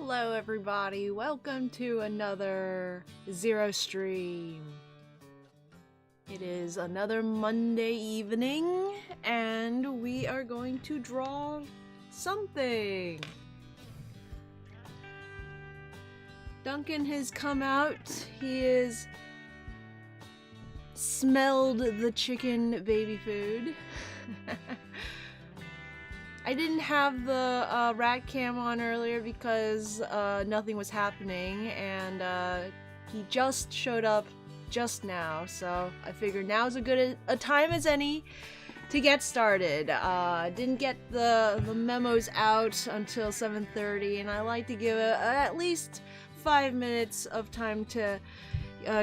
Hello everybody, welcome to another Zero stream. It is another Monday evening and we are going to draw something. Duncan has come out, he has smelled the chicken baby food. I didn't have the rat cam on earlier because nothing was happening, and he just showed up just now, so I figured now's as good a time as any to get started. Didn't get the memos out until 7:30, and I like to give at least 5 minutes of time to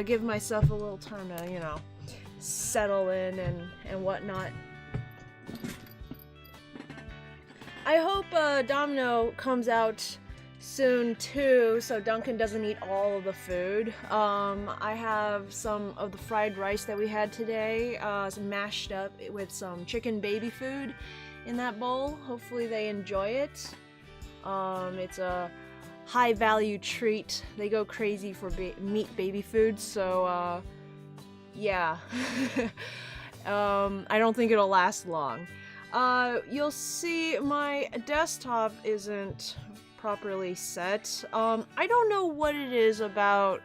give myself a little time to, you know, settle in and whatnot. I hope Domino comes out soon too, so Duncan doesn't eat all of the food. I have some of the fried rice that we had today, mashed up with some chicken baby food in that bowl. Hopefully they enjoy it. It's a high value treat. They go crazy for meat baby food, so yeah. I don't think it'll last long. You'll see my desktop isn't properly set. I don't know what it is about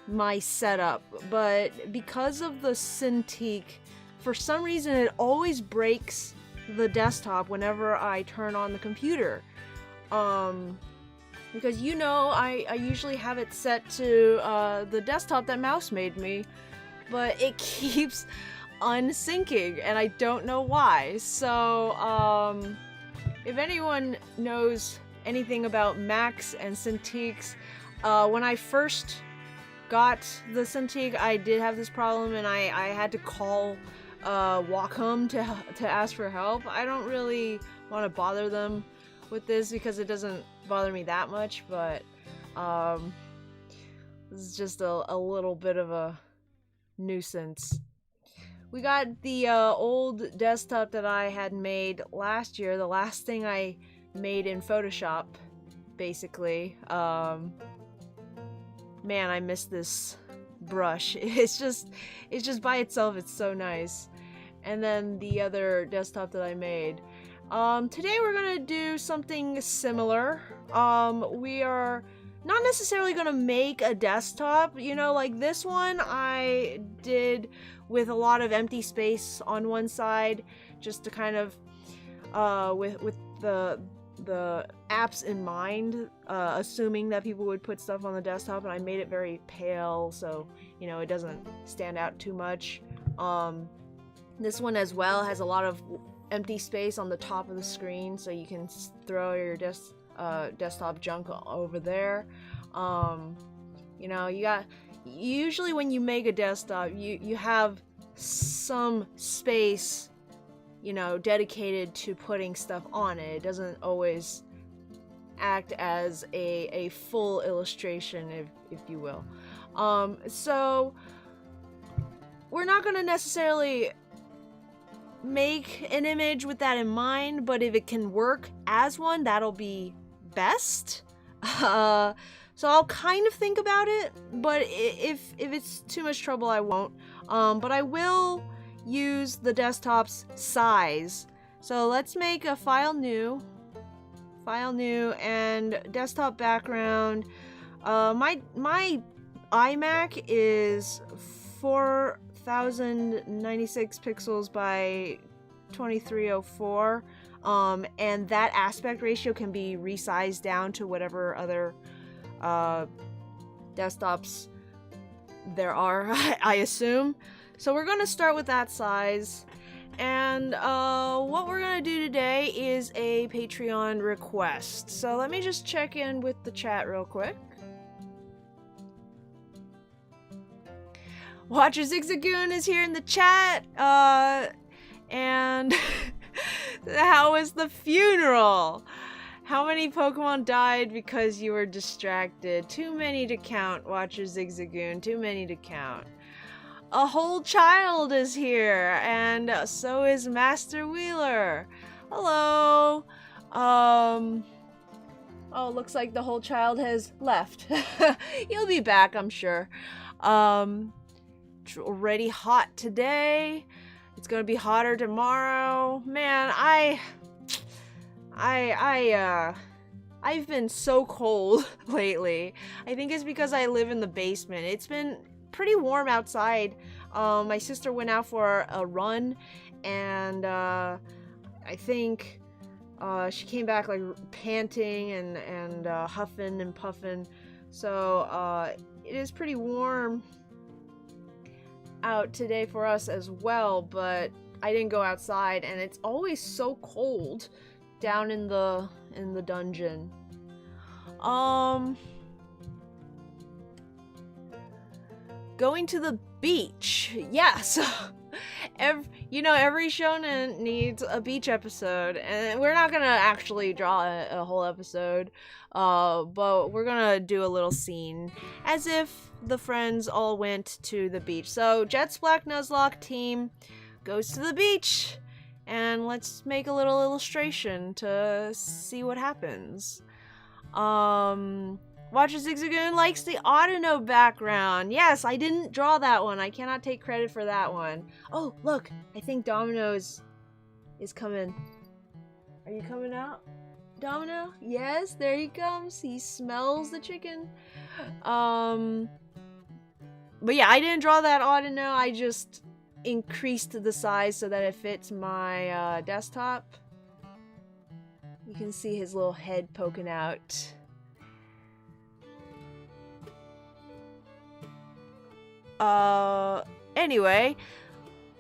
my setup, but because of the Cintiq, for some reason it always breaks the desktop whenever I turn on the computer. Because you know, I usually have it set to the desktop that Mouse made me, but it keeps unsyncing and I don't know why. So if anyone knows anything about Macs and Cintiqs, when I first got the Cintiq I did have this problem and I had to call Wacom to ask for help. I don't really want to bother them with this because it doesn't bother me that much, but this is just a little bit of a nuisance. We got the old desktop that I had made last year, the last thing I made in Photoshop, basically. Man, I miss this brush. It's just by itself, it's so nice. And then the other desktop that I made. Today we're gonna do something similar. We are not necessarily gonna make a desktop, you know, like this one I did with a lot of empty space on one side, just to kind of with the apps in mind, assuming that people would put stuff on the desktop, and I made it very pale so, you know, it doesn't stand out too much. This one as well has a lot of empty space on the top of the screen, so you can throw your desktop junk over there. You know, usually when you make a desktop, you have some space, you know, dedicated to putting stuff on it. It doesn't always act as a full illustration, if you will. So we're not going to necessarily make an image with that in mind, but if it can work as one, that'll be best. So I'll kind of think about it, but if it's too much trouble, I won't. But I will use the desktop's size. So let's make a file new, and desktop background. My iMac is 4096 pixels by 2304, and that aspect ratio can be resized down to whatever other desktops there are, I assume. So we're going to start with that size, and what we're going to do today is a Patreon request. So let me just check in with the chat real quick. Watcher Zigzagoon is here in the chat, and how was the funeral? How many Pokemon died because you were distracted? Too many to count, Watcher Zigzagoon. Too many to count. A whole child is here, and so is Master Wheeler. Hello. Oh, Oh, looks like the whole child has left. He'll be back, I'm sure. It's already hot today. It's gonna be hotter tomorrow. Man, I've been so cold lately. I think it's because I live in the basement. It's been pretty warm outside. My sister went out for a run, and I think she came back like panting and huffing and puffing. So it is pretty warm out today for us as well, but I didn't go outside, and it's always so cold down in the dungeon. Going to the beach. Yes. Every shonen needs a beach episode, and we're not gonna actually draw a whole episode, but we're gonna do a little scene as if the friends all went to the beach. So Jet's Black Nuzlocke team goes to the beach, and let's make a little illustration to see what happens. Watcher Zigzagoon likes the Audino background. Yes, I didn't draw that one. I cannot take credit for that one. Oh, look. I think Domino is coming. Are you coming out, Domino? Yes, there he comes. He smells the chicken. But yeah, I didn't draw that Audino. I just increased the size so that it fits my desktop. You can see his little head poking out. Anyway,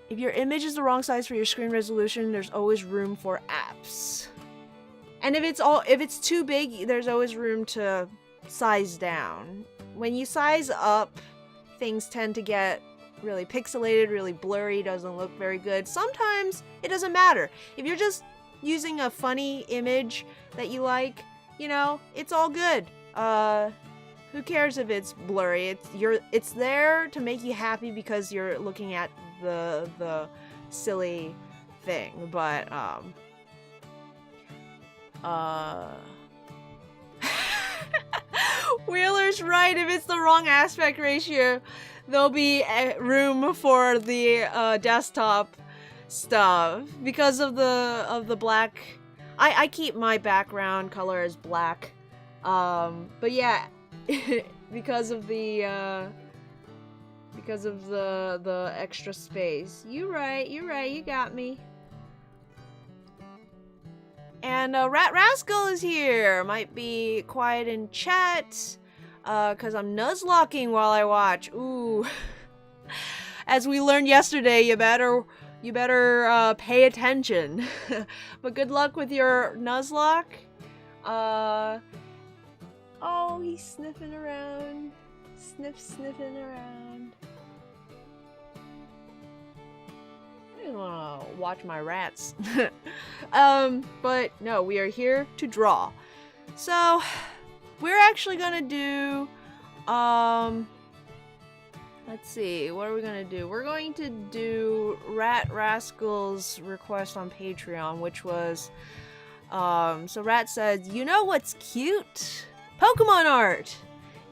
if your image is the wrong size for your screen resolution, there's always room for apps. And if it's too big, there's always room to size down. When you size up, things tend to get really pixelated, really blurry, doesn't look very good. Sometimes it doesn't matter. If you're just using a funny image that you like, it's all good. Who cares if it's blurry? It's there to make you happy because you're looking at the silly thing. But Wheeler's right. If it's the wrong aspect ratio, there'll be room for the desktop stuff because of the black. I keep my background color as black. But yeah. because of the extra space. You're right, you got me. And Rat Rascal is here. Might be quiet in chat, cause I'm nuzlocking while I watch. Ooh. As we learned yesterday, you better pay attention. But good luck with your nuzlock. Oh, he's sniffing around. Sniffing around. I just want to watch my rats. But no, we are here to draw. So, we're actually gonna do, let's see, what are we gonna do? We're going to do Rat Rascal's request on Patreon, which was, so Rat said, you know what's cute? Pokemon art!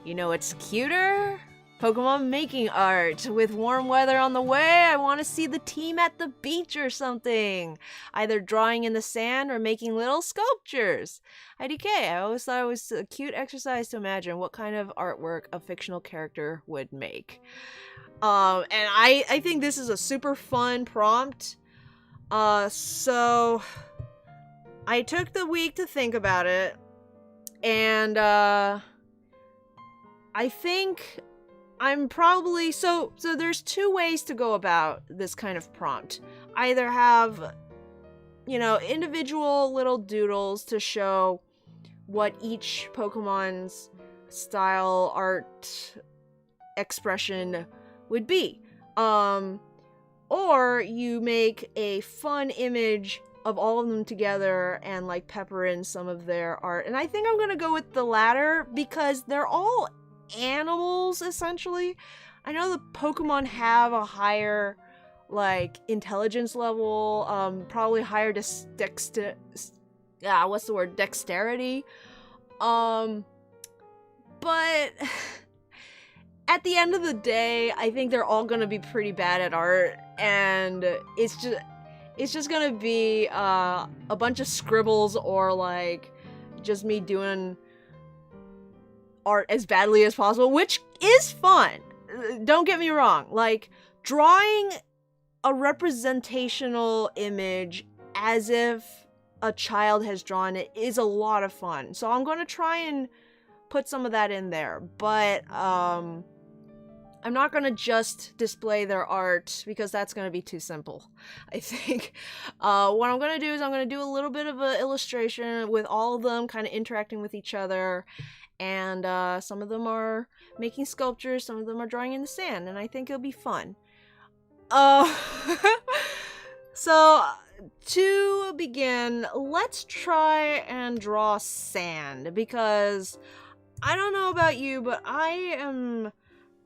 You know what's cuter? Pokemon making art. With warm weather on the way, I want to see the team at the beach or something. Either drawing in the sand or making little sculptures. IDK, I always thought it was a cute exercise to imagine what kind of artwork a fictional character would make. And I think this is a super fun prompt. So I took the week to think about it. And, I think I'm probably, so there's two ways to go about this kind of prompt. Either have, individual little doodles to show what each Pokemon's style, art, expression would be. Or you make a fun image of all of them together and like pepper in some of their art. And I think I'm gonna go with the latter because they're all animals essentially. I know the Pokemon have a higher like intelligence level, probably higher dexterity. But at the end of the day, I think they're all gonna be pretty bad at art, and it's just gonna be a bunch of scribbles or like just me doing art as badly as possible, which is fun. Don't get me wrong. Like, drawing a representational image as if a child has drawn it is a lot of fun. So I'm going to try and put some of that in there. But I'm not going to just display their art because that's going to be too simple, I think. What I'm going to do is I'm going to do a little bit of an illustration with all of them kind of interacting with each other. And some of them are making sculptures, some of them are drawing in the sand, and I think it'll be fun. So, to begin, let's try and draw sand, because I don't know about you, but I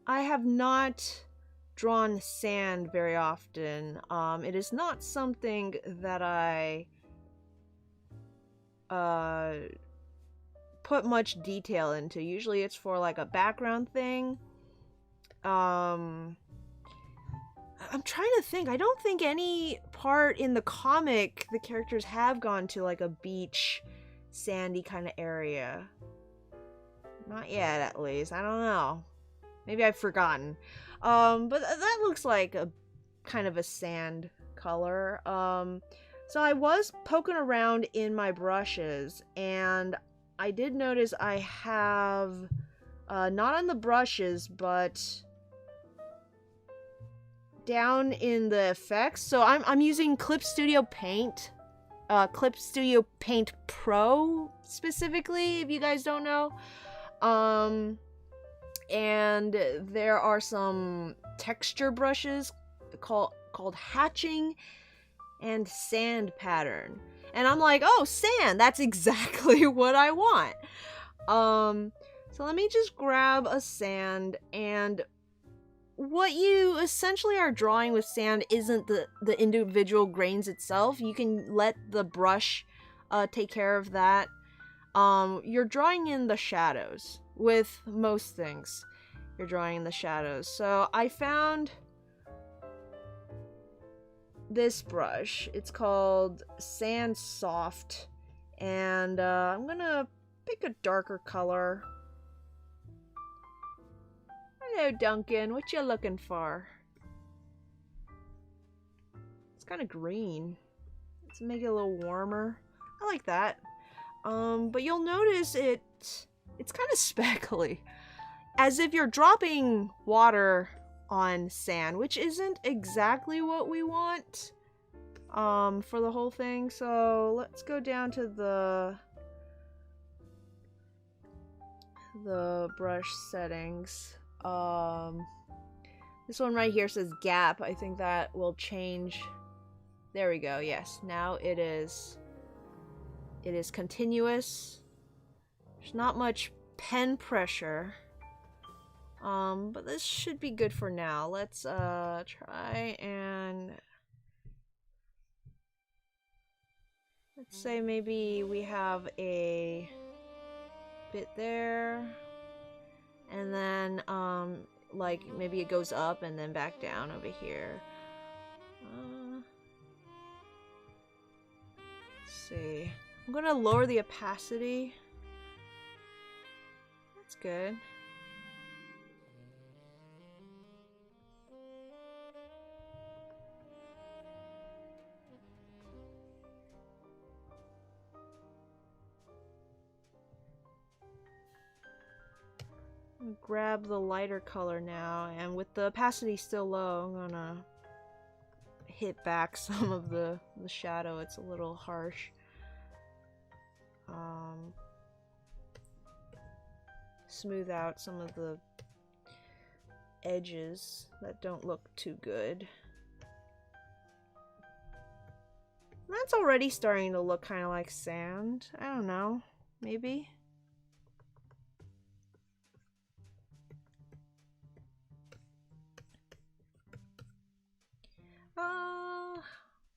have not drawn sand very often. It is not something that I put much detail into. Usually it's for like a background thing. I'm trying to think. I don't think any part in the comic the characters have gone to like a beach, sandy kind of area. Not yet, at least. I don't know. Maybe I've forgotten. But that looks like a kind of a sand color. So I was poking around in my brushes, and I did notice I have, not on the brushes, but down in the effects. So I'm using Clip Studio Paint, Clip Studio Paint Pro specifically, if you guys don't know. And there are some texture brushes called Hatching and Sand Pattern. And I'm like, oh, sand, that's exactly what I want. So let me just grab a sand, and what you essentially are drawing with sand isn't the individual grains itself. You can let the brush take care of that. You're drawing in the shadows. With most things, you're drawing in the shadows. So I found this brush. It's called Sand Soft, and I'm gonna pick a darker color. Hello, Duncan. What you looking for? It's kind of green. Let's make it a little warmer. I like that. But you'll notice it's kind of speckly, as if you're dropping water on sand, which isn't exactly what we want for the whole thing. So let's go down to the brush settings. This one right here says gap. I think that will change. There we go. Yes, now it is continuous. There's not much pen pressure. But this should be good for now. Let's try and let's say maybe we have a bit there, and then like maybe it goes up and then back down over here. Let's see. I'm gonna lower the opacity. That's good. Grab the lighter color now, and with the opacity still low, I'm gonna hit back some of the shadow. It's a little harsh. Smooth out some of the edges that don't look too good. That's already starting to look kind of like sand. I don't know, maybe.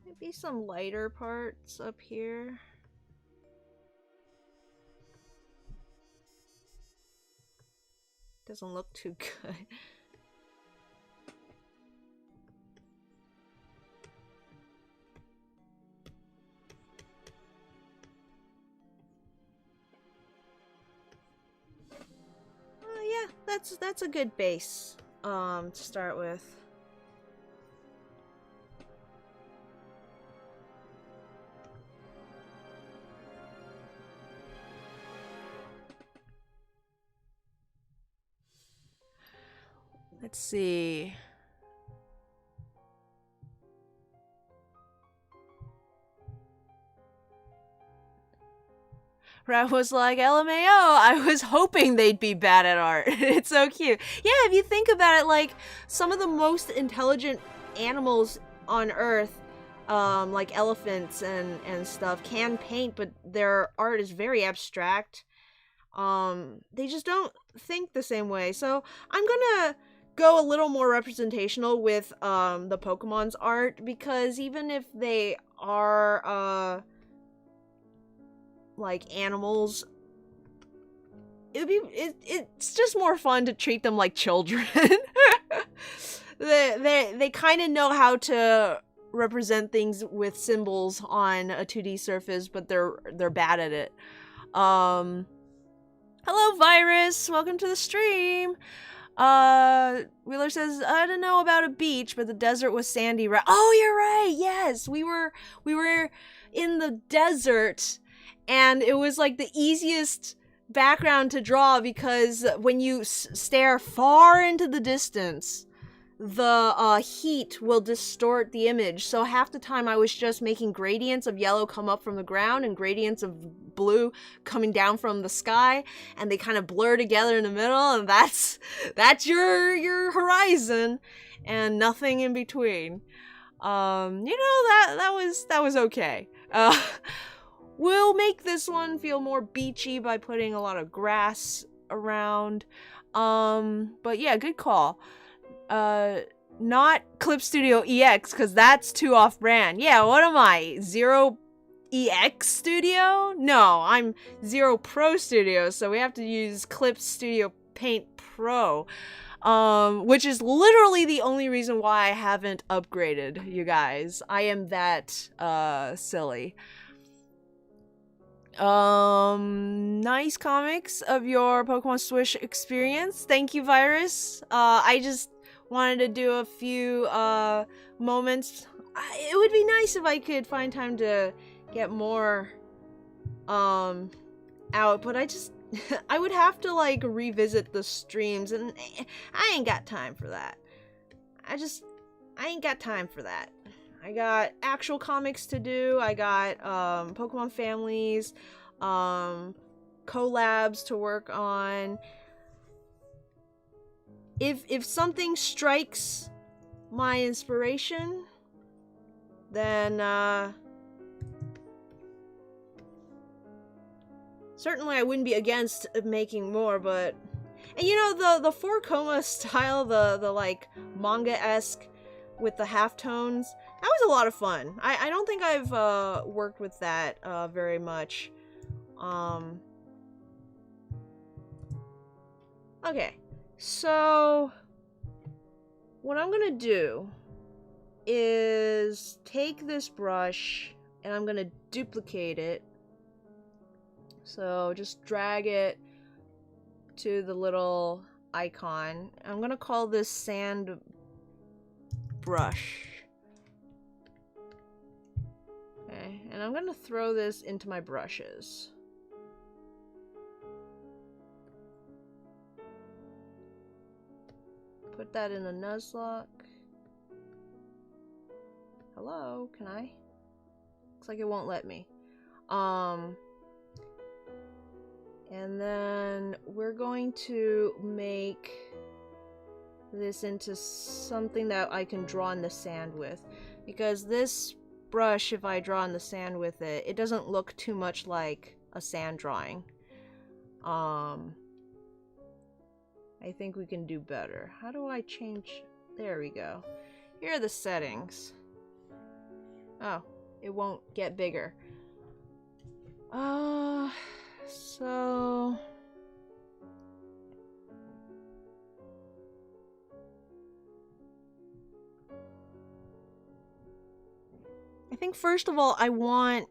Maybe some lighter parts up here. Doesn't look too good. Yeah, that's a good base to start with. Let's see. Rat was like, LMAO, I was hoping they'd be bad at art. It's so cute. Yeah, if you think about it, like, some of the most intelligent animals on Earth, like elephants and stuff, can paint, but their art is very abstract. They just don't think the same way. So I'm gonna go a little more representational with, the Pokemon's art, because even if they are, like animals, it's just more fun to treat them like children. They kind of know how to represent things with symbols on a 2D surface, but they're bad at it. Hello, Virus, welcome to the stream. Wheeler says, I don't know about a beach, but the desert was sandy. Oh, you're right. Yes, we were in the desert. And it was like the easiest background to draw, because when you stare far into the distance, the heat will distort the image. So half the time I was just making gradients of yellow come up from the ground and gradients of blue coming down from the sky, and they kind of blur together in the middle, and that's your horizon, and nothing in between. You know, that was okay. We'll make this one feel more beachy by putting a lot of grass around. But yeah, good call. Not Clip Studio EX, because that's too off-brand. Yeah, what am I? Zero EX Studio? No, I'm Zero Pro Studio, so we have to use Clip Studio Paint Pro. Which is literally the only reason why I haven't upgraded, you guys. I am that, silly. Nice comics of your Pokemon Swish experience. Thank you, Virus. I just wanted to do a few, moments. It would be nice if I could find time to get more, out, but I would have to, like, revisit the streams, and I ain't got time for that. I ain't got time for that. I got actual comics to do. I got, Pokemon families, collabs to work on. If something strikes my inspiration, then, certainly I wouldn't be against making more, but... And you know, the 4-coma style, the like, manga-esque with the halftones, that was a lot of fun. I don't think I've worked with that very much. Okay, so what I'm gonna do is take this brush and I'm gonna duplicate it. So just drag it to the little icon. I'm gonna call this sand brush. Okay, and I'm gonna throw this into my brushes. Put that in a Nuzlocke. Hello, can I? Looks like it won't let me. And then we're going to make this into something that I can draw in the sand with. Because this brush, if I draw in the sand with it, it doesn't look too much like a sand drawing. I think we can do better. How do I change? There we go. Here are the settings. Oh, it won't get bigger. So think first of all, I want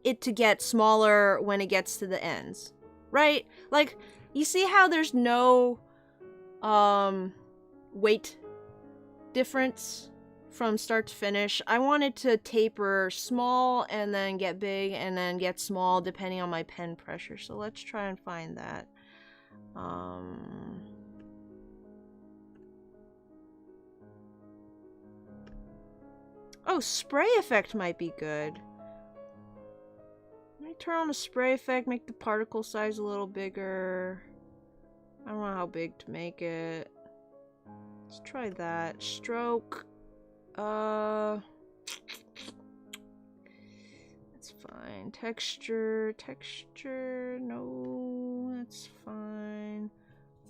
it to get smaller when it gets to the ends, right? Like, you see how there's no weight difference from start to finish? I want it to taper small and then get big and then get small depending on my pen pressure. So let's try and find that. Oh, spray effect might be good. Let me turn on the spray effect, make the particle size a little bigger. I don't know how big to make it. Let's try that. Stroke. That's fine. Texture. No, that's fine.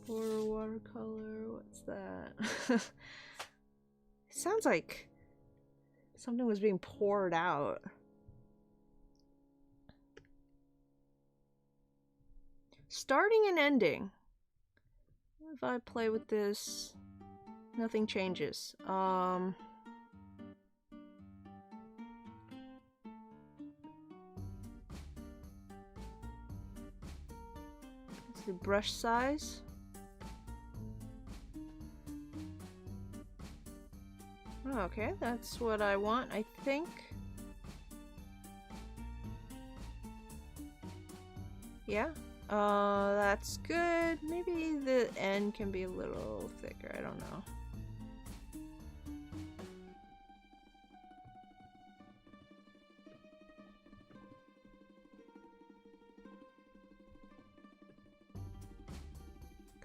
Border watercolor. What's that? It sounds like something was being poured out. Starting and ending. If I play with this, nothing changes. Let's do brush size. Okay, that's what I want, I think. Yeah. That's good. Maybe the end can be a little thicker, I don't know.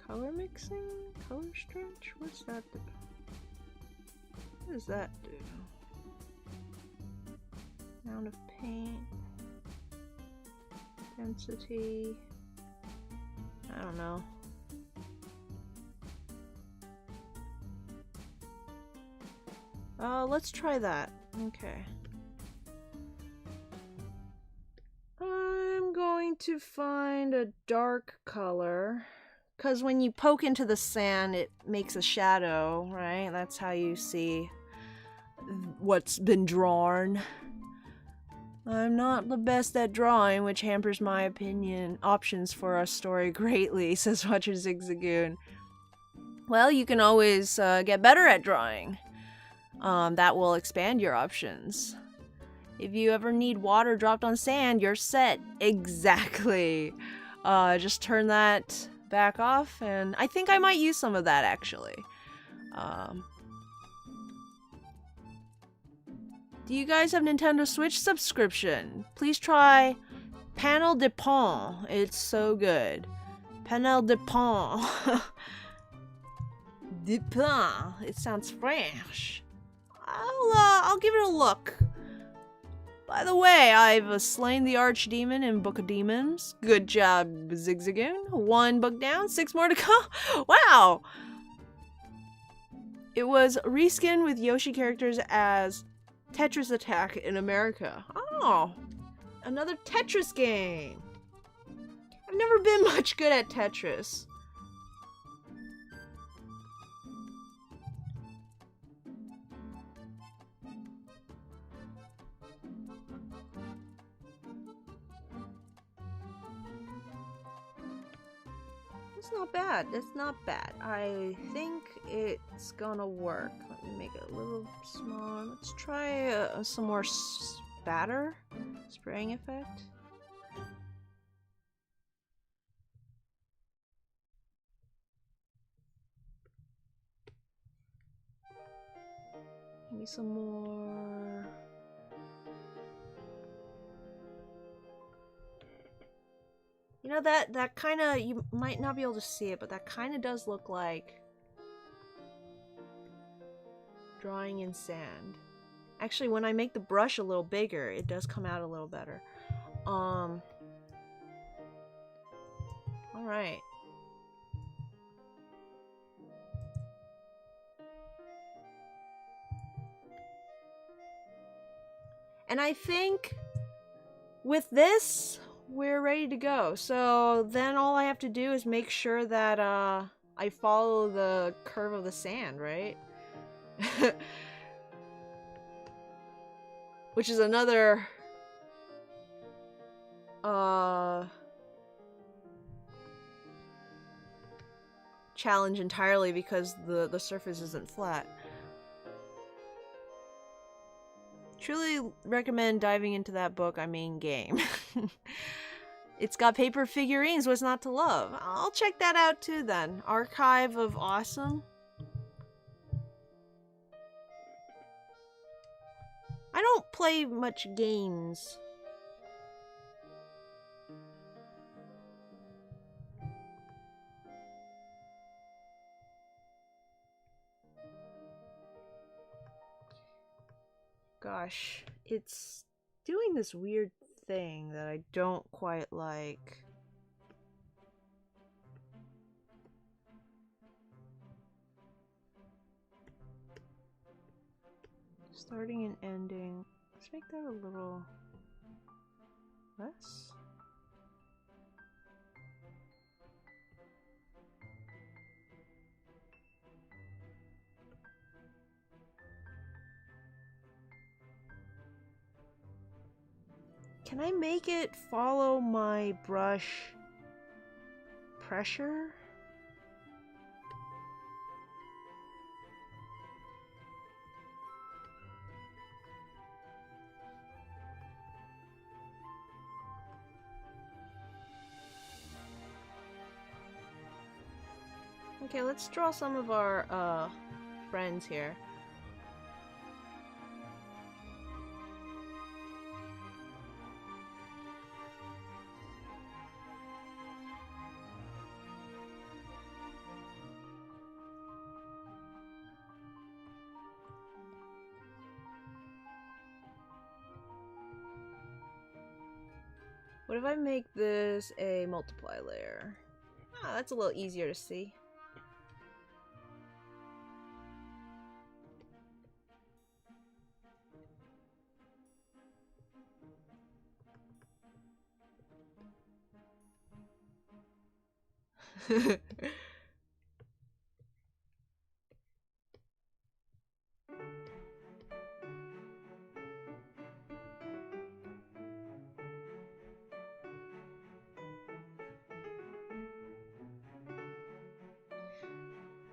Color mixing? Color stretch? What's that do? What does that do? Amount of paint. Density. I don't know. Let's try that. Okay. I'm going to find a dark color. Because when you poke into the sand, it makes a shadow, right? That's how you see what's been drawn. I'm not the best at drawing, which hampers my options for a story greatly, says Watcher Zigzagoon. Well, you can always get better at drawing. That will expand your options. If you ever need water dropped on sand, you're set. Exactly. Just turn that back off, and I think I might use some of that, actually. Do you guys have Nintendo Switch subscription? Please try Panel de Pont. It's so good. Panel de Pont. De Pont. It sounds French. I'll give it a look. By the way, I've slain the Archdemon in Book of Demons. Good job, Zigzagoon. 1 book down, 6 more to come. Wow! It was reskinned with Yoshi characters as Tetris Attack in America. Oh, another Tetris game. I've never been much good at Tetris. It's not bad. It's not bad. I think it's gonna work. Let me make it a little smaller. Let's try some more spatter spraying effect. Maybe some more. You know, that kind of, you might not be able to see it, but that kind of does look like drawing in sand. Actually, when I make the brush a little bigger, it does come out a little better. Alright. And I think with this, we're ready to go. So then all I have to do is make sure that I follow the curve of the sand, right? which is another challenge entirely because the surface isn't flat. Truly recommend diving into that book, I mean game. It's got paper figurines, what's not to love? I'll check that out too then. Archive of Awesome. I don't play much games. Gosh, it's doing this weird thing that I don't quite like. Starting and ending. Let's make that a little less. Can I make it follow my brush pressure? Okay, let's draw some of our friends here. What if I make this a multiply layer? Ah, that's a little easier to see.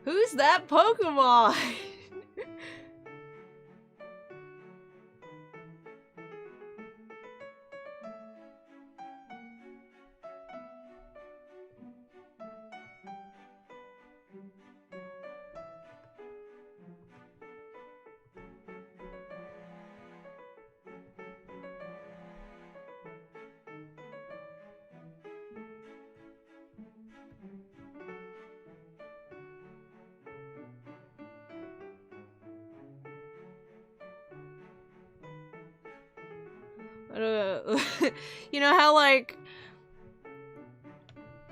Who's that Pokemon? You know how, like,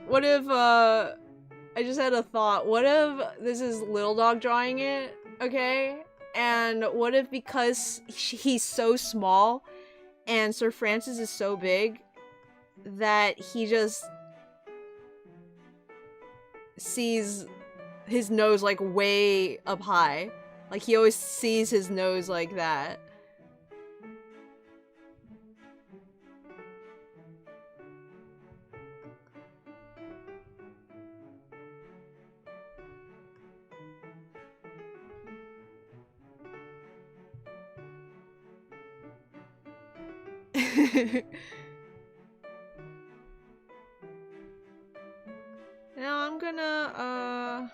what if, I just had a thought. What if this is Little Dog drawing it, okay? And what if because he's so small and Sir Francis is so big that he just sees his nose, like, way up high? Like, he always sees his nose like that. Now I'm gonna,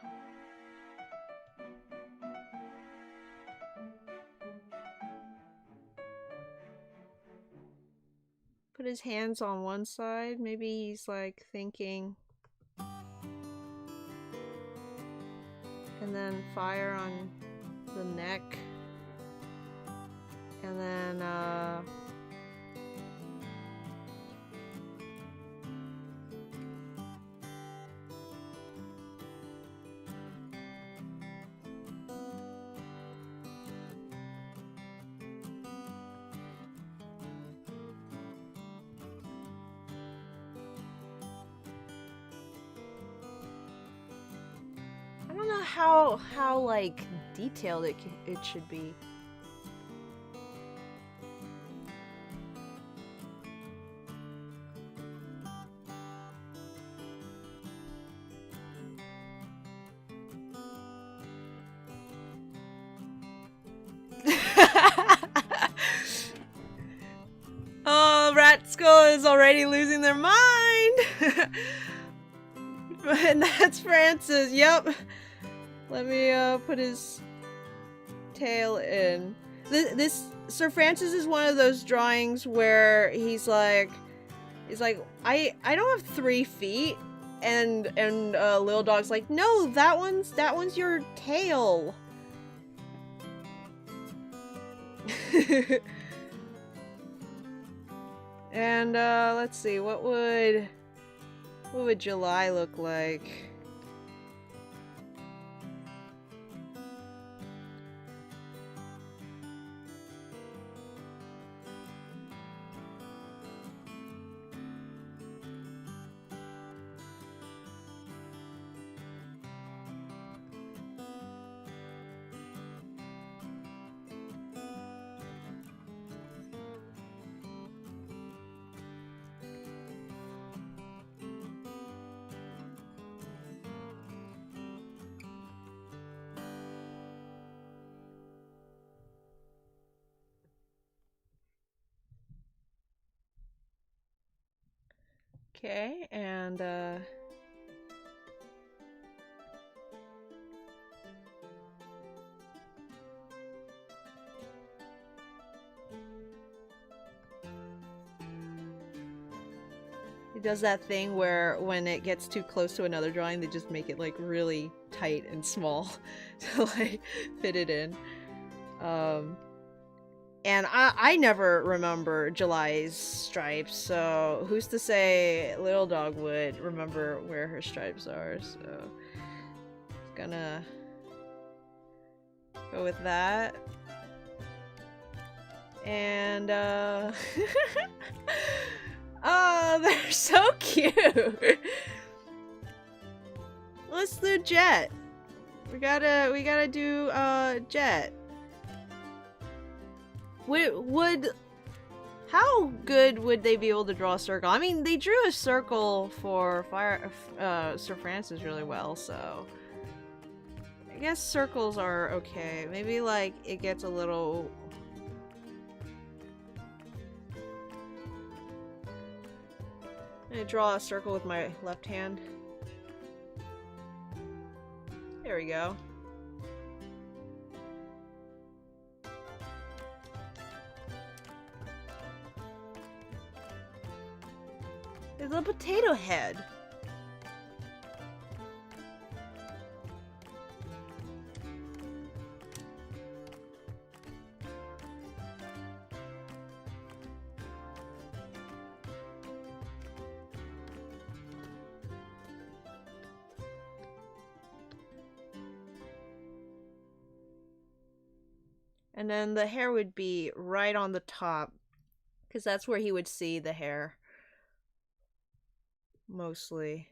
put his hands on one side. Maybe he's, like, thinking. And then fire on the neck. And then, I don't know how like detailed it should be. already losing their mind. And that's Francis. Yep. Let me put his tail in. This Sir Francis is one of those drawings where he's like I don't have 3 feet, and Little Dog's like, no, that one's your tail. And let's see, what would July look like? Okay, and it does that thing where when it gets too close to another drawing, they just make it like really tight and small to like fit it in. And I never remember July's stripes, so who's to say Little Dog would remember where her stripes are, so gonna go with that. And oh, they're so cute. Let's do Jet. We gotta do Jet. How good would they be able to draw a circle? I mean, they drew a circle for Sir Francis really well, so I guess circles are okay. Maybe like it gets a little. I'm gonna draw a circle with my left hand. There we go. There's a potato head. And then the hair would be right on the top, because that's where he would see the hair. Mostly.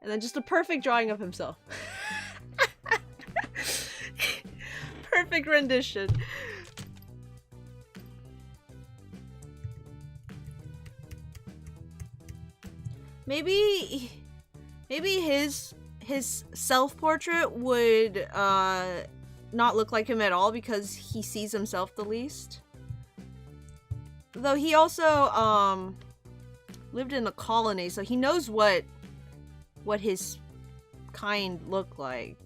And then just a perfect drawing of himself. Perfect rendition. Maybe his self-portrait would not look like him at all because he sees himself the least. Though he also lived in a colony, so he knows what his kind look like.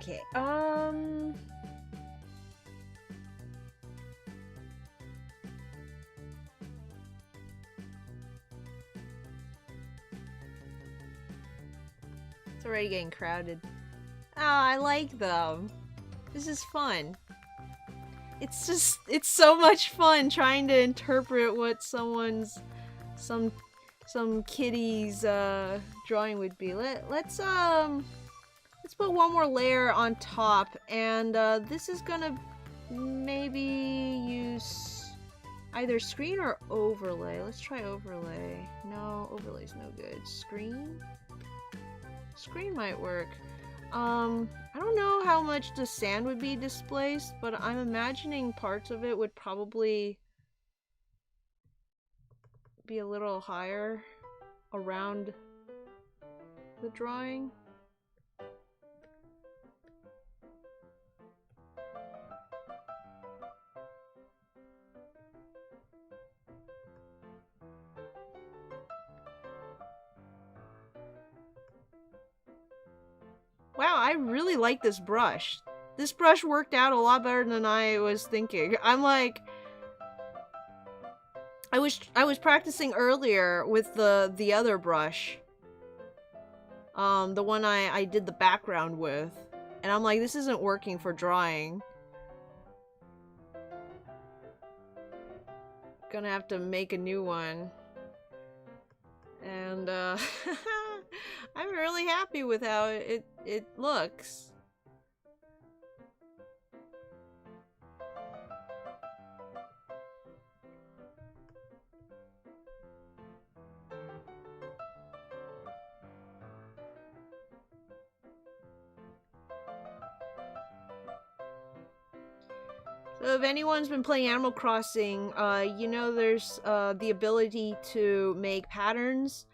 Okay, it's already getting crowded. Ah, I like them. This is fun. It's just, it's so much fun trying to interpret what someone's, some kiddie's, drawing would be. Let's put one more layer on top, and, this is gonna maybe use either screen or overlay. Let's try overlay. No, overlay's no good. Screen? Screen might work. I don't know how much the sand would be displaced, but I'm imagining parts of it would probably be a little higher around the drawing. Wow, I really like this brush. This brush worked out a lot better than I was thinking. I'm like, I was practicing earlier with the other brush. The one I did the background with. And I'm like, this isn't working for drawing. Gonna have to make a new one. And I'm really happy with how it looks. So if anyone's been playing Animal Crossing, you know there's the ability to make patterns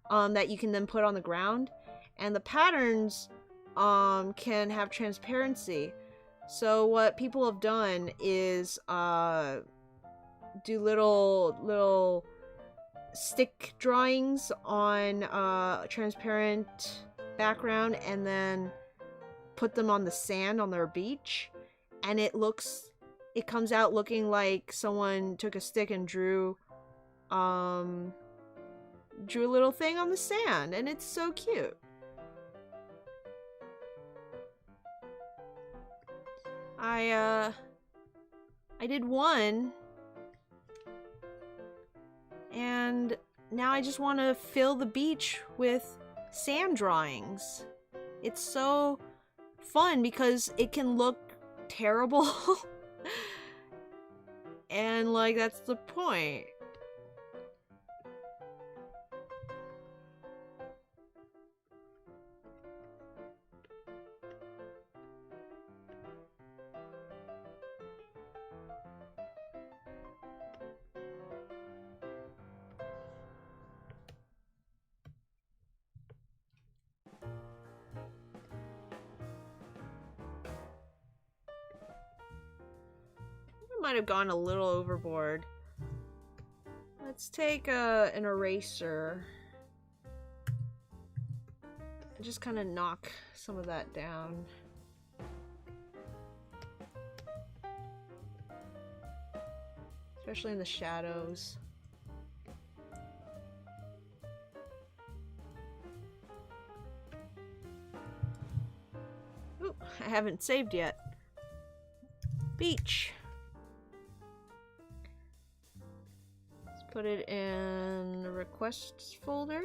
that you can then put on the ground. And the patterns can have transparency. So what people have done is do little stick drawings on a transparent background and then put them on the sand on their beach. And it comes out looking like someone took a stick and drew a little thing on the sand, and it's so cute. I did one, and now I just want to fill the beach with sand drawings. It's so fun because it can look terrible. And like, that's the point. Might have gone a little overboard. Let's take an eraser. Just kind of knock some of that down. Especially in the shadows. Ooh, I haven't saved yet. Beach. Put it in the requests folder.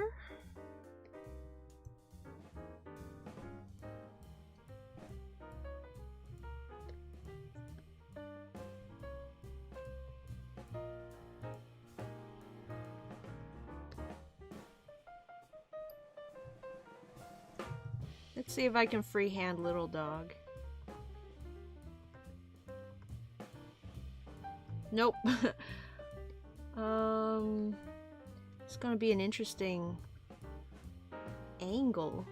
Let's see if I can freehand little dog. Nope. It's gonna be an interesting angle.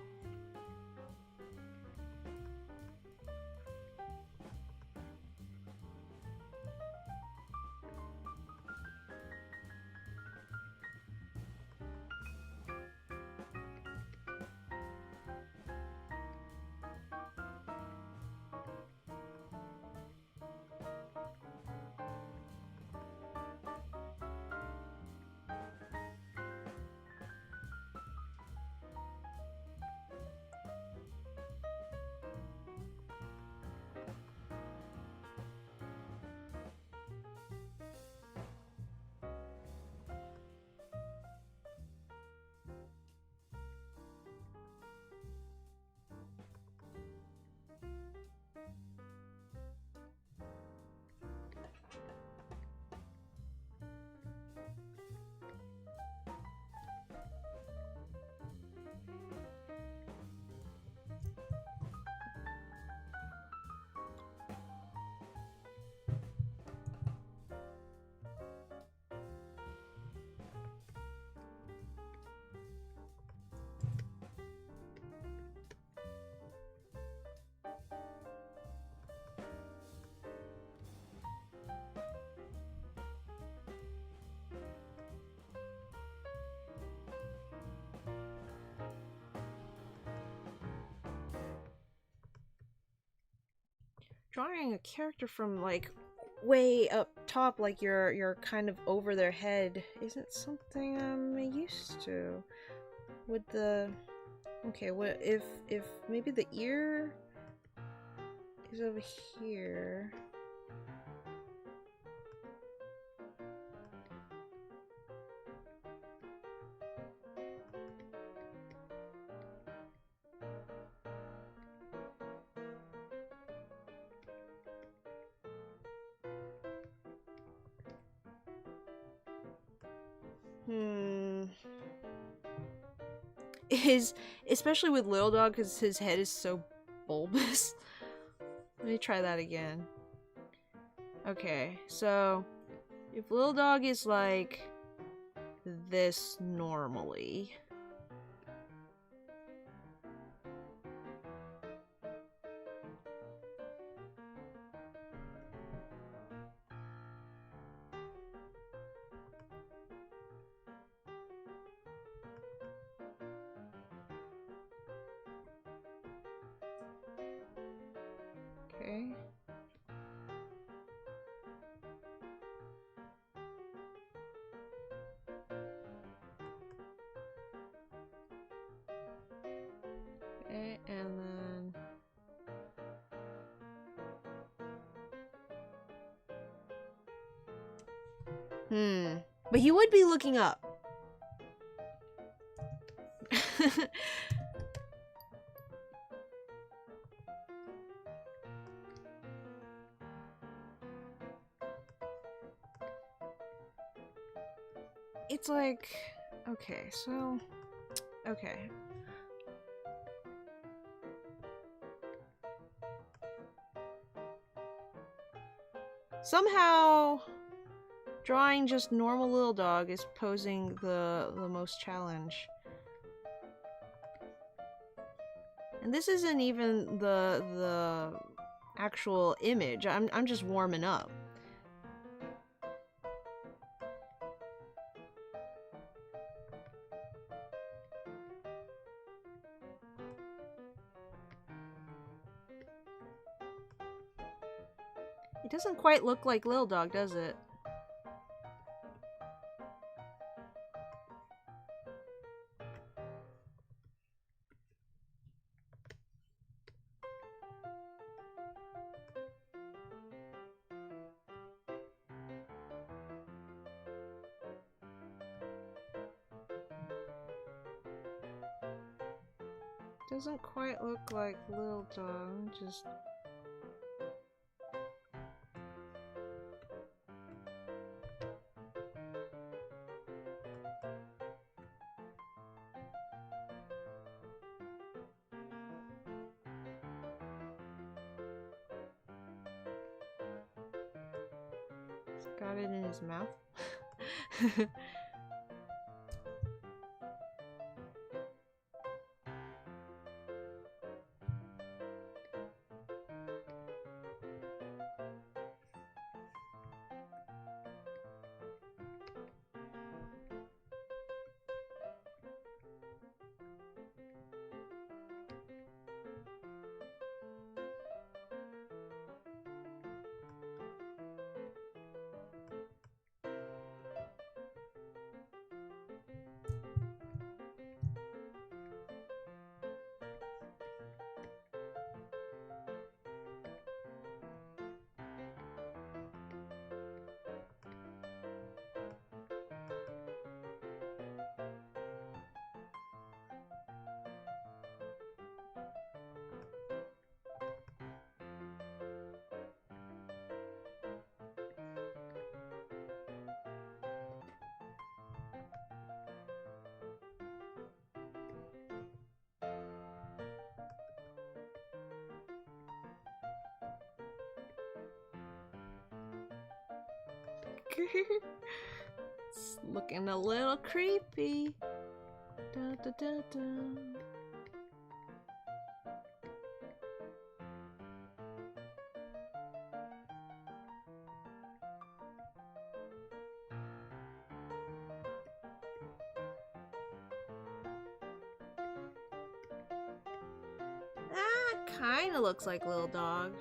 drawing a character from like way up top, like you're kind of over their head, isn't something I'm used to. With the okay, what if maybe the ear is over here? Especially with Little Dog, because his head is so bulbous. Let me try that again. Okay, so if Little Dog is like this normally. Okay. Okay, and then... But he would be looking up. It's like... Okay, so... Okay. Somehow, drawing just normal Little Dog is posing the most challenge. And this isn't even the actual image. I'm just warming up. It doesn't quite look like Lil Dog, does it? Doesn't quite look like Lil Dog, just... Got it in his mouth. It's looking a little creepy. Da, da, da, da. That kind of looks like Lil Dog.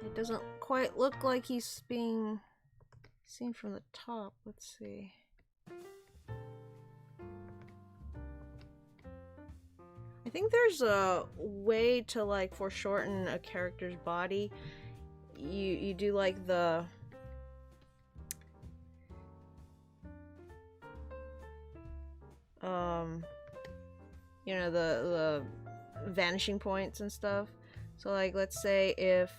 It doesn't quite look like he's being seen from the top. Let's see. I think there's a way to like foreshorten a character's body. You do like the you know, the vanishing points and stuff. So like, let's say if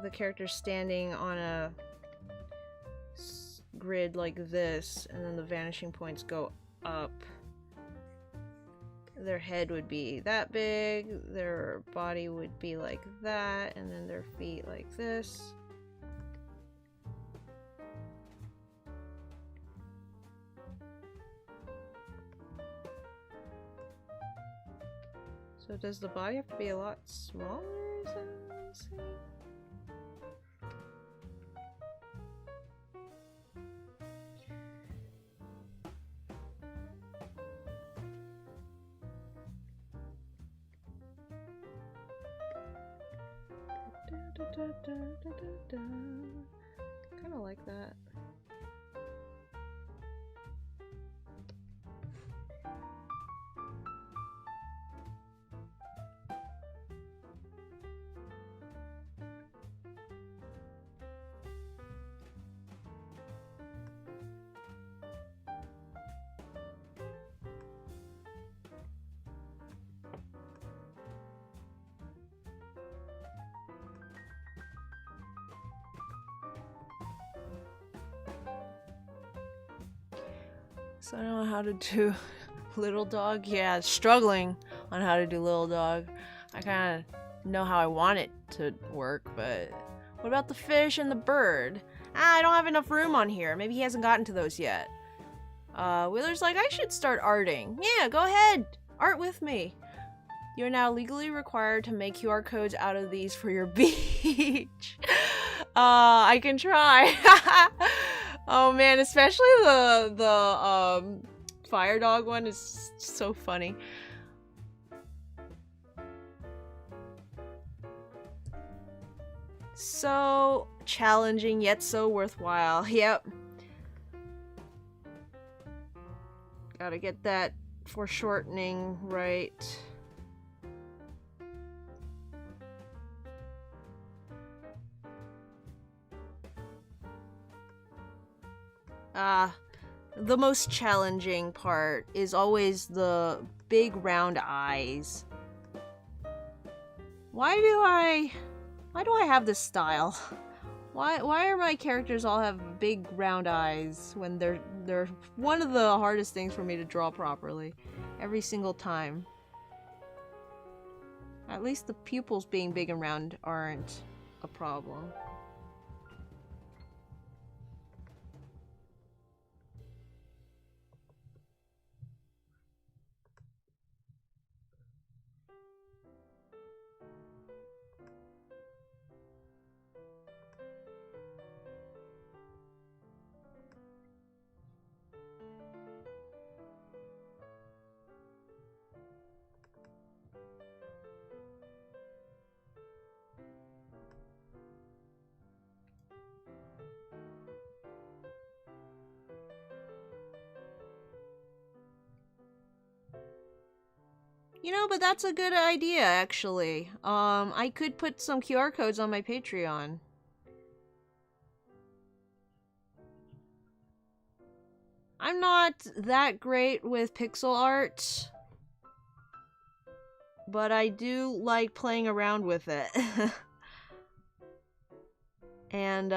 the character's standing on a grid like this, and then the vanishing points go up, their head would be that big, their body would be like that, and then their feet like this. So does the body have to be a lot smaller? Let's see. Kind of like that. So I don't know how to do little dog. Yeah, struggling on how to do little dog. I kind of know how I want it to work, but what about the fish and the bird? I don't have enough room on here. Maybe he hasn't gotten to those yet. Wheeler's like, I should start arting. Yeah, go ahead. Art with me. You're now legally required to make QR codes out of these for your beach. I can try. Oh man, especially the fire dog one is so funny. So challenging yet so worthwhile. Yep. Gotta get that foreshortening right. The most challenging part is always the big round eyes. Why do I have this style? Why are my characters all have big round eyes when they're one of the hardest things for me to draw properly every single time? At least the pupils being big and round aren't a problem. You know, but that's a good idea, actually. I could put some QR codes on my Patreon. I'm not that great with pixel art, but I do like playing around with it. And,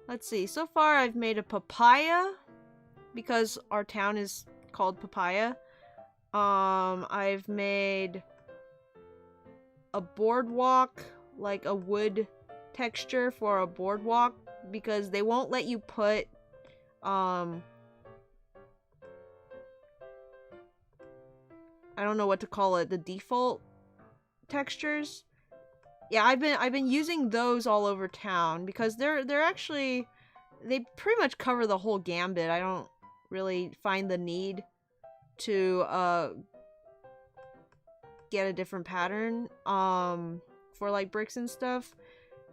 let's see. So far, I've made a papaya, because our town is called Papaya. I've made a boardwalk, like a wood texture for a boardwalk, because they won't let you put, I don't know what to call it, the default textures. Yeah, I've been using those all over town, because they're actually, they pretty much cover the whole gambit. I don't really find the need to get a different pattern. for like bricks and stuff,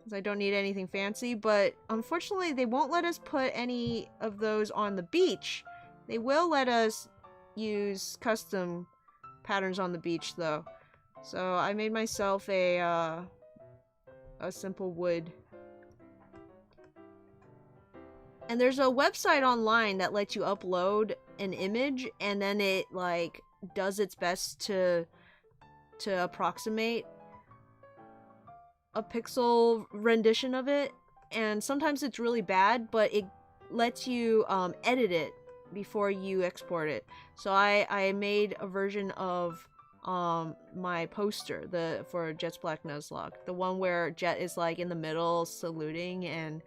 since I don't need anything fancy. But unfortunately, they won't let us put any of those on the beach. They will let us use custom patterns on the beach though. So I made myself a simple wood. And there's a website online that lets you upload an image, and then it like does its best to approximate a pixel rendition of it. And sometimes it's really bad, but it lets you edit it before you export it. So I made a version of my poster for Jet's Black Nuzlocke, the one where Jet is like in the middle saluting and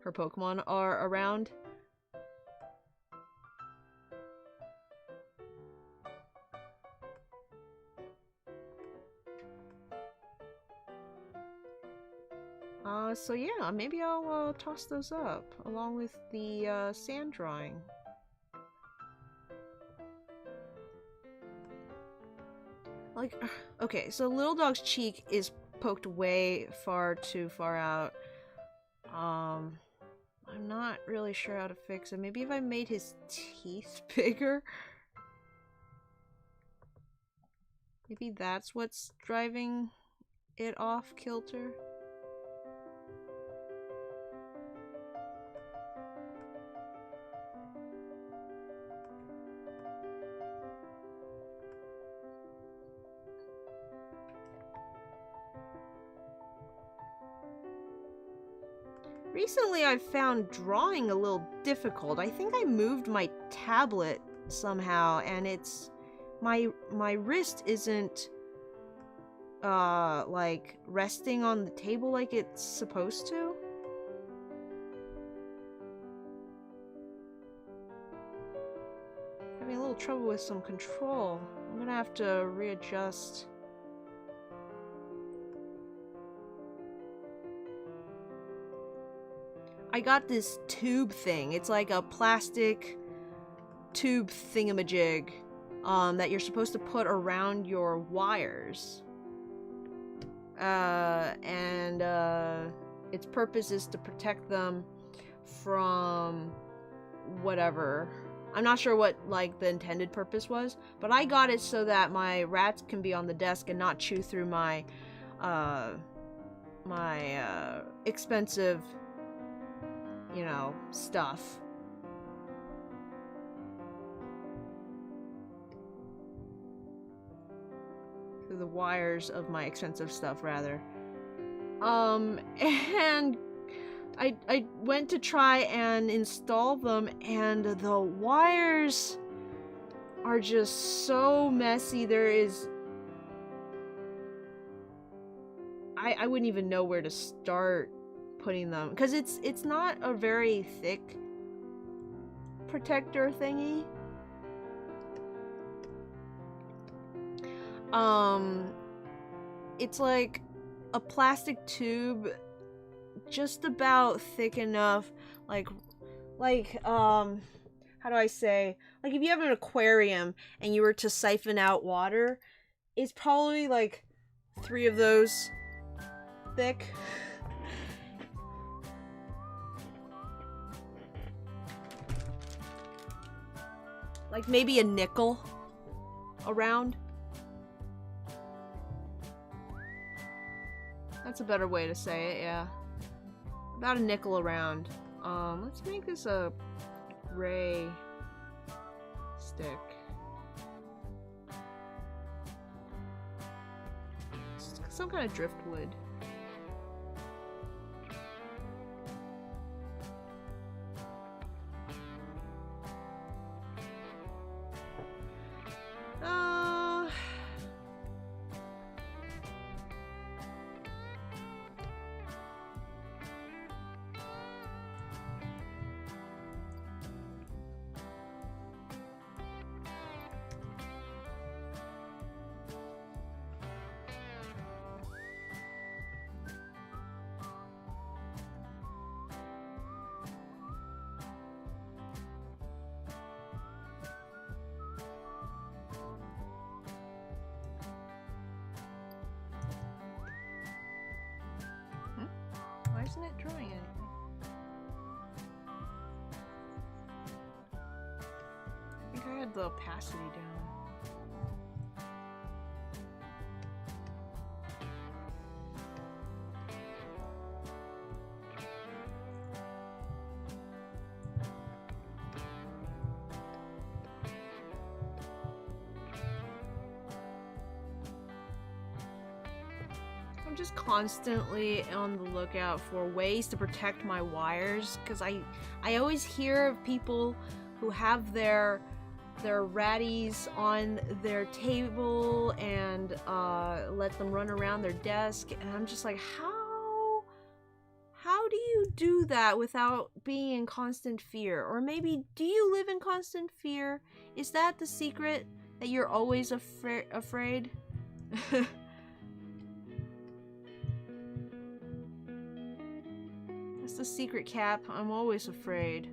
her Pokemon are around. So yeah, maybe I'll toss those up along with the sand drawing. Like, okay, so Little Dog's cheek is poked way too far out. I'm not really sure how to fix it. Maybe if I made his teeth bigger? Maybe that's what's driving it off kilter? Recently, I've found drawing a little difficult. I think I moved my tablet somehow, and it's my wrist isn't like resting on the table like it's supposed to. Having a little trouble with some control. I'm gonna have to readjust. I got this tube thing. It's like a plastic tube thingamajig that you're supposed to put around your wires. Its purpose is to protect them from whatever. I'm not sure what like the intended purpose was, but I got it so that my rats can be on the desk and not chew through my expensive, you know, stuff. Through the wires of my expensive stuff, rather. And I went to try and install them, and the wires are just so messy. There is... I wouldn't even know where to start putting them, because it's not a very thick protector thingy. It's like a plastic tube just about thick enough, like how do I say, like if you have an aquarium and you were to siphon out water, it's probably like 3 of those thick. Like maybe a nickel around. That's a better way to say it, yeah. About a nickel around. Let's make this a gray stick. Some kind of driftwood. have the opacity down. I'm just constantly on the lookout for ways to protect my wires, because I always hear of people who have their ratties on their table and let them run around their desk, and I'm just like, how do you do that without being in constant fear? Or maybe, do you live in constant fear? Is that the secret, that you're always afraid? That's the secret, Cap. I'm always afraid.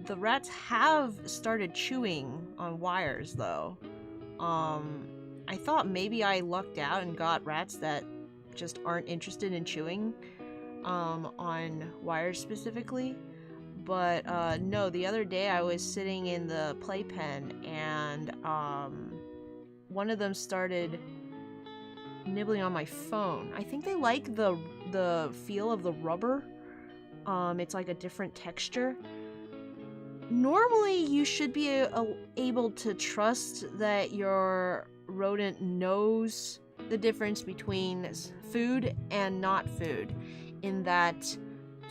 The rats have started chewing on wires, though. I thought maybe I lucked out and got rats that just aren't interested in chewing on wires specifically. But no, the other day I was sitting in the playpen and one of them started nibbling on my phone. I think they like the feel of the rubber. It's like a different texture. Normally, you should be able to trust that your rodent knows the difference between food and not food, in that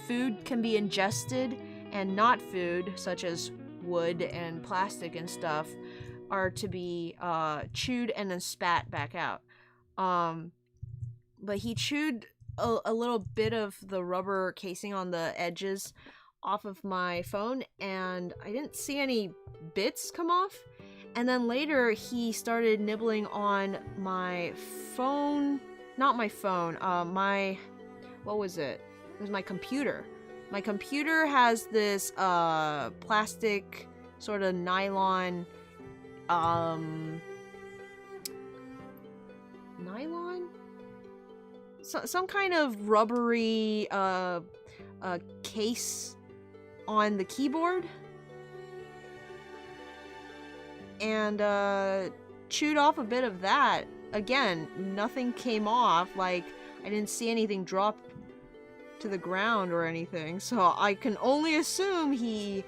food can be ingested and not food, such as wood and plastic and stuff, are to be chewed and then spat back out. But he chewed a little bit of the rubber casing on the edges off of my phone, and I didn't see any bits come off. And then later he started nibbling on my phone, not my phone, what was it? It was my computer. My computer has this plastic sort of nylon some kind of rubbery case on the keyboard, and chewed off a bit of that. Again, nothing came off, like I didn't see anything drop to the ground or anything, so I can only assume he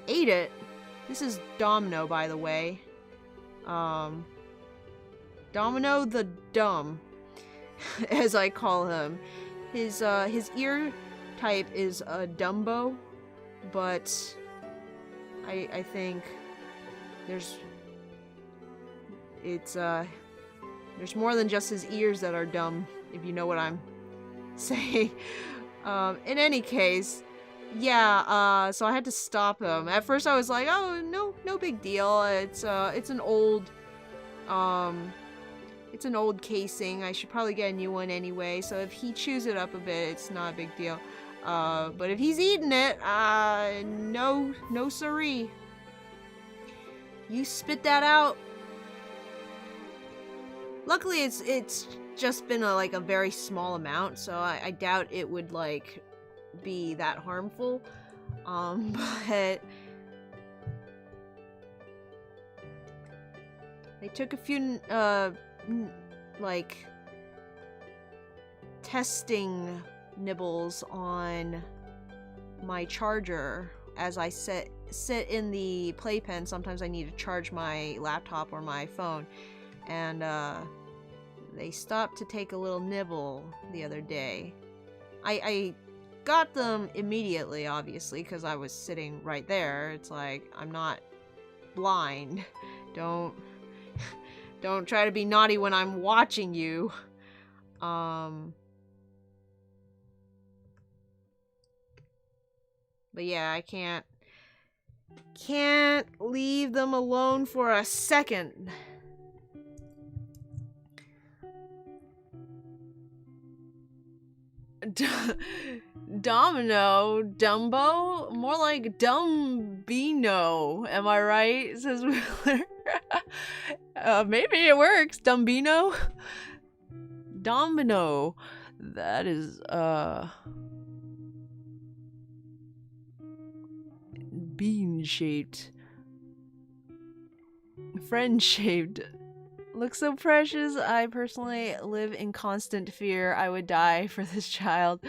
ate it. This is Domino, by the way. Domino the Dumb, as I call him. His ear type is a Dumbo, but I think there's more than just his ears that are dumb, if you know what I'm saying. In any case, yeah, so I had to stop him. At first I was like, oh, no big deal. It's an old It's an old casing. I should probably get a new one anyway. So if he chews it up a bit, it's not a big deal. But if he's eating it, no siree. You spit that out. Luckily, it's just been like a very small amount, so I doubt it would like be that harmful. But they took a few like testing nibbles on my charger as I sit in the playpen. Sometimes I need to charge my laptop or my phone, and they stopped to take a little nibble the other day. I got them immediately, obviously, because I was sitting right there. It's like, I'm not blind. Don't try to be naughty when I'm watching you. But yeah, I can't leave them alone for a second. Domino? Dumbo? More like Dumbino. Am I right? Says Wheeler. Maybe it works. Dumbino? Domino. That is, bean-shaped. Friend-shaped. Looks so precious. I personally live in constant fear I would die for this child.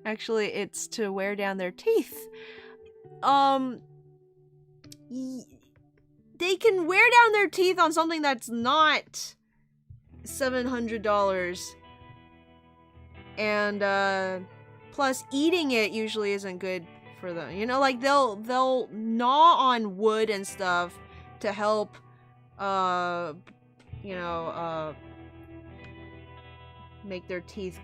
Actually, it's to wear down their teeth. They can wear down their teeth on something that's not $700. And, plus eating it usually isn't good for them. You know, like they'll gnaw on wood and stuff to help, you know, make their teeth,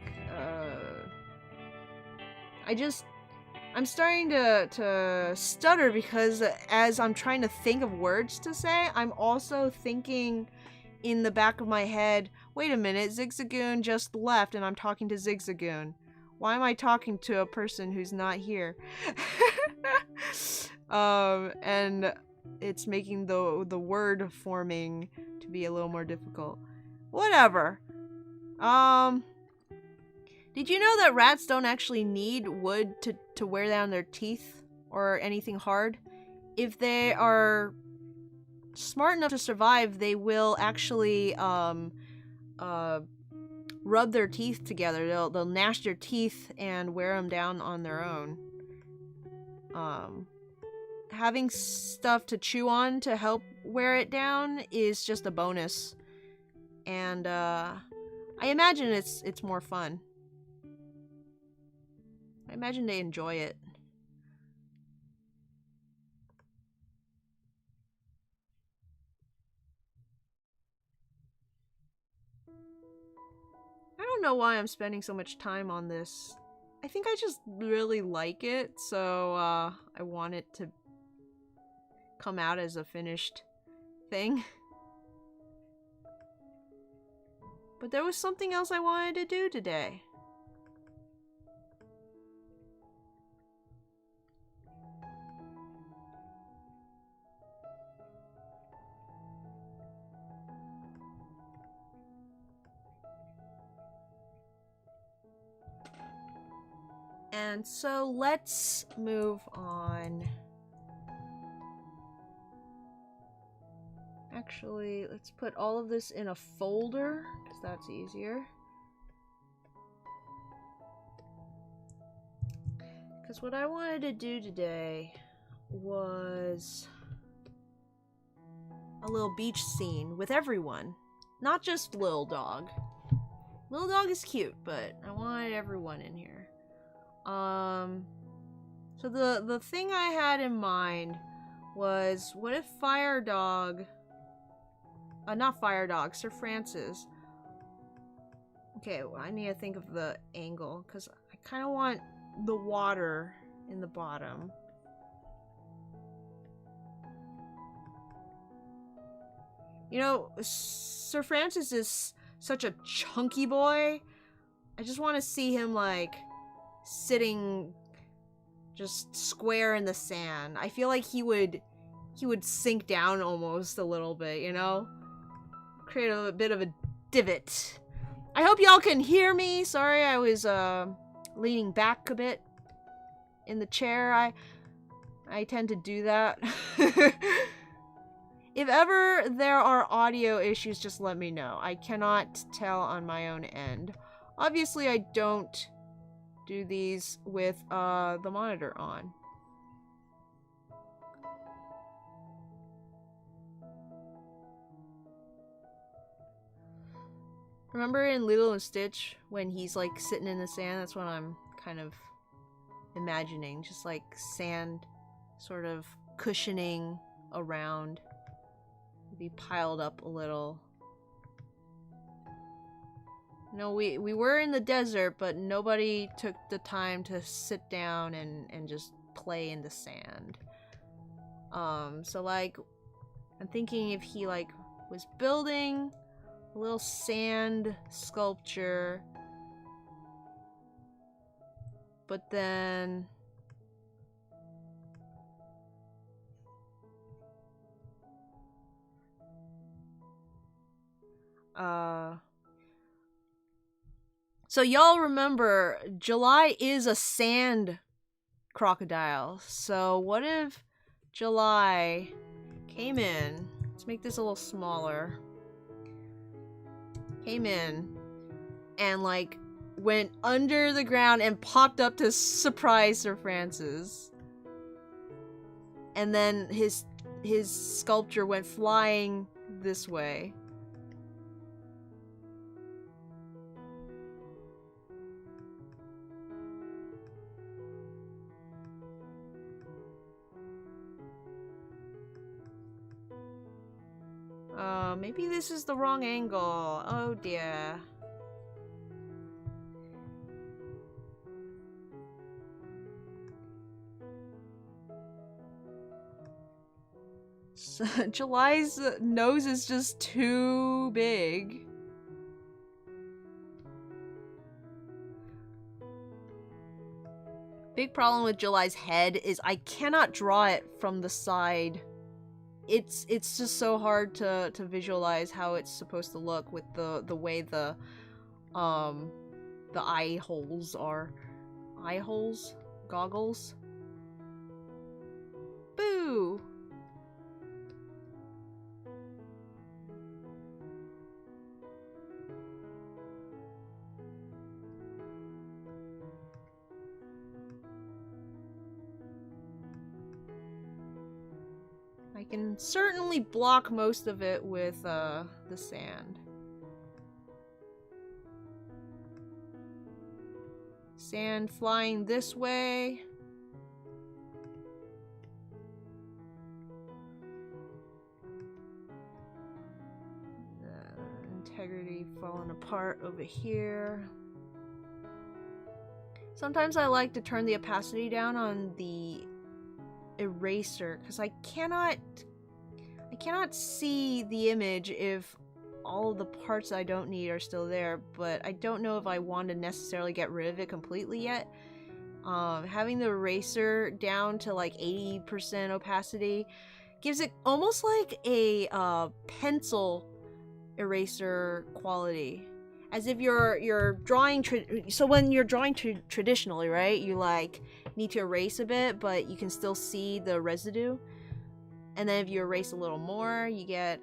I'm starting to stutter because as I'm trying to think of words to say, I'm also thinking in the back of my head, wait a minute, Zigzagoon just left and I'm talking to Zigzagoon. Why am I talking to a person who's not here? And it's making the word forming to be a little more difficult. Whatever. Did you know that rats don't actually need wood to wear down their teeth or anything hard? If they are smart enough to survive, they will actually rub their teeth together. They'll gnash their teeth and wear them down on their own. Having stuff to chew on to help wear it down is just a bonus. And I imagine it's more fun. I imagine they enjoy it. I don't know why I'm spending so much time on this. I think I just really like it, so I want it to come out as a finished thing. But there was something else I wanted to do today. And so let's move on. Actually, let's put all of this in a folder, because that's easier. Because what I wanted to do today was a little beach scene with everyone. Not just Lil Dog. Lil Dog is cute, but I wanted everyone in here. So the thing I had in mind was, what if Fire Dog... not Fire Dog, Sir Francis. Okay, well, I need to think of the angle, because I kind of want the water in the bottom. You know, Sir Francis is such a chunky boy. I just want to see him, like, sitting just square in the sand. I feel like he would sink down almost a little bit, you know? Create a bit of a divot. I hope y'all can hear me. Sorry, I was leaning back a bit in the chair. I tend to do that. If ever there are audio issues, just let me know. I cannot tell on my own end. Obviously, I don't do these with the monitor on. Remember in Lilo and Stitch when he's like sitting in the sand? That's what I'm kind of imagining. Just like sand sort of cushioning around. Maybe piled up a little. No, we were in the desert, but nobody took the time to sit down and just play in the sand. So like, I'm thinking if he like was building a little sand sculpture, but then so y'all remember July is a sand crocodile. So what if July came in, let's make this a little smaller, came in and like went under the ground and popped up to surprise Sir Francis, and then his sculpture went flying this way. Maybe this is the wrong angle. Oh dear. So, July's nose is just too big. Big problem with July's head is I cannot draw it from the side. It's just so hard to visualize how it's supposed to look with the way the eye holes are. Eye holes? Goggles? Boo! I can certainly block most of it with the sand. Sand flying this way. Integrity falling apart over here. Sometimes I like to turn the opacity down on the eraser because I cannot see the image if all of the parts I don't need are still there, but I don't know if I want to necessarily get rid of it completely yet. Having the eraser down to like 80% opacity gives it almost like a pencil eraser quality, as if you're drawing so when you're drawing traditionally, right, you like need to erase a bit but you can still see the residue, and then if you erase a little more you get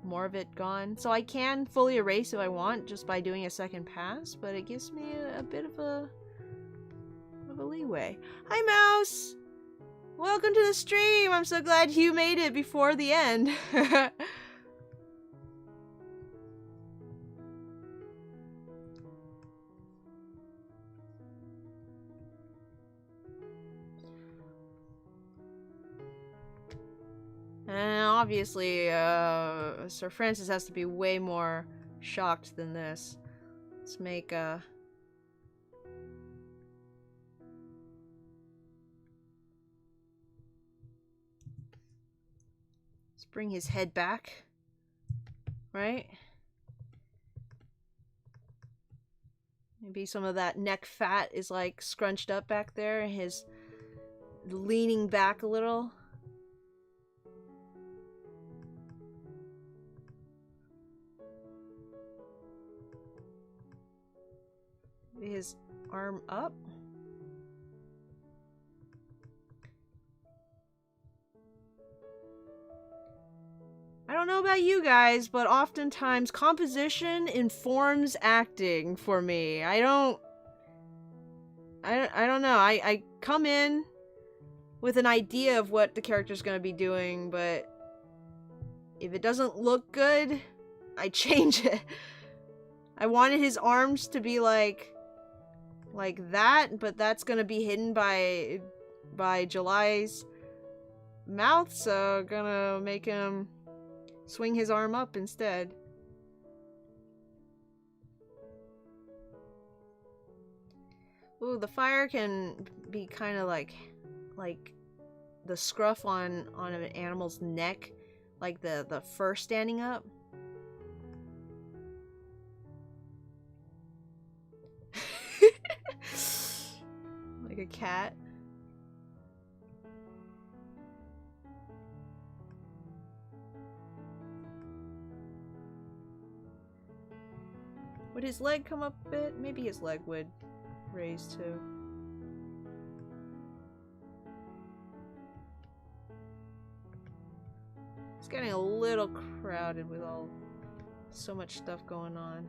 more of it gone. So I can fully erase if I want just by doing a second pass, but it gives me a bit of a leeway. Hi Mouse! Welcome to the stream! I'm so glad you made it before the end. And obviously, Sir Francis has to be way more shocked than this. Let's make a... Let's bring his head back. Right? Maybe some of that neck fat is like scrunched up back there and his leaning back a little. Maybe his arm up. I don't know about you guys, but oftentimes composition informs acting for me. I don't know. I come in with an idea of what the character's going to be doing, but if it doesn't look good, I change it. I wanted his arms to be like that, but that's going to be hidden by July's mouth, so gonna make him swing his arm up instead. Ooh, the fire can be kind of like the scruff on an animal's neck, like the fur standing up. Like a cat. Would his leg come up a bit? Maybe his leg would raise too. It's getting a little crowded with so much stuff going on.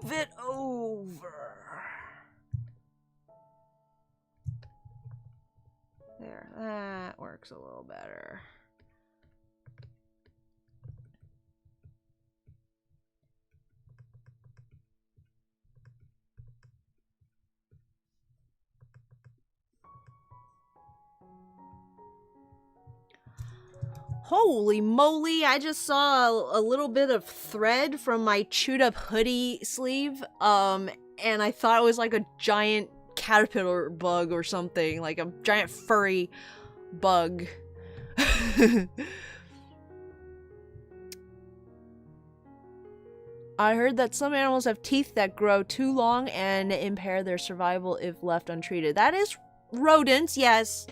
Move it over. There, that works a little better. Holy moly, I just saw a little bit of thread from my chewed up hoodie sleeve, and I thought it was like a giant caterpillar bug or something, like a giant furry bug. I heard that some animals have teeth that grow too long and impair their survival if left untreated. That is rodents, yes.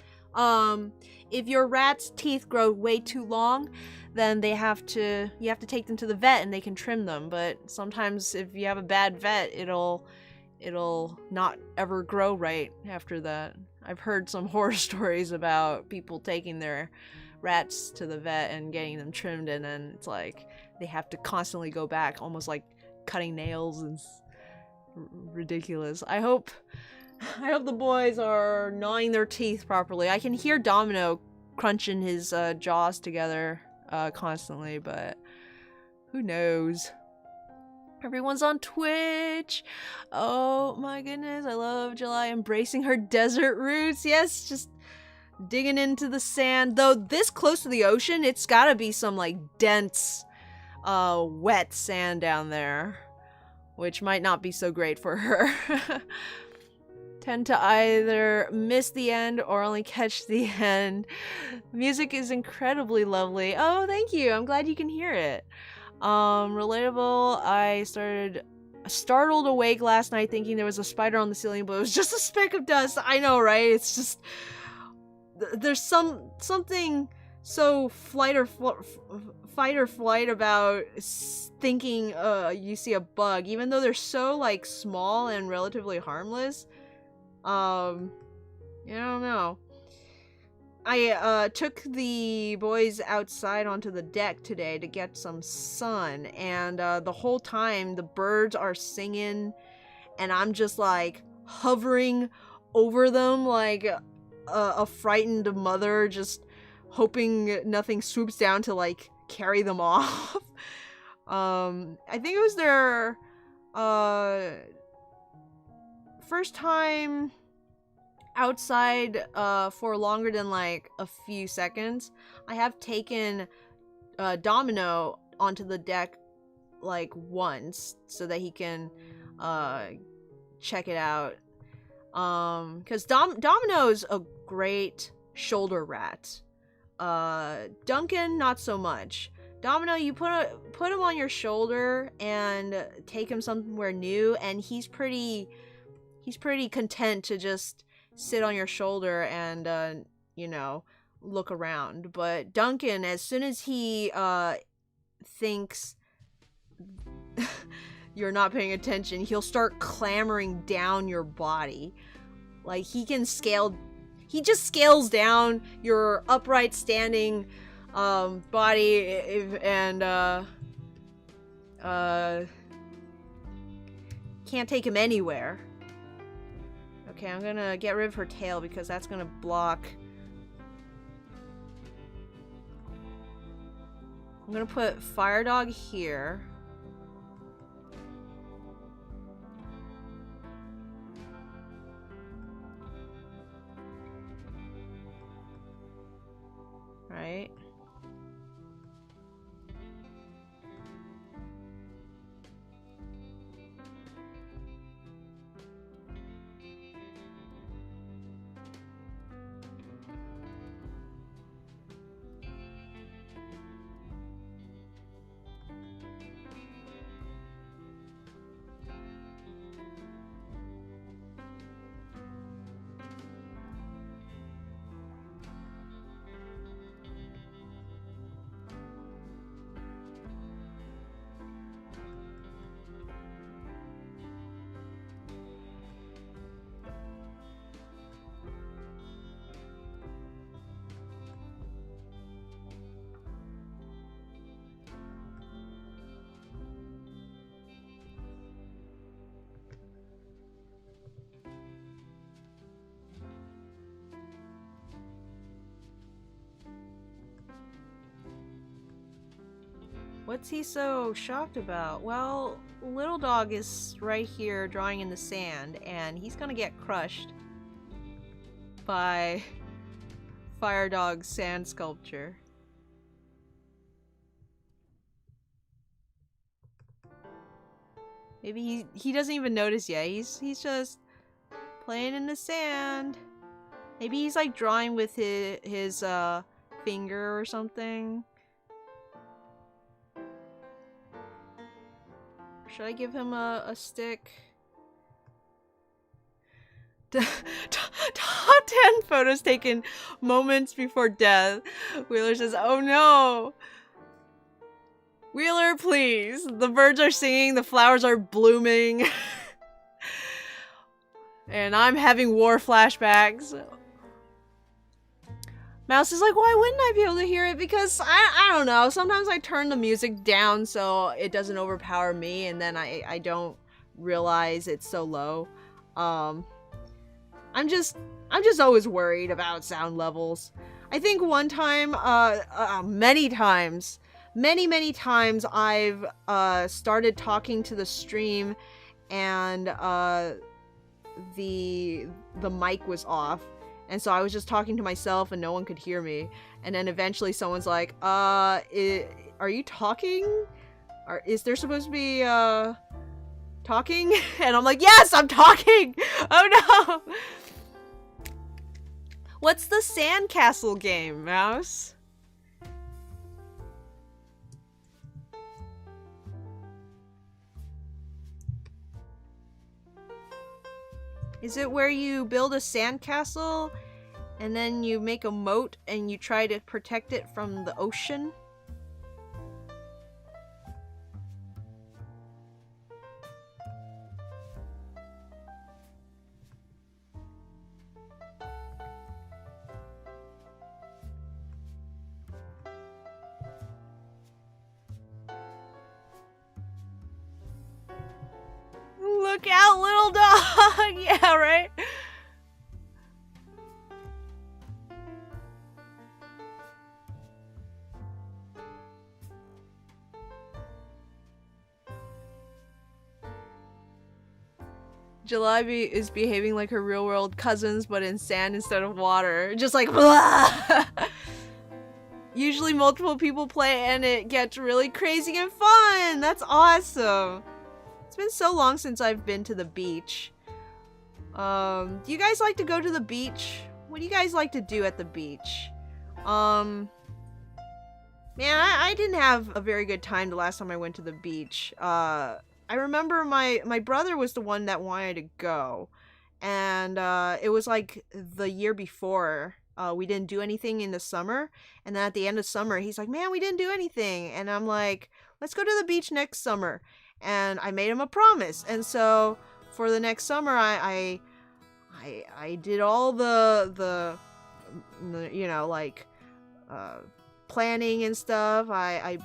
If your rat's teeth grow way too long, then you have to take them to the vet and they can trim them. But sometimes if you have a bad vet, it'll not ever grow right after that. I've heard some horror stories about people taking their rats to the vet and getting them trimmed, and then it's like they have to constantly go back, almost like cutting nails, and ridiculous. I hope the boys are gnawing their teeth properly. I can hear Domino crunching his jaws together constantly, but who knows? Everyone's on Twitch. Oh my goodness, I love July embracing her desert roots. Yes, just digging into the sand. Though this close to the ocean, it's gotta be some like dense, wet sand down there, which might not be so great for her. Tend to either miss the end or only catch the end. Music is incredibly lovely. Oh, thank you. I'm glad you can hear it. Relatable. I startled awake last night thinking there was a spider on the ceiling, but it was just a speck of dust. I know, right? It's just there's something so fight or flight about thinking you see a bug, even though they're so like small and relatively harmless. I don't know. I took the boys outside onto the deck today to get some sun, and the whole time the birds are singing, and I'm just like hovering over them like a frightened mother, just hoping nothing swoops down to like carry them off. I think it was their first time outside for longer than like a few seconds, I have taken Domino onto the deck like once so that he can check it out. Because Domino's a great shoulder rat. Duncan, not so much. Domino, you put him on your shoulder and take him somewhere new, and he's pretty content to just sit on your shoulder and you know, look around. But Duncan, as soon as he thinks you're not paying attention, he'll start clambering down your body. Like, he just scales down your upright standing body and can't take him anywhere. Okay, I'm gonna get rid of her tail because that's gonna block. I'm gonna put Fire Dog here. Right. What's he so shocked about? Well, Little Dog is right here drawing in the sand, and he's gonna get crushed by Fire Dog's sand sculpture. Maybe he doesn't even notice yet. He's just playing in the sand. Maybe he's like drawing with his finger or something. Should I give him a stick? Top 10 photos taken moments before death. Wheeler says, "Oh no! Wheeler, please. The birds are singing, the flowers are blooming. And I'm having war flashbacks." Mouse is like, "Why wouldn't I be able to hear it?" Because I don't know. Sometimes I turn the music down so it doesn't overpower me, and then I don't realize it's so low. I'm just always worried about sound levels. I think one time, many times I've started talking to the stream and the mic was off. And so I was just talking to myself and no one could hear me. And then eventually someone's like, are you talking? Is there supposed to be, talking? And I'm like, yes, I'm talking! Oh no! What's the sandcastle game, Mouse? Is it where you build a sandcastle and then you make a moat and you try to protect it from the ocean? Look out, little dog! Yeah, right? July is behaving like her real world cousins, but in sand instead of water. Just like, blah! Usually multiple people play and it gets really crazy and fun. That's awesome. It's been so long since I've been to the beach. Do you guys like to go to the beach? What do you guys like to do at the beach? Man, I didn't have a very good time the last time I went to the beach. I remember my brother was the one that wanted to go. And it was like the year before. We didn't do anything in the summer. And then at the end of summer, he's like, man, we didn't do anything. And I'm like, let's go to the beach next summer. And I made him a promise. And so for the next summer, I did all the you know, like, planning and stuff. I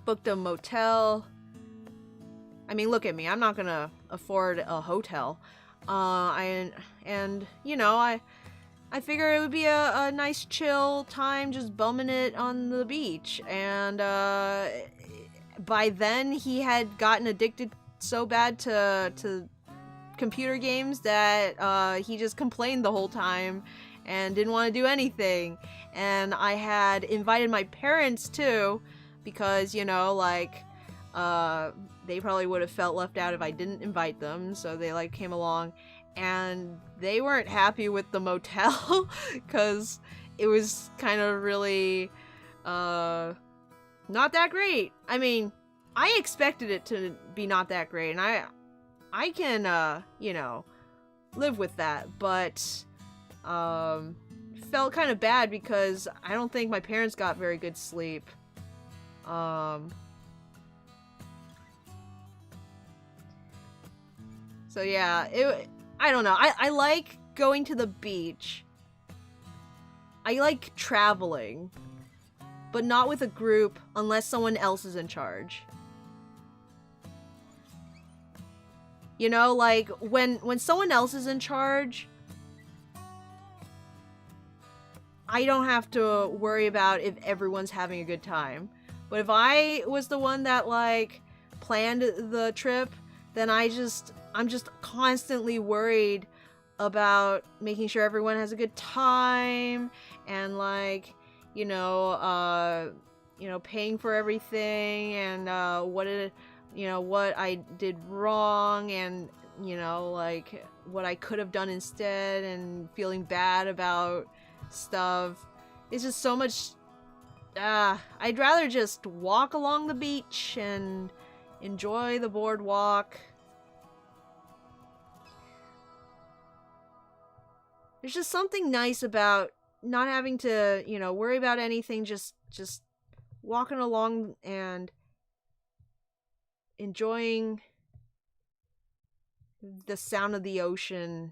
booked a motel. I mean, look at me. I'm not gonna afford a hotel. And you know, I figure it would be a nice chill time just bumming it on the beach. And by then he had gotten addicted so bad to computer games that he just complained the whole time and didn't want to do anything. And I had invited my parents too, because, you know, like, they probably would have felt left out if I didn't invite them, so they, like, came along, and they weren't happy with the motel, because it was kind of really, not that great. I mean, I expected it to be not that great, and I can, you know, live with that, but, felt kind of bad because I don't think my parents got very good sleep. So yeah, I don't know. I like going to the beach. I like traveling, but not with a group unless someone else is in charge. You know, like, when someone else is in charge, I don't have to worry about if everyone's having a good time. But if I was the one that, like, planned the trip, then I'm just constantly worried about making sure everyone has a good time and, like, you know, paying for everything and what I did wrong and, you know, like, what I could have done instead and feeling bad about stuff. It's just so much. I'd rather just walk along the beach and enjoy the boardwalk. There's just something nice about not having to, you know, worry about anything, just walking along and enjoying the sound of the ocean.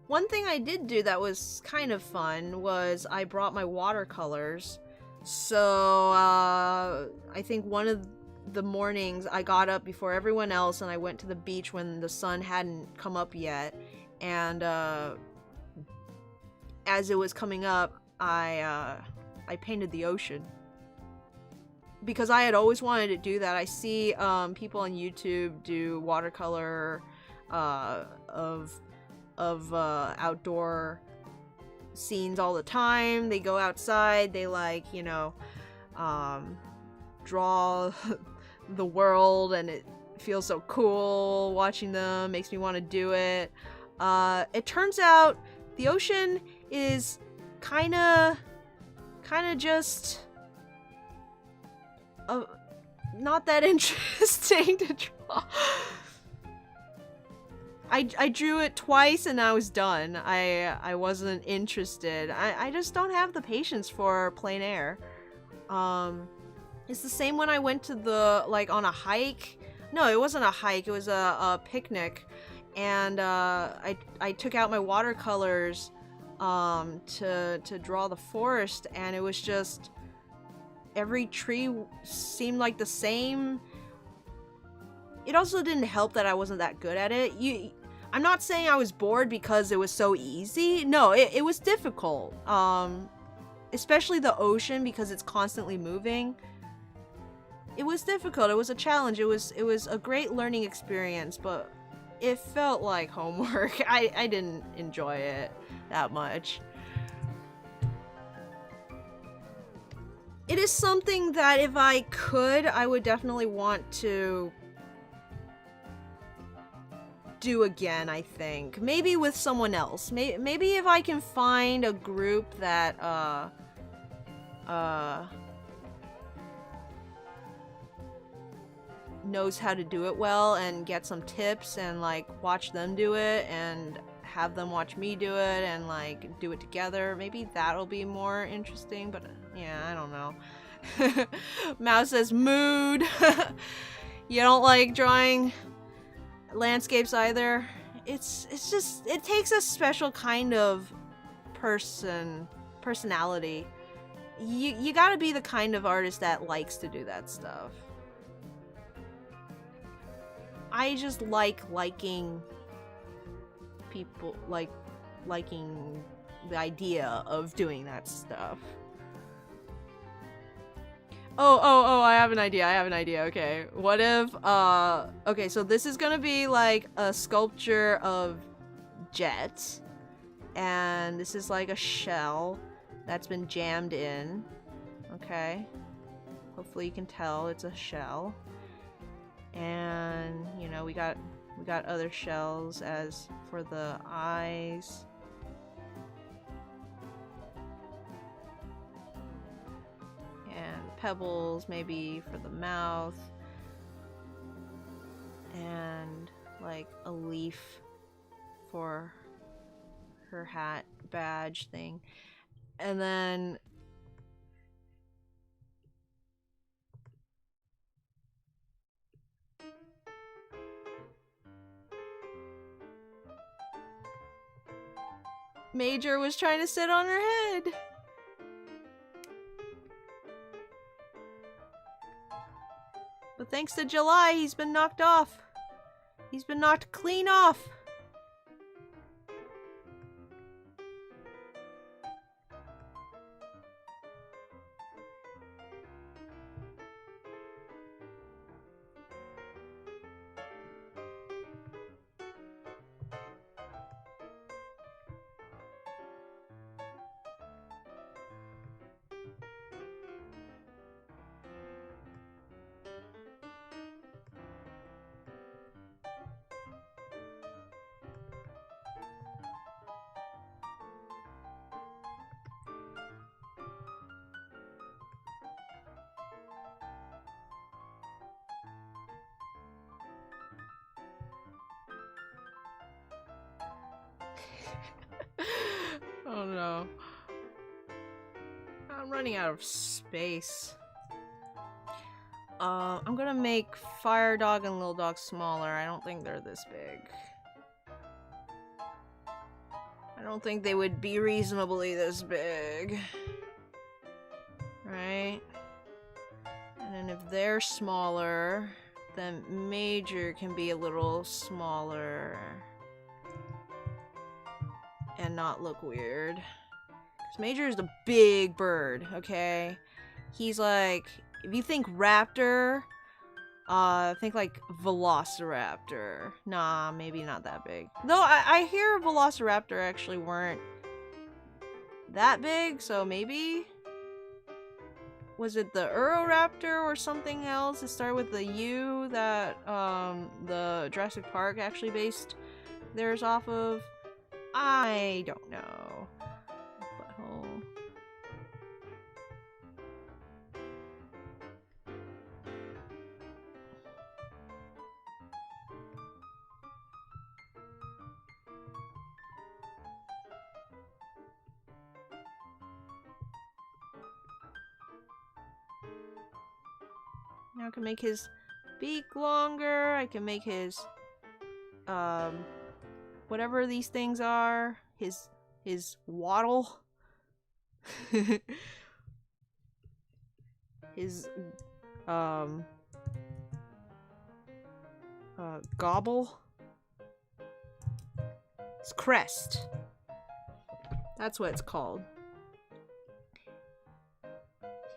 One thing I did do that was kind of fun was I brought my watercolors. So, I think one of the mornings I got up before everyone else and I went to the beach when the sun hadn't come up yet. And, as it was coming up, I painted the ocean. Because I had always wanted to do that. I see, people on YouTube do watercolor, of outdoor scenes all the time. They go outside, they, like, you know, draw the world, and it feels so cool watching them, makes me want to do it. It turns out the ocean is kinda just not that interesting to draw. I drew it twice and I was done. I wasn't interested. I just don't have the patience for plein air. It's the same when I went to like, on a hike. No, it wasn't a hike. It was a picnic. And I took out my watercolors to draw the forest, and it was just every tree seemed like the same. It also didn't help that I wasn't that good at it. I'm not saying I was bored because it was so easy. No, it was difficult. Especially the ocean, because it's constantly moving. it was difficult. It was a challenge. It was a great learning experience, but it felt like homework. I didn't enjoy it that much. It is something that if I could, I would definitely want to do again, I think. Maybe with someone else. Maybe if I can find a group that, knows how to do it well and get some tips and, like, watch them do it and have them watch me do it and, like, do it together. Maybe that'll be more interesting, but, yeah, I don't know. Mouse says, mood. You don't like drawing landscapes either. It's just, it takes a special kind of personality. You gotta be the kind of artist that likes to do that stuff. I just liking people, liking the idea of doing that stuff. Oh, I have an idea, okay. What if, okay, so this is gonna be like a sculpture of Jet, and this is like a shell that's been jammed in, okay? Hopefully you can tell it's a shell. And, you know, we got other shells as for the eyes. And pebbles maybe for the mouth. And like a leaf for her hat badge thing. And then Major was trying to sit on her head. But thanks to July, he's been knocked off. He's been knocked clean off. Oh no. I'm running out of space. I'm gonna make Fire Dog and Little Dog smaller. I don't think they're this big. I don't think they would be reasonably this big. Right? And then if they're smaller, then Major can be a little smaller. And not look weird. Because Major is the big bird, okay? He's like, if you think raptor, think like velociraptor. Nah, maybe not that big. Though I hear velociraptor actually weren't that big, so maybe? Was it the Euroraptor or something else? It started with the U that the Jurassic Park actually based theirs off of. I don't know. Butthole. Now I can make his beak longer. I can make his whatever these things are, his waddle, his gobble, his crest. That's what it's called.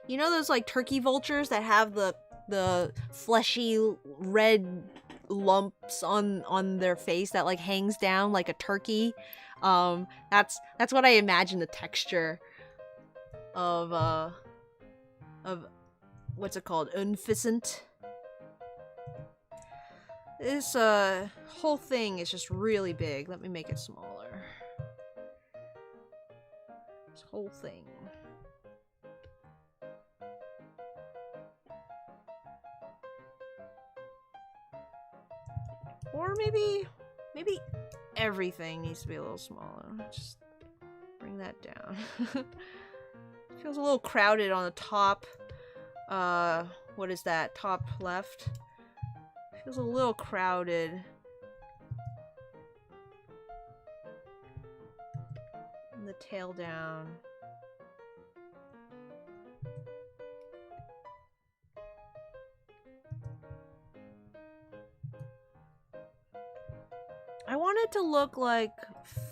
You know those like turkey vultures that have the the fleshy red lumps on their face that like hangs down like a turkey. That's what I imagine the texture of what's it called? Unficent. This whole thing is just really big. Let me make it smaller. This whole thing. Or maybe everything needs to be a little smaller. Just bring that down. Feels a little crowded on the top. What is that? Top left. Feels a little crowded. And the tail down. I want it to look like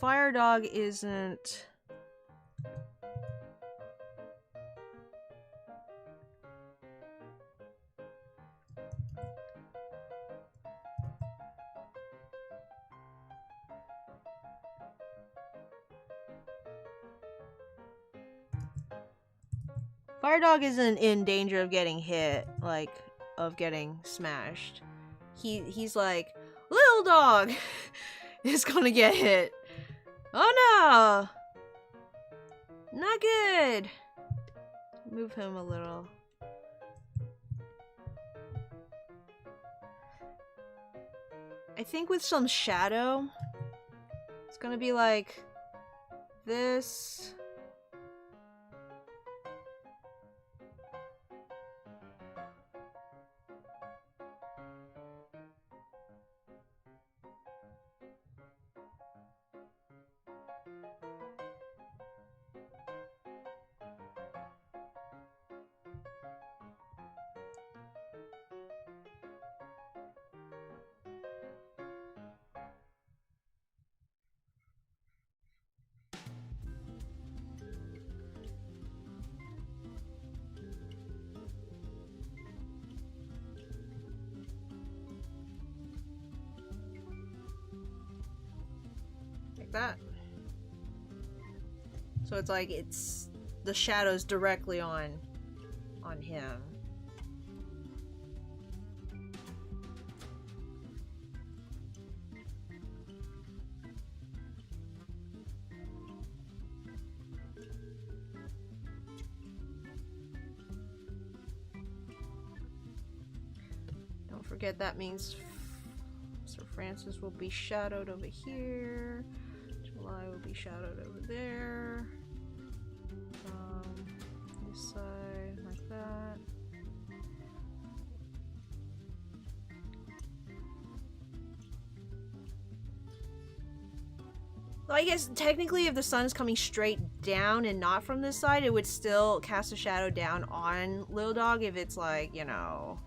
Fire Dog isn't... Fire Dog isn't in danger of getting hit, like, of getting smashed. He's like, Little Dog is gonna get hit. Oh no! Not good! Move him a little. I think with some shadow, it's gonna be like this. That. So it's like it's the shadows directly on him. Don't forget that means Sir Francis will be shadowed over here. July will be shadowed over there. This side, like that. Well, I guess technically if the sun is coming straight down and not from this side, it would still cast a shadow down on Little Dog if it's like, you know,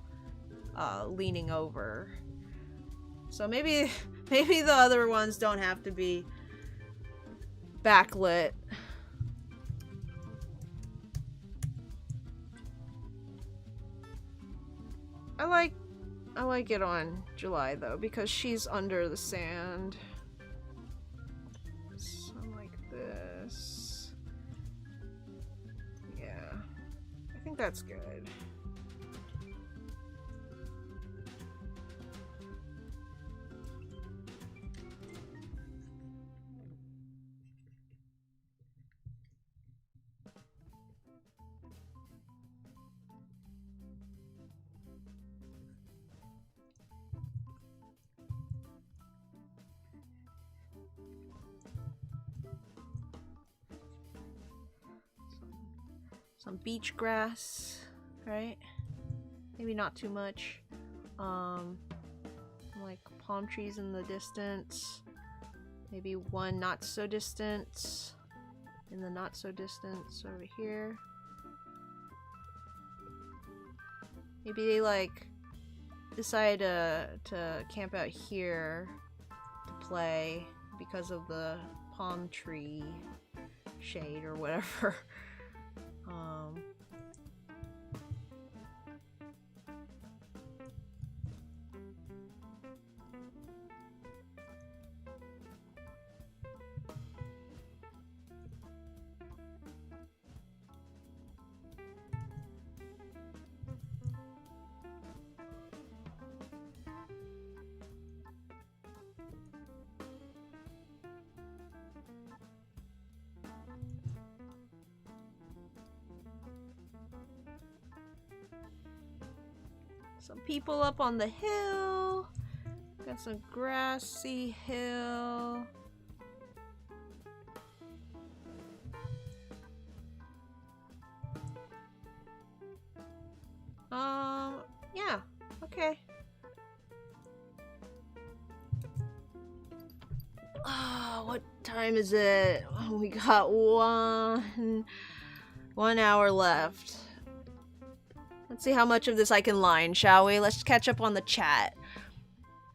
leaning over. So maybe the other ones don't have to be backlit. I like it on July though because she's under the sand. So like this. Yeah. I think that's good. Some beach grass, right? Maybe not too much. Like palm trees in the distance. Maybe one not so distant. In the not so distance over here. Maybe they like decide to camp out here to play because of the palm tree shade or whatever. Some people up on the hill. Got some grassy hill. Yeah, okay. What time is it? We got 1 hour left. Let's see how much of this I can line, shall we? Let's catch up on the chat.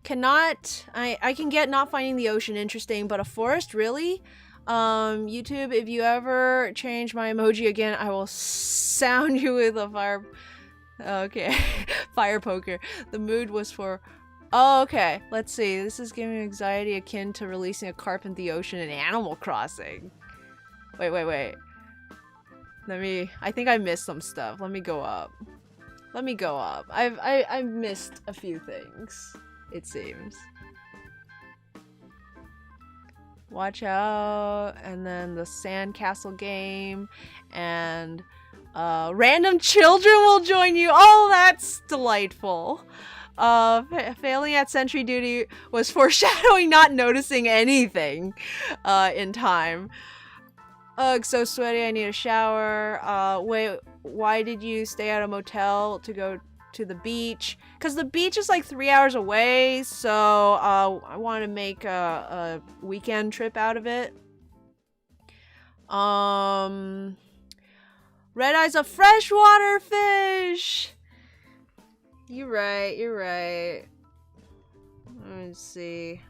I can get not finding the ocean interesting, but a forest, really? YouTube, if you ever change my emoji again, I will sound you with a fire... Okay. Fire poker. The mood was for... Oh, okay. Let's see. This is giving me anxiety akin to releasing a carp into the ocean in Animal Crossing. Wait. I think I missed some stuff. Let me go up. I've missed a few things, it seems. Watch out, and then the sandcastle game, and random children will join you. Oh, that's delightful. Failing at sentry duty was foreshadowing not noticing anything in time. Ugh, so sweaty, I need a shower. Wait, why did you stay at a motel to go to the beach? Because the beach is like 3 hours away, so I want to make a weekend trip out of it. Red eye's a freshwater fish! You're right. Let me see.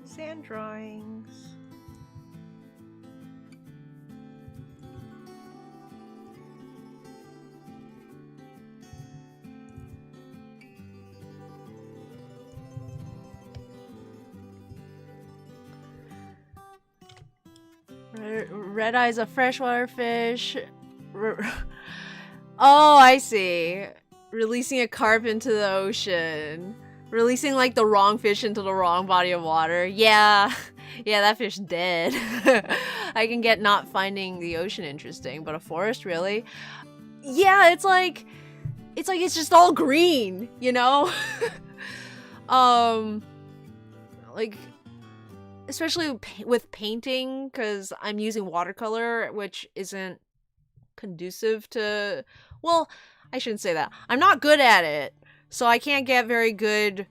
Sand drawings. Red eye's a freshwater fish. Oh, I see. Releasing a carp into the ocean. Releasing like the wrong fish into the wrong body of water. Yeah, that fish dead. I can get not finding the ocean interesting, but a forest, really? Yeah, it's like it's just all green, you know? Like, especially with painting, because I'm using watercolor, which isn't conducive to... Well, I shouldn't say that. I'm not good at it. So I can't get very good,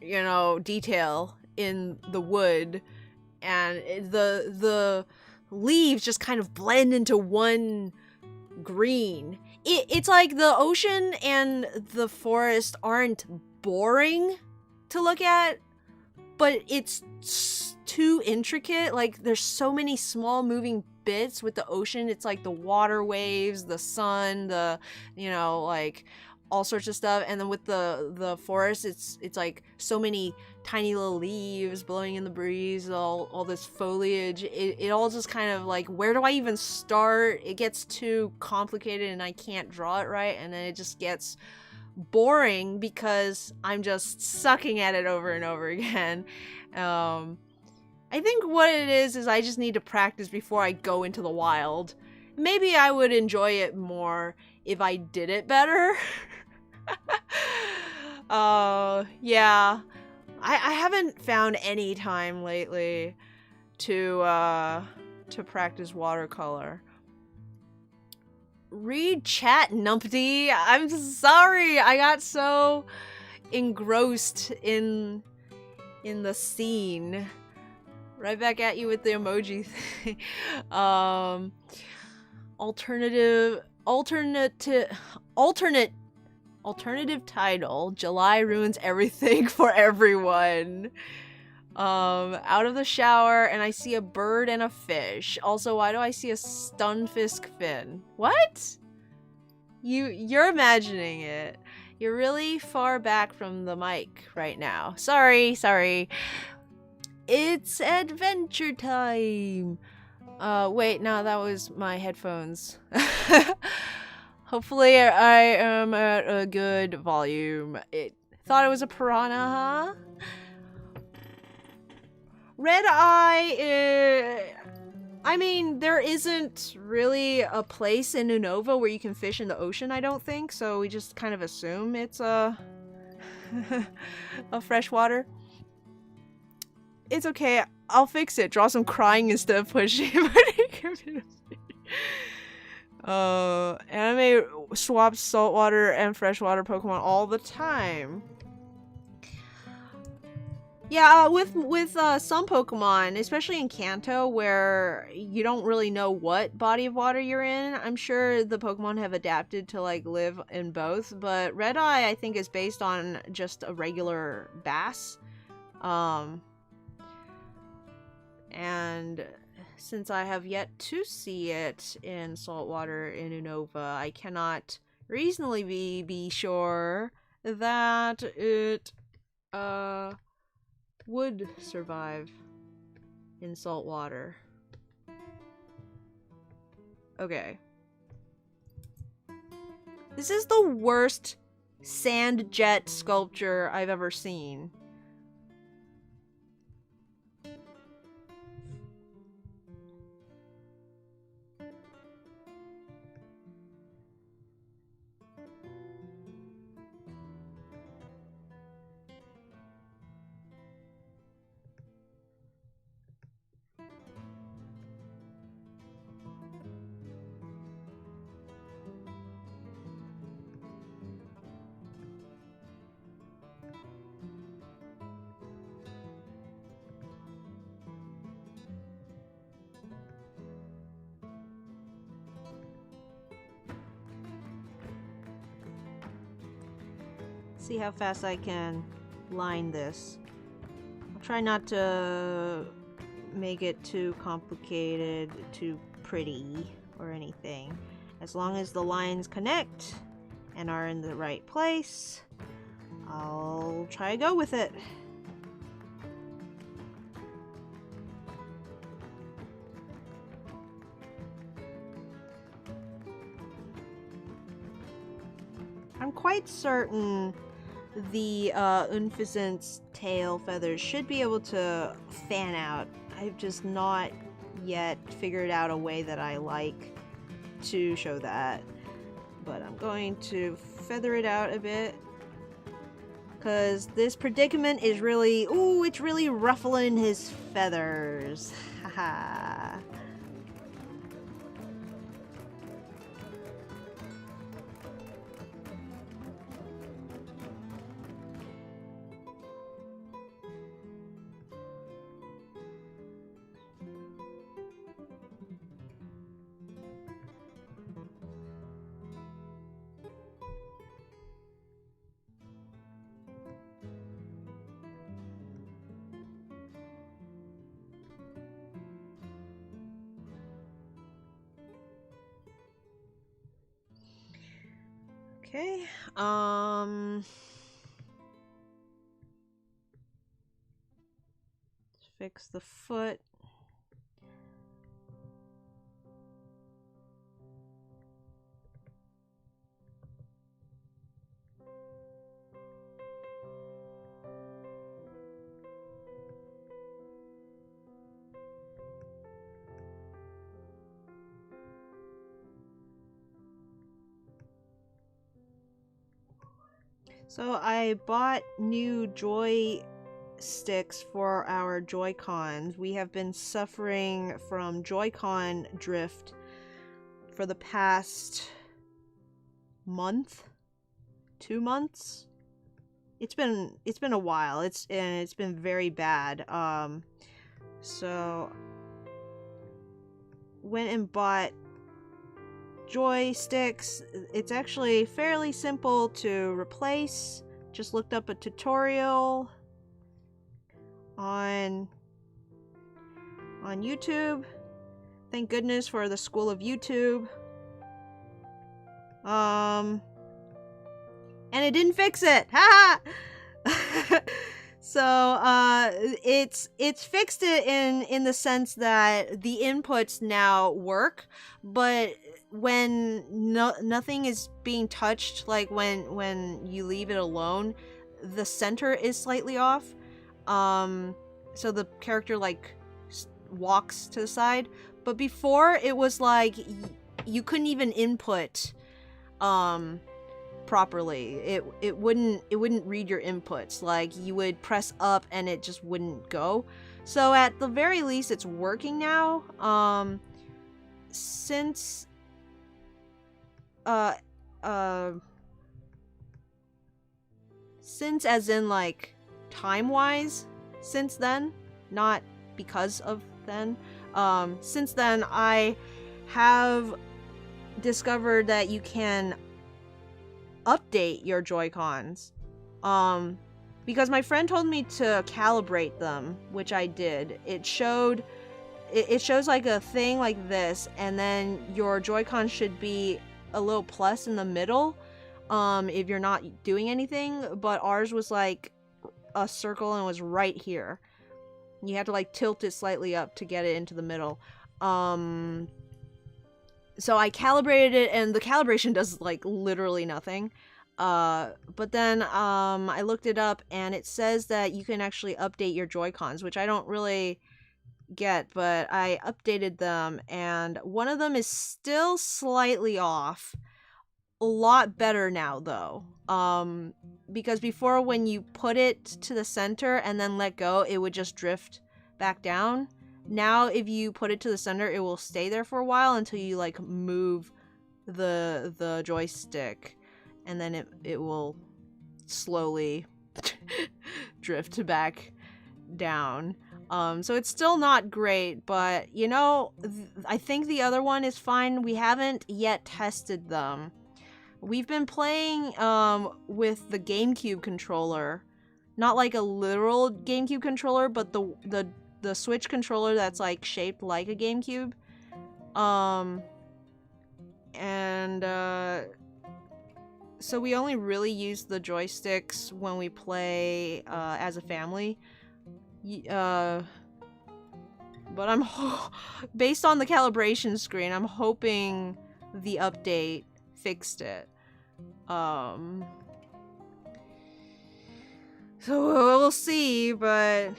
you know, detail in the wood, and the leaves just kind of blend into one green. It's like the ocean and the forest aren't boring to look at, but it's too intricate. Like, there's so many small moving bits. With the ocean, it's like the water waves, the sun, the, you know, like... all sorts of stuff, and then with the forest, it's like so many tiny little leaves blowing in the breeze, all this foliage. It all just kind of like, where do I even start? It gets too complicated and I can't draw it right, and then it just gets boring because I'm just sucking at it over and over again. I think what it is I just need to practice before I go into the wild. Maybe I would enjoy it more if I did it better. Yeah. I haven't found any time lately to practice watercolor. Read chat, numpty. I'm sorry. I got so engrossed in the scene. Right back at you with the emoji thing. Alternative title, July ruins everything for everyone. Out of the shower and I see a bird and a fish. Also, why do I see a stunfisk fin? What? You're imagining it. You're really far back from the mic right now. Sorry. It's adventure time. Wait, no, that was my headphones. Hopefully I am at a good volume. Thought it was a piranha, huh? Red Eye, I mean, there isn't really a place in Unova where you can fish in the ocean, I don't think, so we just kind of assume it's a freshwater. It's okay, I'll fix it. Draw some crying instead of pushing. Anime swaps saltwater and freshwater Pokemon all the time. Yeah, with some Pokemon, especially in Kanto, where you don't really know what body of water you're in, I'm sure the Pokemon have adapted to, like, live in both, but Red-Eye, I think, is based on just a regular bass. And since I have yet to see it in saltwater in Unova, I cannot reasonably be sure that it, would survive in salt water. Okay. This is the worst sand jet sculpture I've ever seen. See how fast I can line this. I'll try not to make it too complicated, too pretty, or anything. As long as the lines connect and are in the right place, I'll try to go with it. I'm quite certain the Unfizant's tail feathers should be able to fan out. I've just not yet figured out a way that I like to show that. But I'm going to feather it out a bit, because this predicament is really, ooh, it's really ruffling his feathers. Haha. Okay, let's fix the foot. So I bought new joy sticks for our Joy-Cons. We have been suffering from Joy-Con drift for the past month, 2 months. It's been a while. It's been very bad. So went and bought joysticks. It's actually fairly simple to replace. Just looked up a tutorial on YouTube. Thank goodness for the School of YouTube. And it didn't fix it. Ha! So it's fixed it in the sense that the inputs now work, but when nothing is being touched, like when you leave it alone, the center is slightly off. So the character like walks to the side, but before it was like you couldn't even input properly. It wouldn't read your inputs. Like you would press up and it just wouldn't go. So at the very least it's working now. Since as in like time wise, since then, not because of then, since then I have discovered that you can update your Joy-Cons, because my friend told me to calibrate them, which I did. It shows like a thing like this, and then your Joy-Con should be a little plus in the middle, if you're not doing anything, but ours was like a circle and was right here. You had to like tilt it slightly up to get it into the middle. So I calibrated it, and the calibration does like literally nothing. But then I looked it up, and it says that you can actually update your Joy-Cons, which I don't really get, but I updated them, and one of them is still slightly off. A lot better now though, because before when you put it to the center and then let go, it would just drift back down. Now if you put it to the center, it will stay there for a while until you like move the joystick, and then it will slowly drift back down. So it's still not great, but you know, I think the other one is fine. We haven't yet tested them. We've been playing with the GameCube controller, not like a literal GameCube controller, but the Switch controller that's like shaped like a GameCube. So we only really use the joysticks when we play as a family. But I'm based on the calibration screen, I'm hoping the update fixed it. So we'll see, but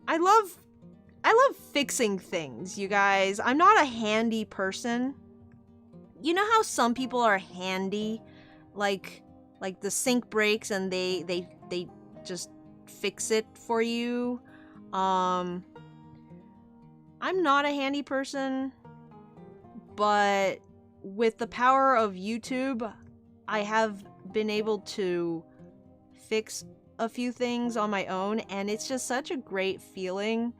I love fixing things, you guys. I'm not a handy person. You know how some people are handy, like the sink breaks and they just fix it for you. I'm not a handy person, but with the power of YouTube, I have been able to fix a few things on my own, and it's just such a great feeling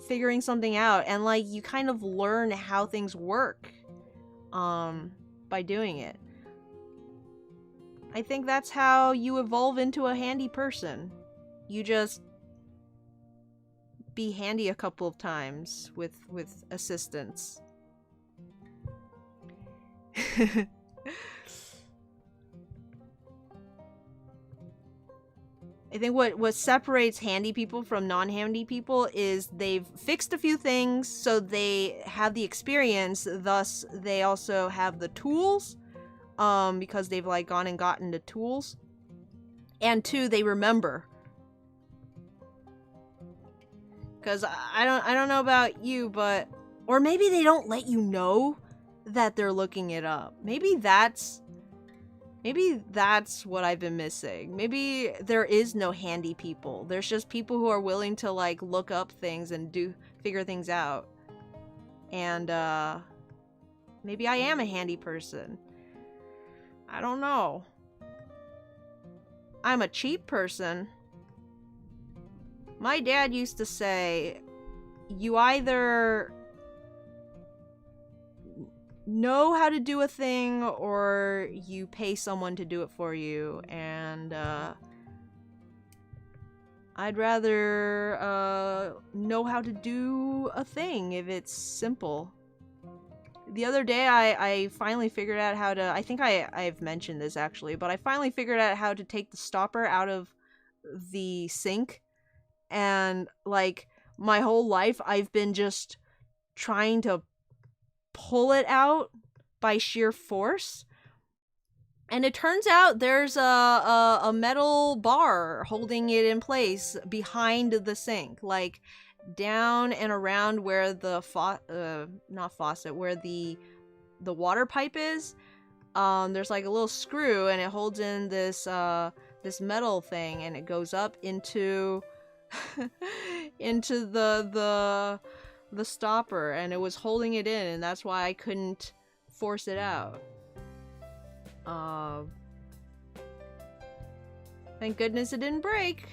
figuring something out, and like you kind of learn how things work by doing it. I think that's how you evolve into a handy person. You just be handy a couple of times with assistance. I think what separates handy people from non-handy people is they've fixed a few things, so they have the experience, thus they also have the tools, because they've like gone and gotten the tools. And two, they remember. Because I don't know about you, but... Or maybe they don't let you know that they're looking it up. Maybe that's Maybe that's what I've been missing. Maybe there is no handy people. There's just people who are willing to like look up things and figure things out. And maybe I am a handy person. I don't know. I'm a cheap person. My dad used to say, you either know how to do a thing or you pay someone to do it for you, and I'd rather know how to do a thing if it's simple. The other day I finally figured out how to, I think I've mentioned this actually, but I finally figured out how to take the stopper out of the sink, and like my whole life I've been just trying to pull it out by sheer force, and it turns out there's a metal bar holding it in place behind the sink, like down and around where the not faucet, where the water pipe is. There's like a little screw, and it holds in this this metal thing, and it goes up into into the stopper, and it was holding it in, and that's why I couldn't force it out. Thank goodness it didn't break.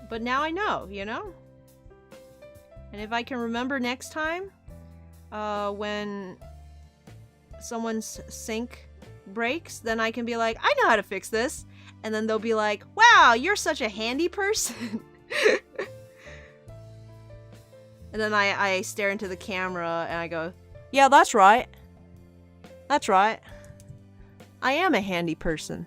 But now I know, you know? And if I can remember next time, when someone's sink breaks, then I can be like, I know how to fix this. And then they'll be like, wow, you're such a handy person. And then I stare into the camera and I go, yeah, that's right. That's right. I am a handy person.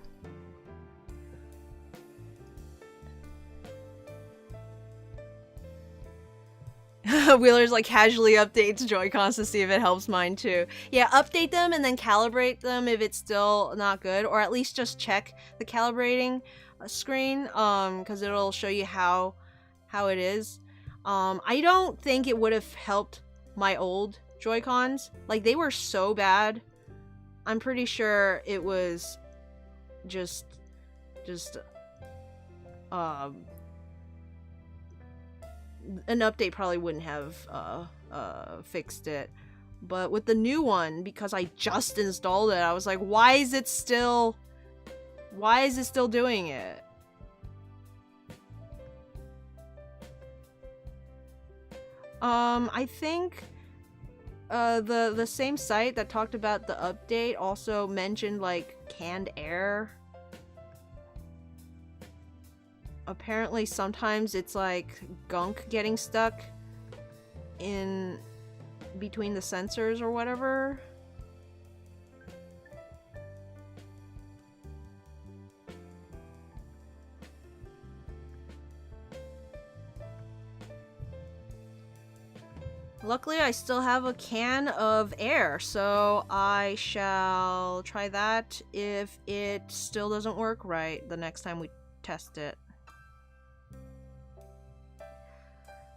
Wheeler's like casually updates Joy-Cons to see if it helps mine too. Yeah, update them and then calibrate them if it's still not good, or at least just check the calibrating screen, because it'll show you how it is. I don't think it would have helped my old Joy-Cons. Like, they were so bad. I'm pretty sure it was just an update probably wouldn't have fixed it. But with the new one, because I just installed it, I was like, why is it still doing it? I think the same site that talked about the update also mentioned like canned air. Apparently sometimes it's like gunk getting stuck in between the sensors or whatever. Luckily, I still have a can of air, so I shall try that if it still doesn't work right the next time we test it.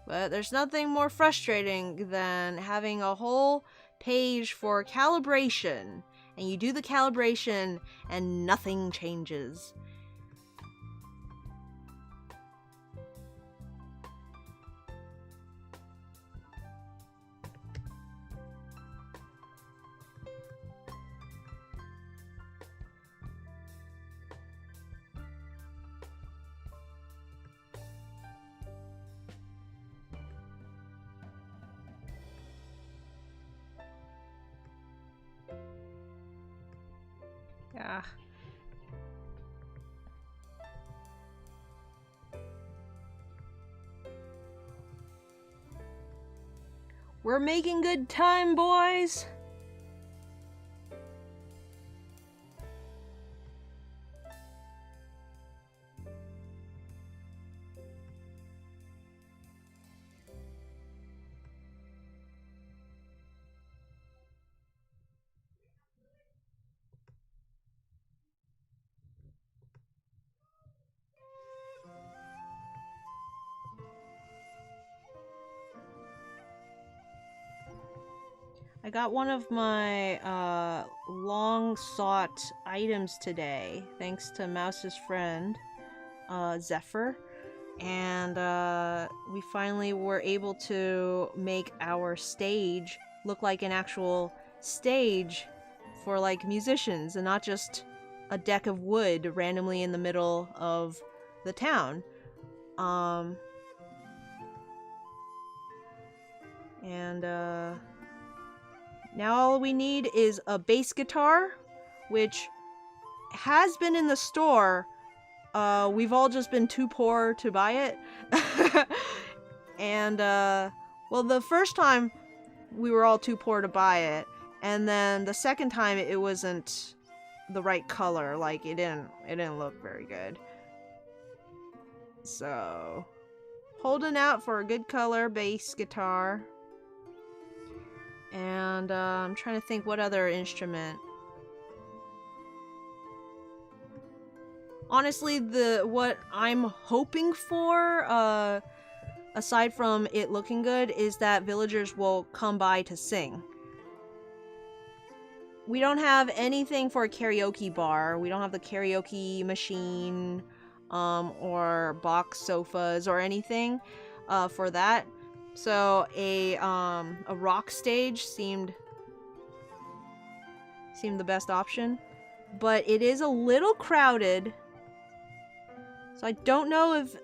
But there's nothing more frustrating than having a whole page for calibration, and you do the calibration and nothing changes. Yeah. We're making good time, boys. I got one of my long sought items today, thanks to Mouse's friend, Zephyr. And we finally were able to make our stage look like an actual stage for like musicians and not just a deck of wood randomly in the middle of the town. Now all we need is a bass guitar, which has been in the store. We've all just been too poor to buy it. And, well, the first time we were all too poor to buy it, and then the second time it wasn't the right color. Like, it didn't look very good. So, holding out for a good color bass guitar. And, I'm trying to think what other instrument. Honestly, what I'm hoping for, aside from it looking good, is that villagers will come by to sing. We don't have anything for a karaoke bar. We don't have the karaoke machine, or box sofas or anything, for that. So a rock stage seemed the best option, but it is a little crowded. So I don't know if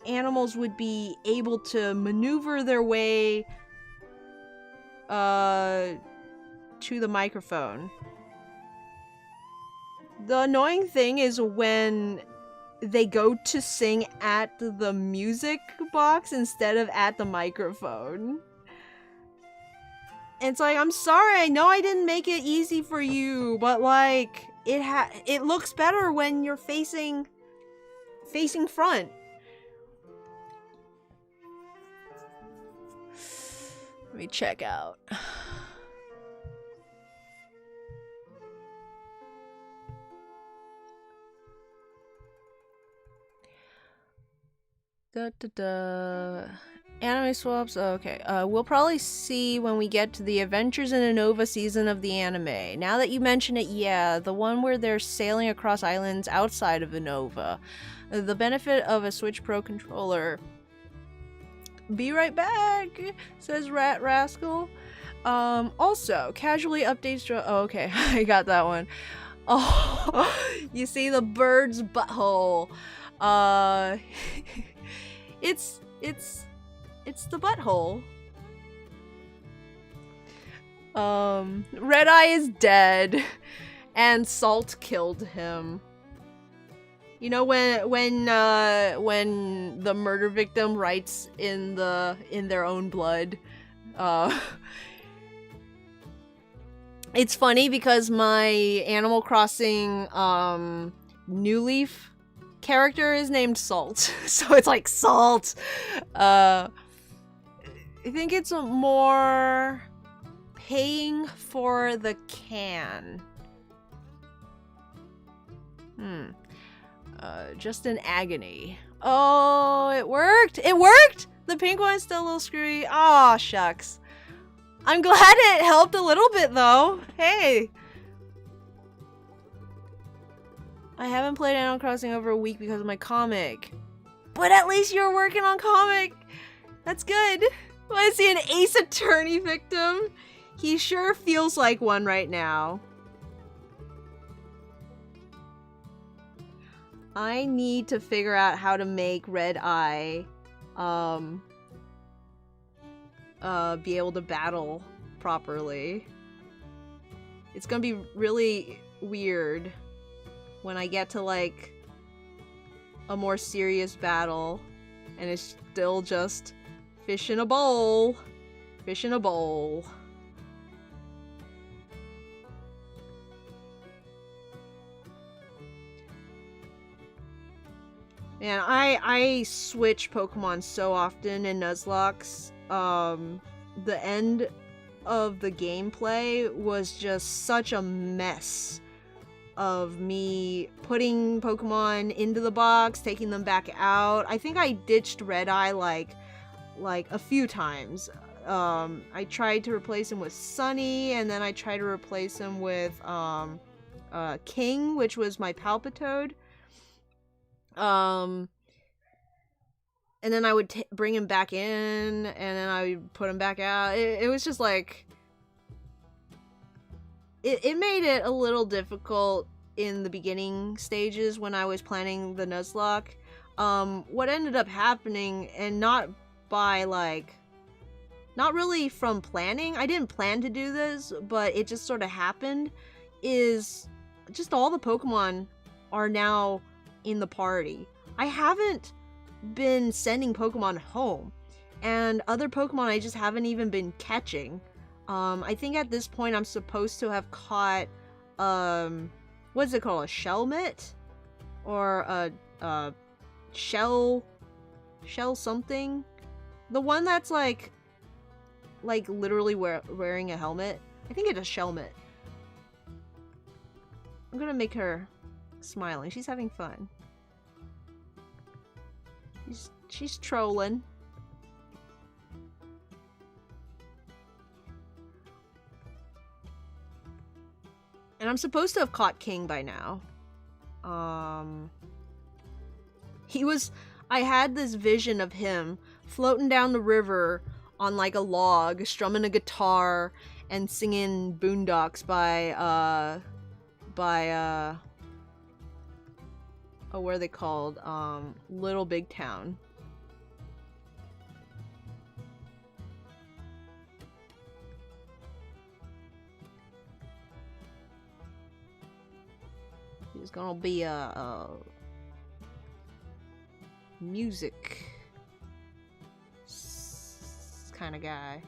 animals would be able to maneuver their way to the microphone. The annoying thing is when they go to sing at the music box instead of at the microphone. And it's like, I'm sorry, I know I didn't make it easy for you, but like, it looks better when you're facing front. Let me check out. Anime swaps. Oh, okay. We'll probably see when we get to the Adventures in Unova season of the anime. Now that you mention it, yeah, the one where they're sailing across islands outside of Unova. The benefit of a Switch Pro controller. Be right back, says Rat Rascal. Also, casually updates. Oh, okay, I got that one. Oh, you see the bird's butthole. It's the butthole. Red Eye is dead, and Salt killed him. You know when the murder victim writes in their own blood. It's funny because my Animal Crossing New Leaf character is named Salt, so it's like Salt. I think it's more paying for the can. Just an agony. Oh, it worked! It worked! The pink one's still a little screwy. Aw, shucks. I'm glad it helped a little bit, though. Hey! I haven't played Animal Crossing over a week because of my comic. But at least you're working on comic! That's good. Want to see an Ace Attorney victim? He sure feels like one right now. I need to figure out how to make Red Eye be able to battle properly. It's gonna be really weird when I get to like a more serious battle and it's still just fish in a bowl. Fish in a bowl. Man, I switch Pokemon so often in Nuzlocke. The end of the gameplay was just such a mess of me putting Pokemon into the box, taking them back out. I think I ditched Red Eye like a few times. I tried to replace him with Sunny, and then I tried to replace him with King, which was my Palpitoad. And then I would bring him back in, and then I would put him back out. It was just like... It made it a little difficult in the beginning stages when I was planning the Nuzlocke. What ended up happening, and not by, like... Not really from planning. I didn't plan to do this, but it just sort of happened, is just all the Pokemon are now in the party. I haven't been sending Pokemon home, and other Pokemon I just haven't even been catching. I think at this point I'm supposed to have caught, what's it called, a Shelmet? Or a Shell something? The one that's like literally wearing a helmet. I think it's a Shelmet. I'm gonna make her smiling. She's having fun. She's trolling. And I'm supposed to have caught King by now. I had this vision of him floating down the river on like a log, strumming a guitar and singing Boondocks by oh, what are they called? Little Big Town. He's gonna be a music kind of guy.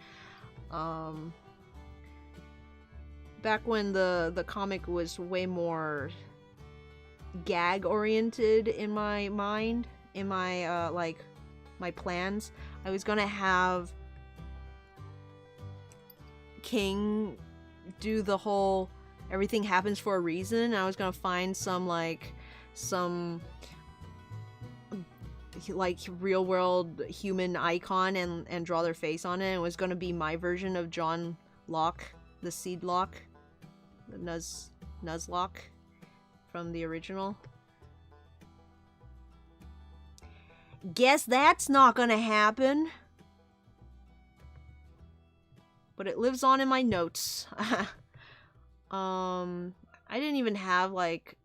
Back when the comic was way more gag oriented in my mind, in my like my plans, I was gonna have King do the whole everything happens for a reason. I was gonna find some real world human icon and draw their face on it. It was gonna be my version of John Locke, the Seed Lock, the Nuzlocke from the original. Guess that's not gonna happen. But it lives on in my notes. I didn't even have like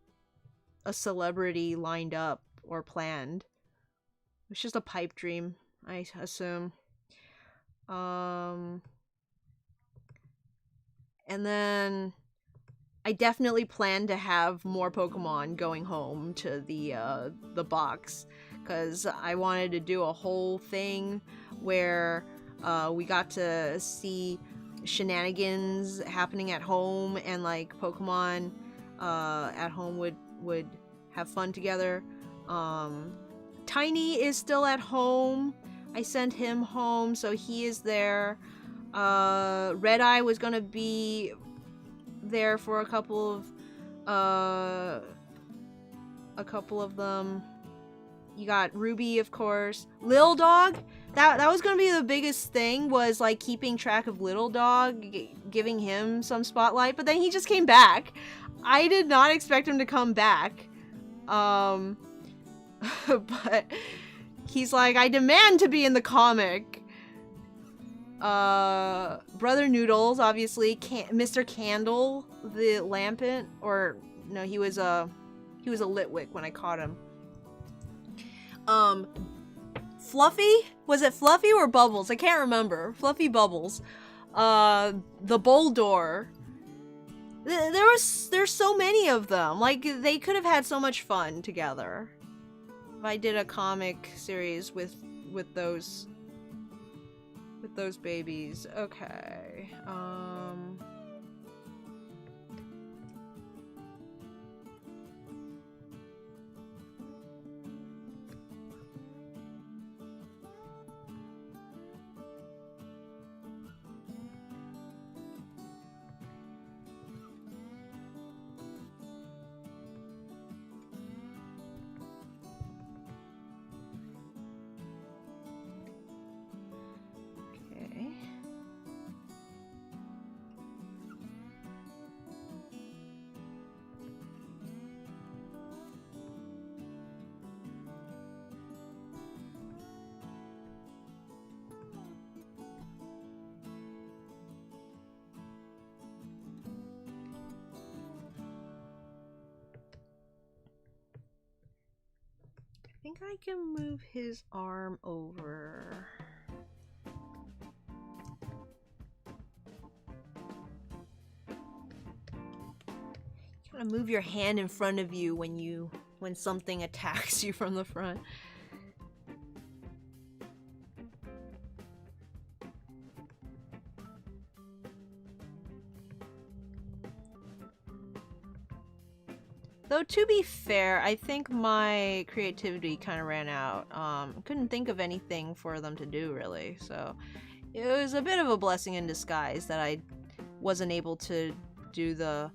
a celebrity lined up or planned. It was just a pipe dream, I assume. And then I definitely plan to have more Pokemon going home to the box, because I wanted to do a whole thing where we got to see shenanigans happening at home, and like Pokemon at home would have fun together. Tiny is still at home. I sent him home, so he is there. Red-Eye was gonna be there for a couple of them. You got Ruby, of course. Lil Dog, that was gonna be the biggest thing, was like keeping track of Little Dog, giving him some spotlight, but then he just came back. I did not expect him to come back. But he's like, I demand to be in the comic. Brother Noodles, obviously. Mr. Candle, the Lampent, or no, he was a Litwick when I caught him. Fluffy? Was it Fluffy or Bubbles? I can't remember. Fluffy Bubbles. The Boldor. There's so many of them. Like, they could have had so much fun together. If I did a comic series with those babies. Okay. Okay. think I can move his arm over. You gotta move your hand in front of you when something attacks you from the front. Though, to be fair, I think my creativity kind of ran out. Couldn't think of anything for them to do, really. So, it was a bit of a blessing in disguise that I wasn't able to do the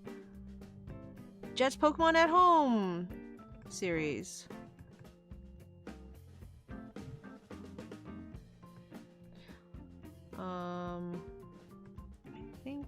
Jet's Pokemon at Home series. I think...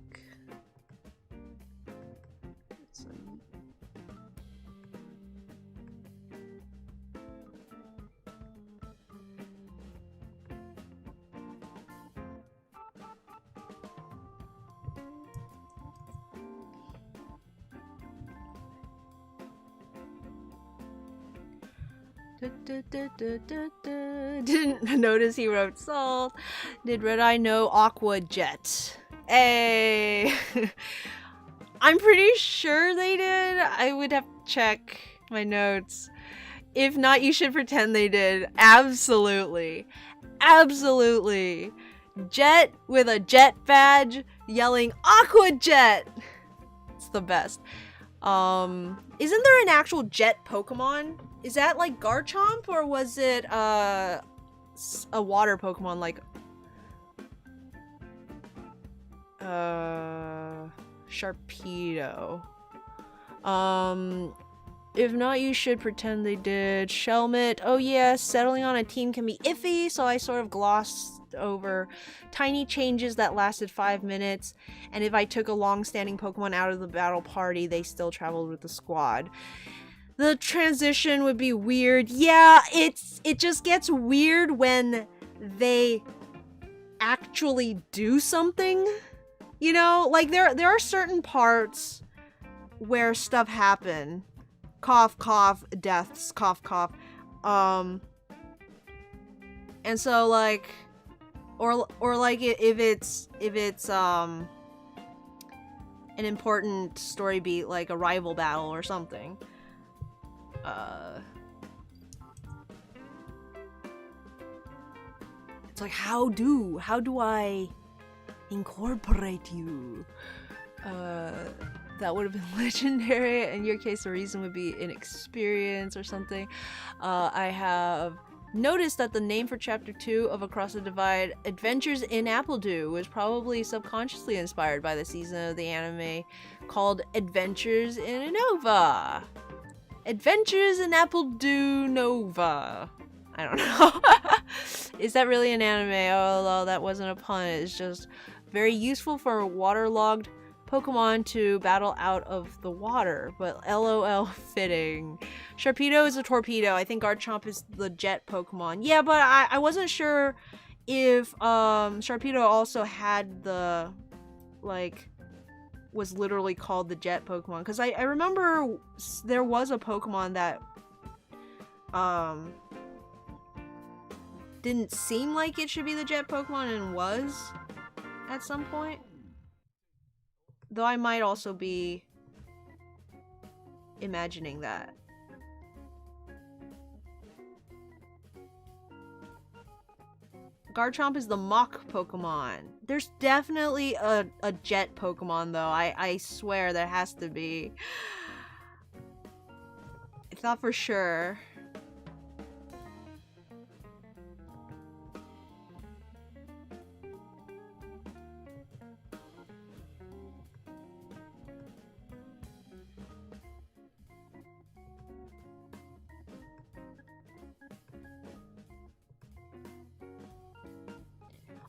Didn't notice he wrote salt. Did Red Eye know Aqua Jet? Hey! I'm pretty sure they did. I would have to check my notes. If not, you should pretend they did. Absolutely. Absolutely. Jet with a jet badge yelling Aqua Jet! It's the best. Isn't there an actual jet Pokemon? Is that like Garchomp, or was it a water Pokemon like Sharpedo? If not, you should pretend they did. Shelmet, oh yeah, settling on a team can be iffy, so I sort of glossed over tiny changes that lasted 5 minutes, and if I took a long-standing Pokemon out of the battle party, they still traveled with the squad. The transition would be weird. Yeah, it just gets weird when they actually do something. You know, like there are certain parts where stuff happen. Cough, cough, deaths, cough, cough. And so like or like if it's an important story beat, like a rival battle or something. It's like, how do I incorporate you? That would have been legendary. In your case, the reason would be inexperience or something. I have noticed that the name for Chapter 2 of Across the Divide, Adventures in Appledew, was probably subconsciously inspired by the season of the anime called Adventures in Unova. Adventures in Appledew Nova. I don't know. Is that really an anime? Although that wasn't a pun. It's just very useful for waterlogged Pokemon to battle out of the water, but LOL fitting. Sharpedo is a torpedo. I think Garchomp is the jet Pokemon. Yeah, but I wasn't sure if Sharpedo also had the, like, was literally called the jet Pokemon. Because I remember there was a Pokemon that didn't seem like it should be the jet Pokemon and was at some point. Though I might also be imagining that. Garchomp is the mock Pokemon. There's definitely a jet Pokemon, though. I swear there has to be. I thought for sure.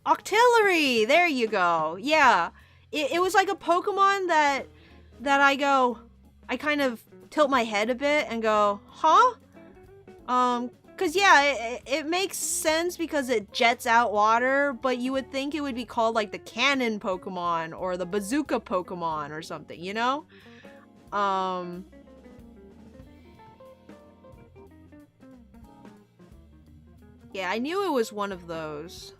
Octillery! There you go. Yeah. It was like a Pokemon that I kind of tilt my head a bit and go, huh? Cause yeah, it makes sense because it jets out water, but you would think it would be called like the cannon Pokemon or the bazooka Pokemon or something, you know? Yeah, I knew it was one of those.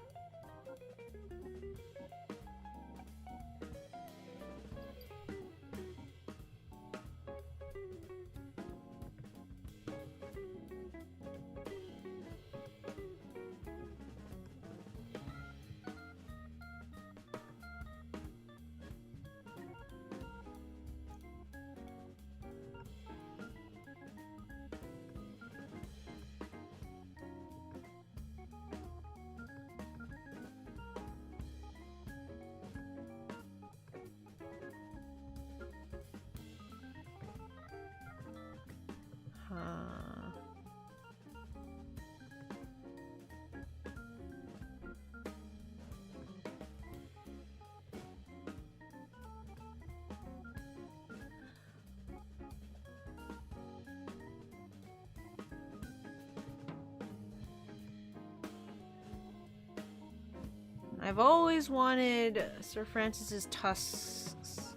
I've always wanted Sir Francis's tusks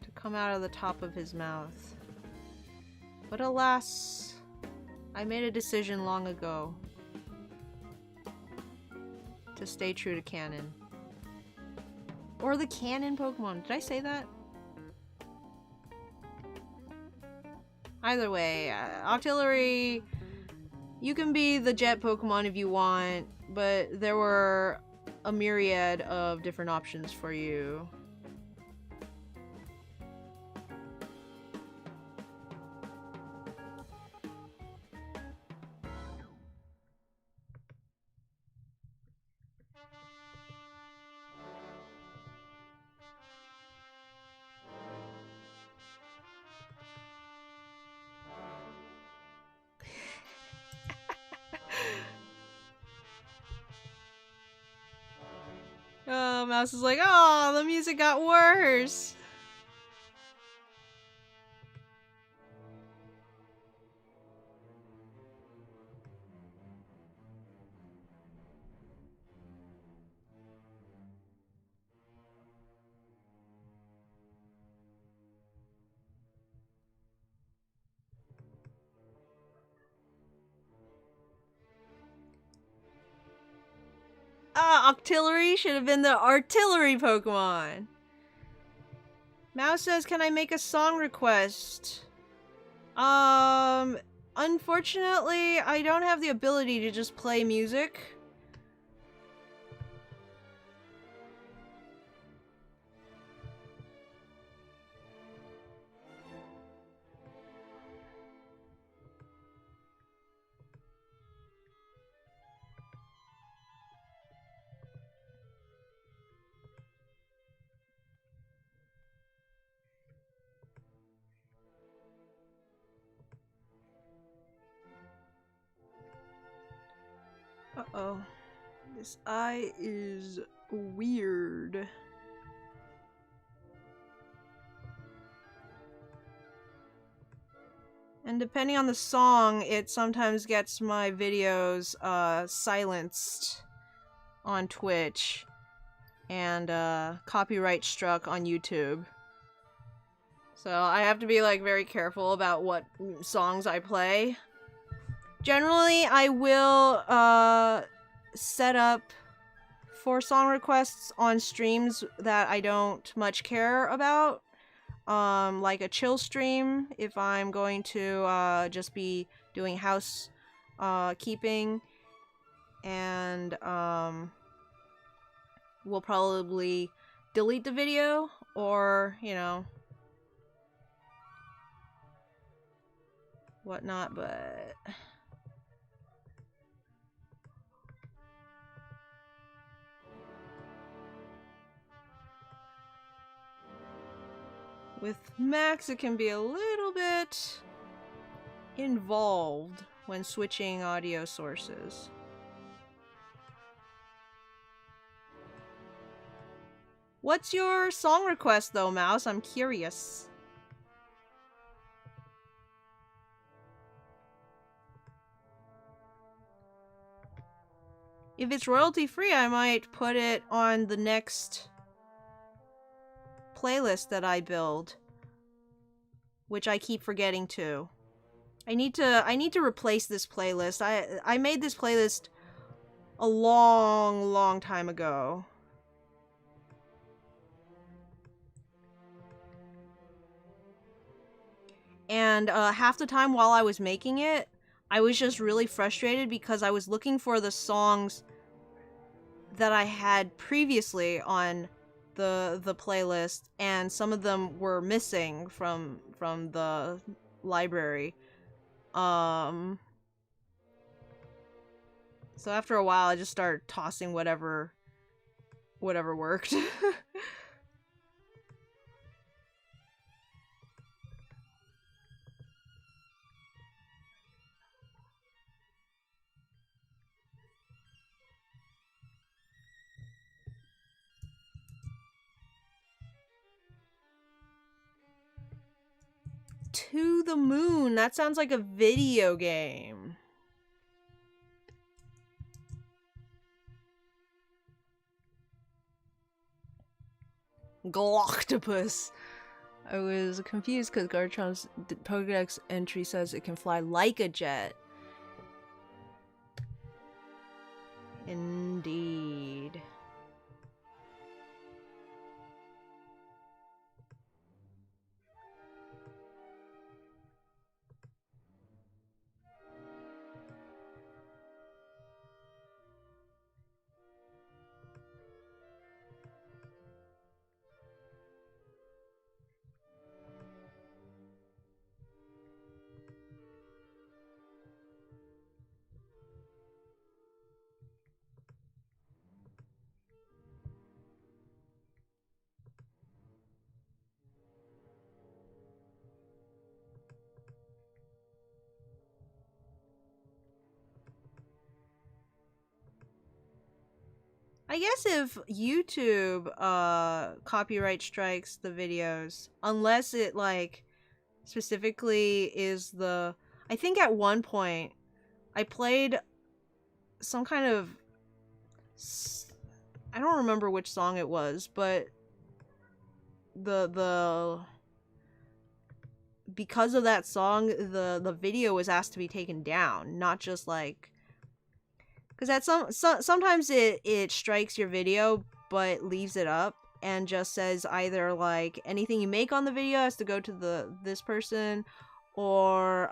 to come out of the top of his mouth. But alas, I made a decision long ago to stay true to canon. Or the canon Pokemon. Did I say that? Either way, Octillery, you can be the jet Pokemon if you want, but there were a myriad of different options for you. Oh, Mouse is like, oh, the music got worse. Octillery should have been the artillery Pokemon. Mouse says, can I make a song request? Unfortunately, I don't have the ability to just play music. Uh-oh. This eye is weird. And depending on the song, it sometimes gets my videos silenced on Twitch and copyright struck on YouTube. So I have to be like very careful about what songs I play. Generally, I will set up for song requests on streams that I don't much care about. Like a chill stream, if I'm going to just be doing house keeping, and we'll probably delete the video, or, you know, whatnot, but... with Max, it can be a little bit involved when switching audio sources. What's your song request though, Mouse? I'm curious. If it's royalty free, I might put it on the next playlist that I build, which I keep forgetting to. I need to replace this playlist. I made this playlist a long, long time ago. And half the time while I was making it, I was just really frustrated because I was looking for the songs that I had previously on the playlist, and some of them were missing from the library. So after a while, I just started tossing whatever worked. To the Moon. That sounds like a video game. Galactopus. I was confused because Garchom's Pokedex entry says it can fly like a jet. Indeed. I guess if YouTube copyright strikes the videos, unless it like specifically is the, I think at one point I played some kind of, I don't remember which song it was, but the because of that song, the video was asked to be taken down, not just like, because at sometimes it strikes your video but leaves it up and just says either like anything you make on the video has to go to this person, or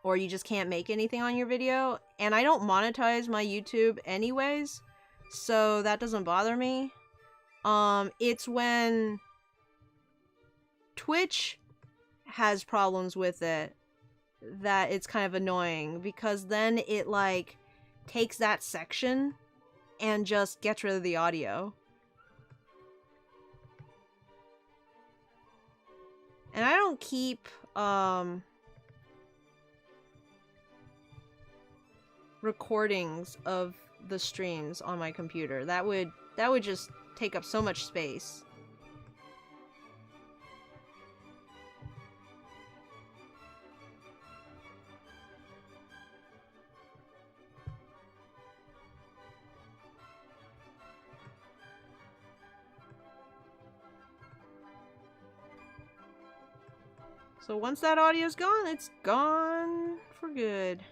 you just can't make anything on your video. And I don't monetize my YouTube anyways, so that doesn't bother me. It's when Twitch has problems with it that it's kind of annoying, because then it like takes that section and just gets rid of the audio. And I don't keep recordings of the streams on my computer. That would just take up so much space. So once that audio's gone, it's gone for good.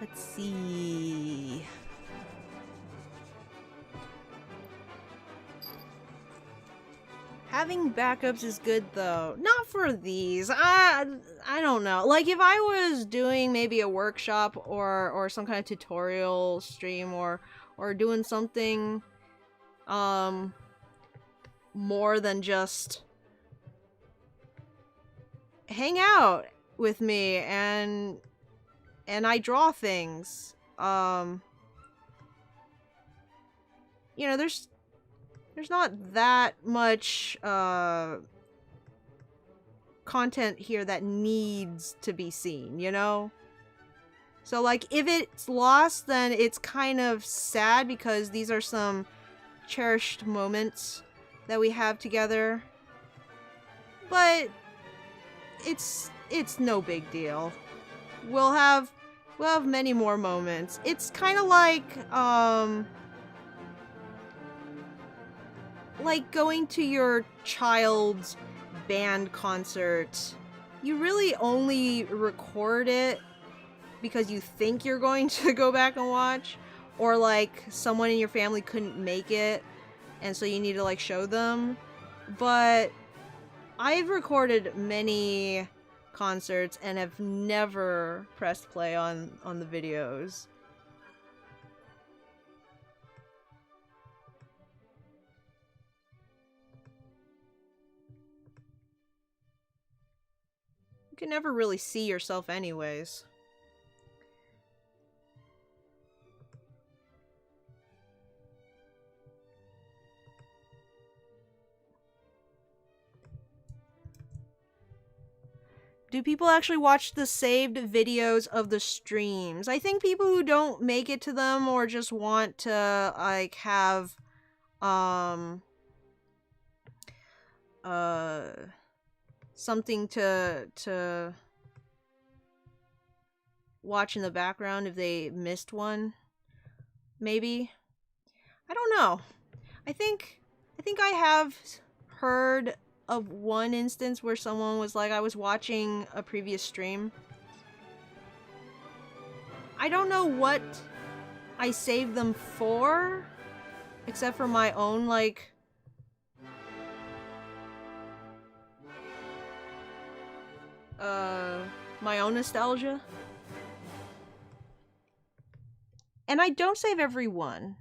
Let's see. Having backups is good though. Not for these. I don't know. Like if I was doing maybe a workshop or some kind of tutorial stream or doing something more than just hang out with me and I draw things. You know, there's not that much content here that needs to be seen, you know? So like if it's lost, then it's kind of sad because these are some cherished moments that we have together. But it's no big deal. We'll have many more moments. It's kind of like going to your child's band concert. You really only record it because you think you're going to go back and watch, or like someone in your family couldn't make it and so you need to like show them. But I've recorded many concerts and have never pressed play on the videos. You can never really see yourself anyways. Do people actually watch the saved videos of the streams? I think people who don't make it to them or just want to like have something to watch in the background if they missed one, maybe. I don't know. I think I have heard of one instance where someone was like, I was watching a previous stream. I don't know what I saved them for, except for my own, like, my own nostalgia. And I don't save every one.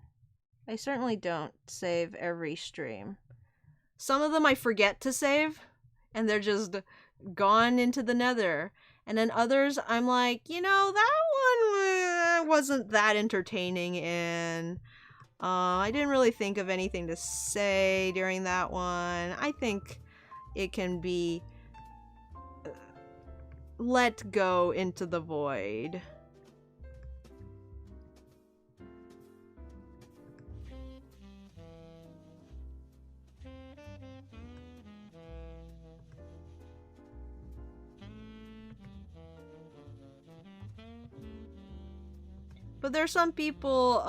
I certainly don't save every stream. Some of them I forget to save, and they're just gone into the nether. And then others, I'm like, you know, that one wasn't that entertaining, and I didn't really think of anything to say during that one. I think it can be let go into the void. But there's some people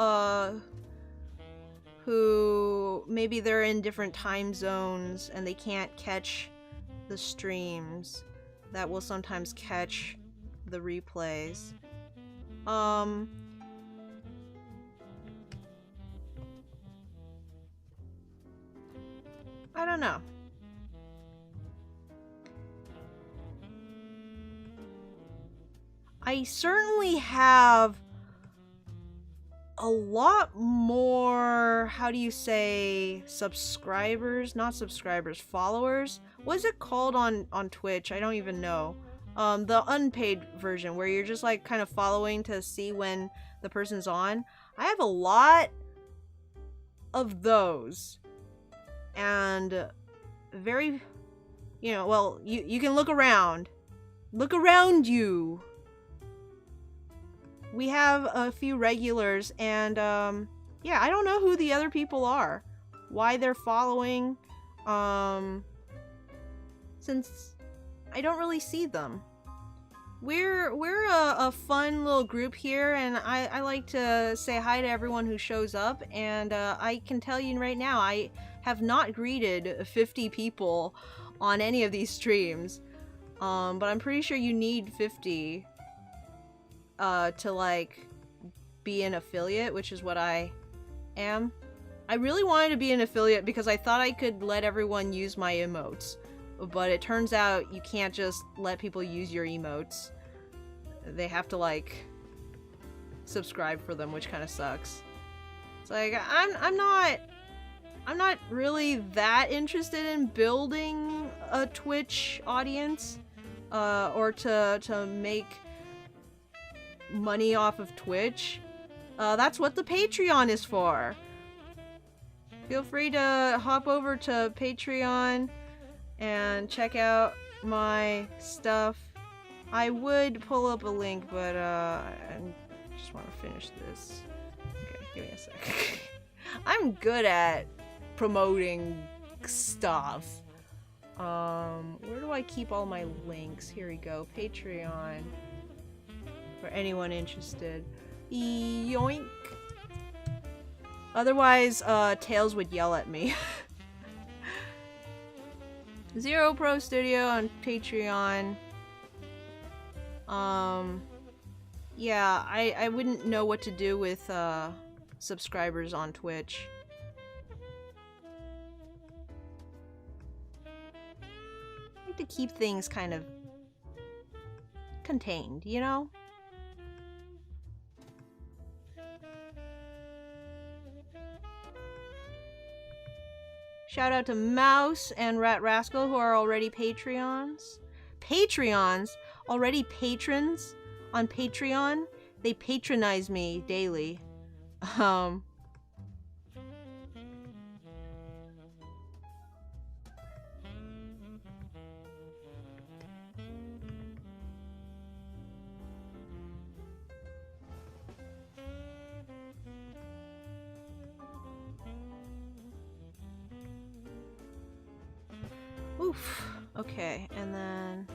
who maybe they're in different time zones and they can't catch the streams that will sometimes catch the replays. I don't know. I certainly have a lot more, how do you say, subscribers? Not subscribers, followers? What is it called on Twitch? I don't even know. The unpaid version, where you're just like kind of following to see when the person's on. I have a lot of those. And very, you know, well, you can look around. Look around you. We have a few regulars, and yeah, I don't know who the other people are, why they're following, since I don't really see them. We're a fun little group here, and I like to say hi to everyone who shows up, and I can tell you right now, I have not greeted 50 people on any of these streams, but I'm pretty sure you need 50 to like be an affiliate, which is what I am. I really wanted to be an affiliate because I thought I could let everyone use my emotes. But it turns out you can't just let people use your emotes. They have to, like, subscribe for them, which kind of sucks. It's like, I'm not really that interested in building a Twitch audience, or to make money off of Twitch. That's what the Patreon is for. Feel free to hop over to Patreon and check out my stuff. I would pull up a link, but I just want to finish this. Okay, give me a sec. I'm good at promoting stuff. Where do I keep all my links? Here we go. Patreon. For anyone interested. Yoink. Otherwise, Tails would yell at me. Zero Pro Studio on Patreon. Yeah, I wouldn't know what to do with, subscribers on Twitch. I like to keep things kind of contained, you know? Shout out to Mouse and Rat Rascal, who are already Patreons. Patreons? Already patrons on Patreon? They patronize me daily. Oof. Okay, and then...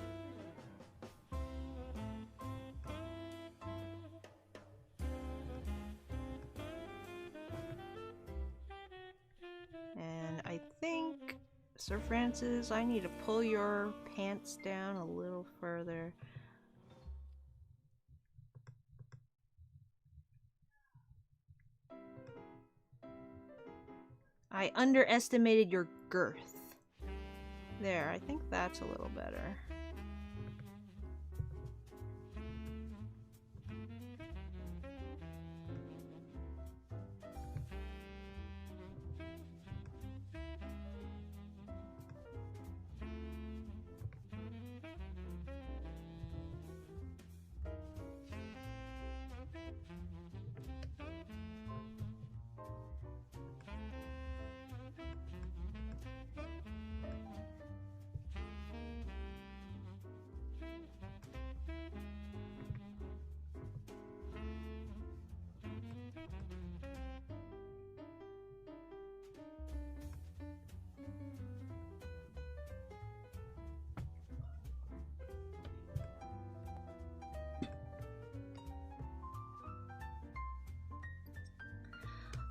And I think, Sir Francis, I need to pull your pants down a little further. I underestimated your girth. There, I think that's a little better.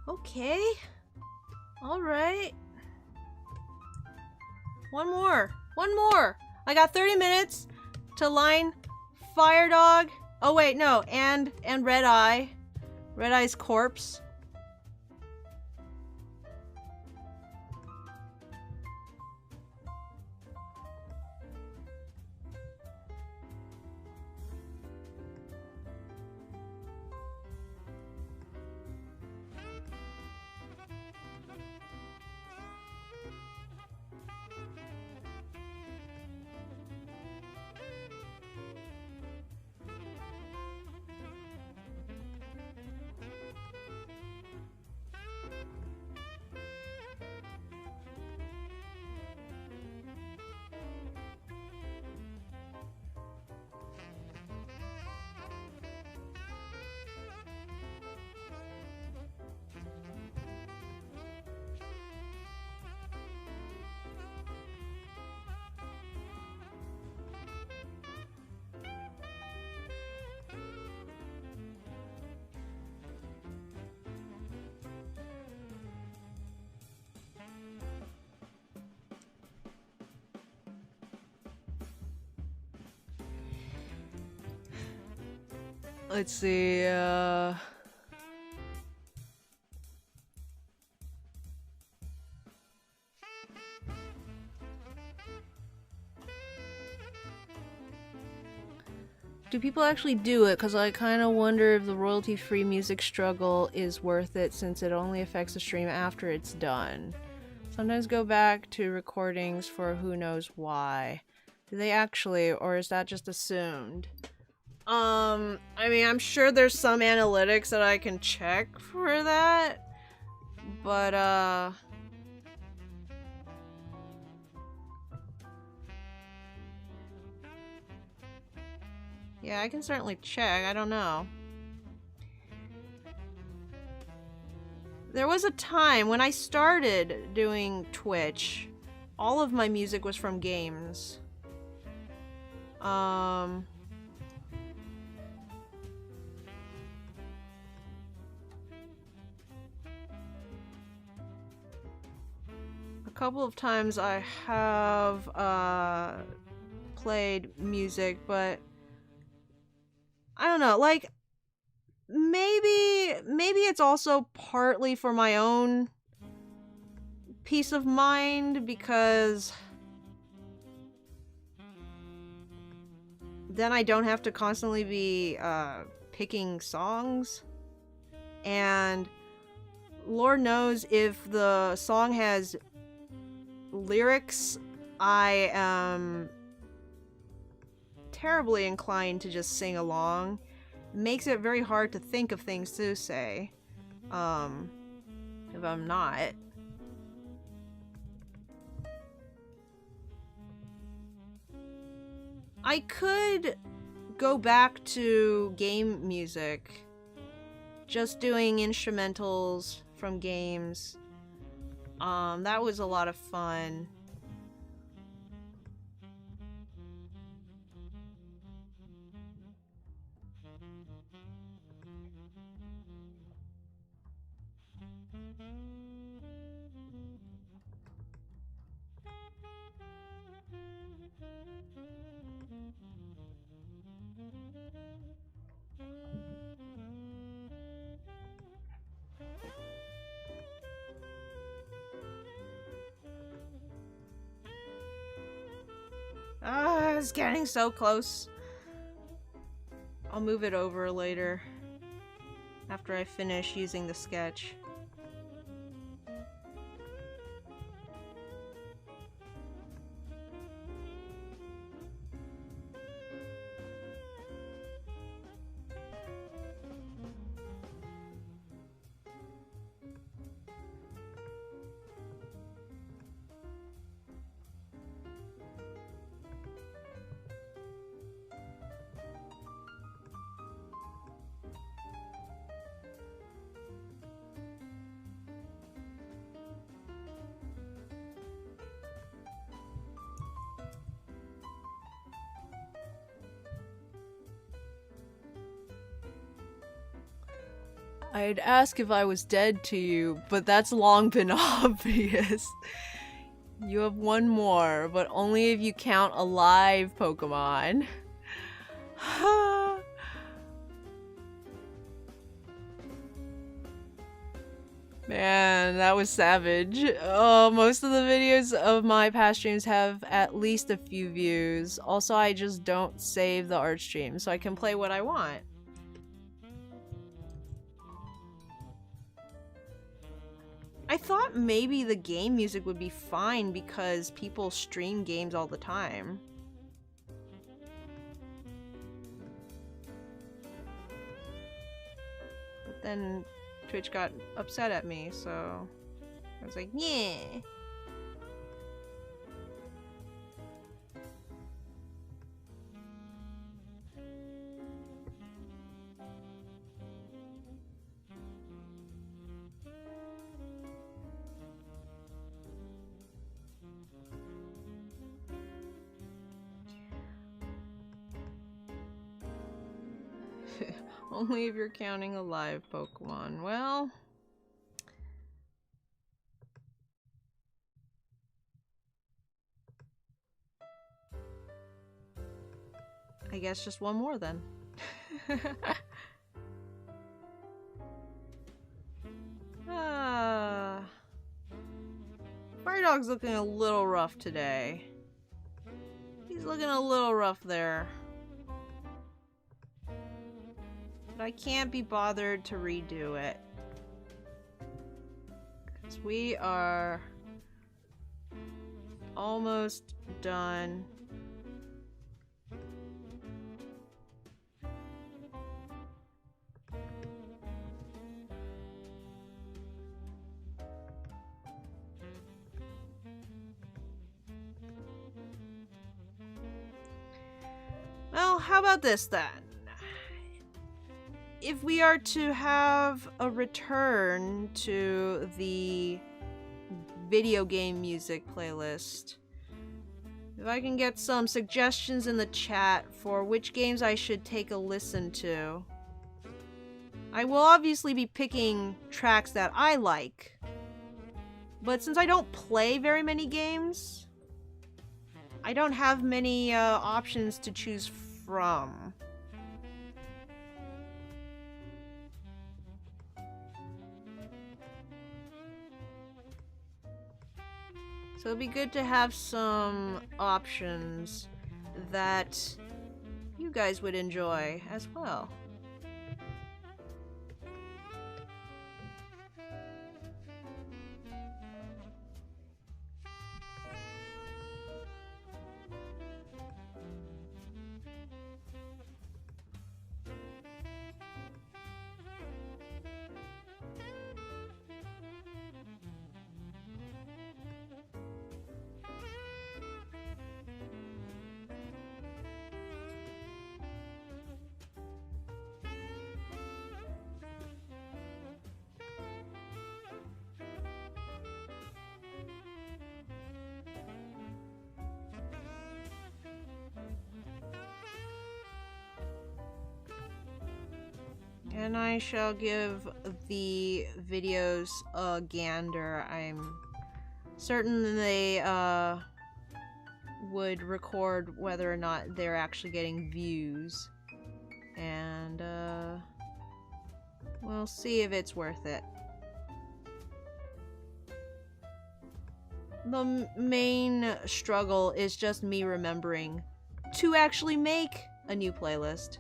Okay. Alright. One more. One more. I got 30 minutes to line Fire Dog. Oh wait, no. And Red Eye. Red Eye's corpse. Let's see, do people actually do it? Because I kind of wonder if the royalty-free music struggle is worth it since it only affects the stream after it's done. Sometimes go back to recordings for who knows why. Do they actually, or is that just assumed? I mean, I'm sure there's some analytics that I can check for that, but, yeah, I can certainly check. I don't know. There was a time when I started doing Twitch, all of my music was from games. A couple of times I have, played music, but I don't know, like, maybe it's also partly for my own peace of mind, because then I don't have to constantly be picking songs, and Lord knows if the song has lyrics, I am terribly inclined to just sing along. It makes it very hard to think of things to say, if I'm not. I could go back to game music, just doing instrumentals from games. That was a lot of fun. It's getting so close. I'll move it over later, after I finish using the sketch. I'd ask if I was dead to you, but that's long been obvious. You have one more, but only if you count a live Pokemon. Man, that was savage. Oh, most of the videos of my past streams have at least a few views. Also, I just don't save the art stream, so I can play what I want. I thought maybe the game music would be fine because people stream games all the time. But then Twitch got upset at me, so I was like, yeah. Only if you're counting a live Pokemon. Well, I guess just one more then. Fire Dog's looking a little rough today. He's looking a little rough there. But I can't be bothered to redo it. Because we are almost done. Well, how about this then? If we are to have a return to the video game music playlist, if I can get some suggestions in the chat for which games I should take a listen to. I will obviously be picking tracks that I like, but since I don't play very many games, I don't have many options to choose from. So it'd be good to have some options that you guys would enjoy as well. And I shall give the videos a gander. I'm certain they would record whether or not they're actually getting views. And we'll see if it's worth it. The main struggle is just me remembering to actually make a new playlist.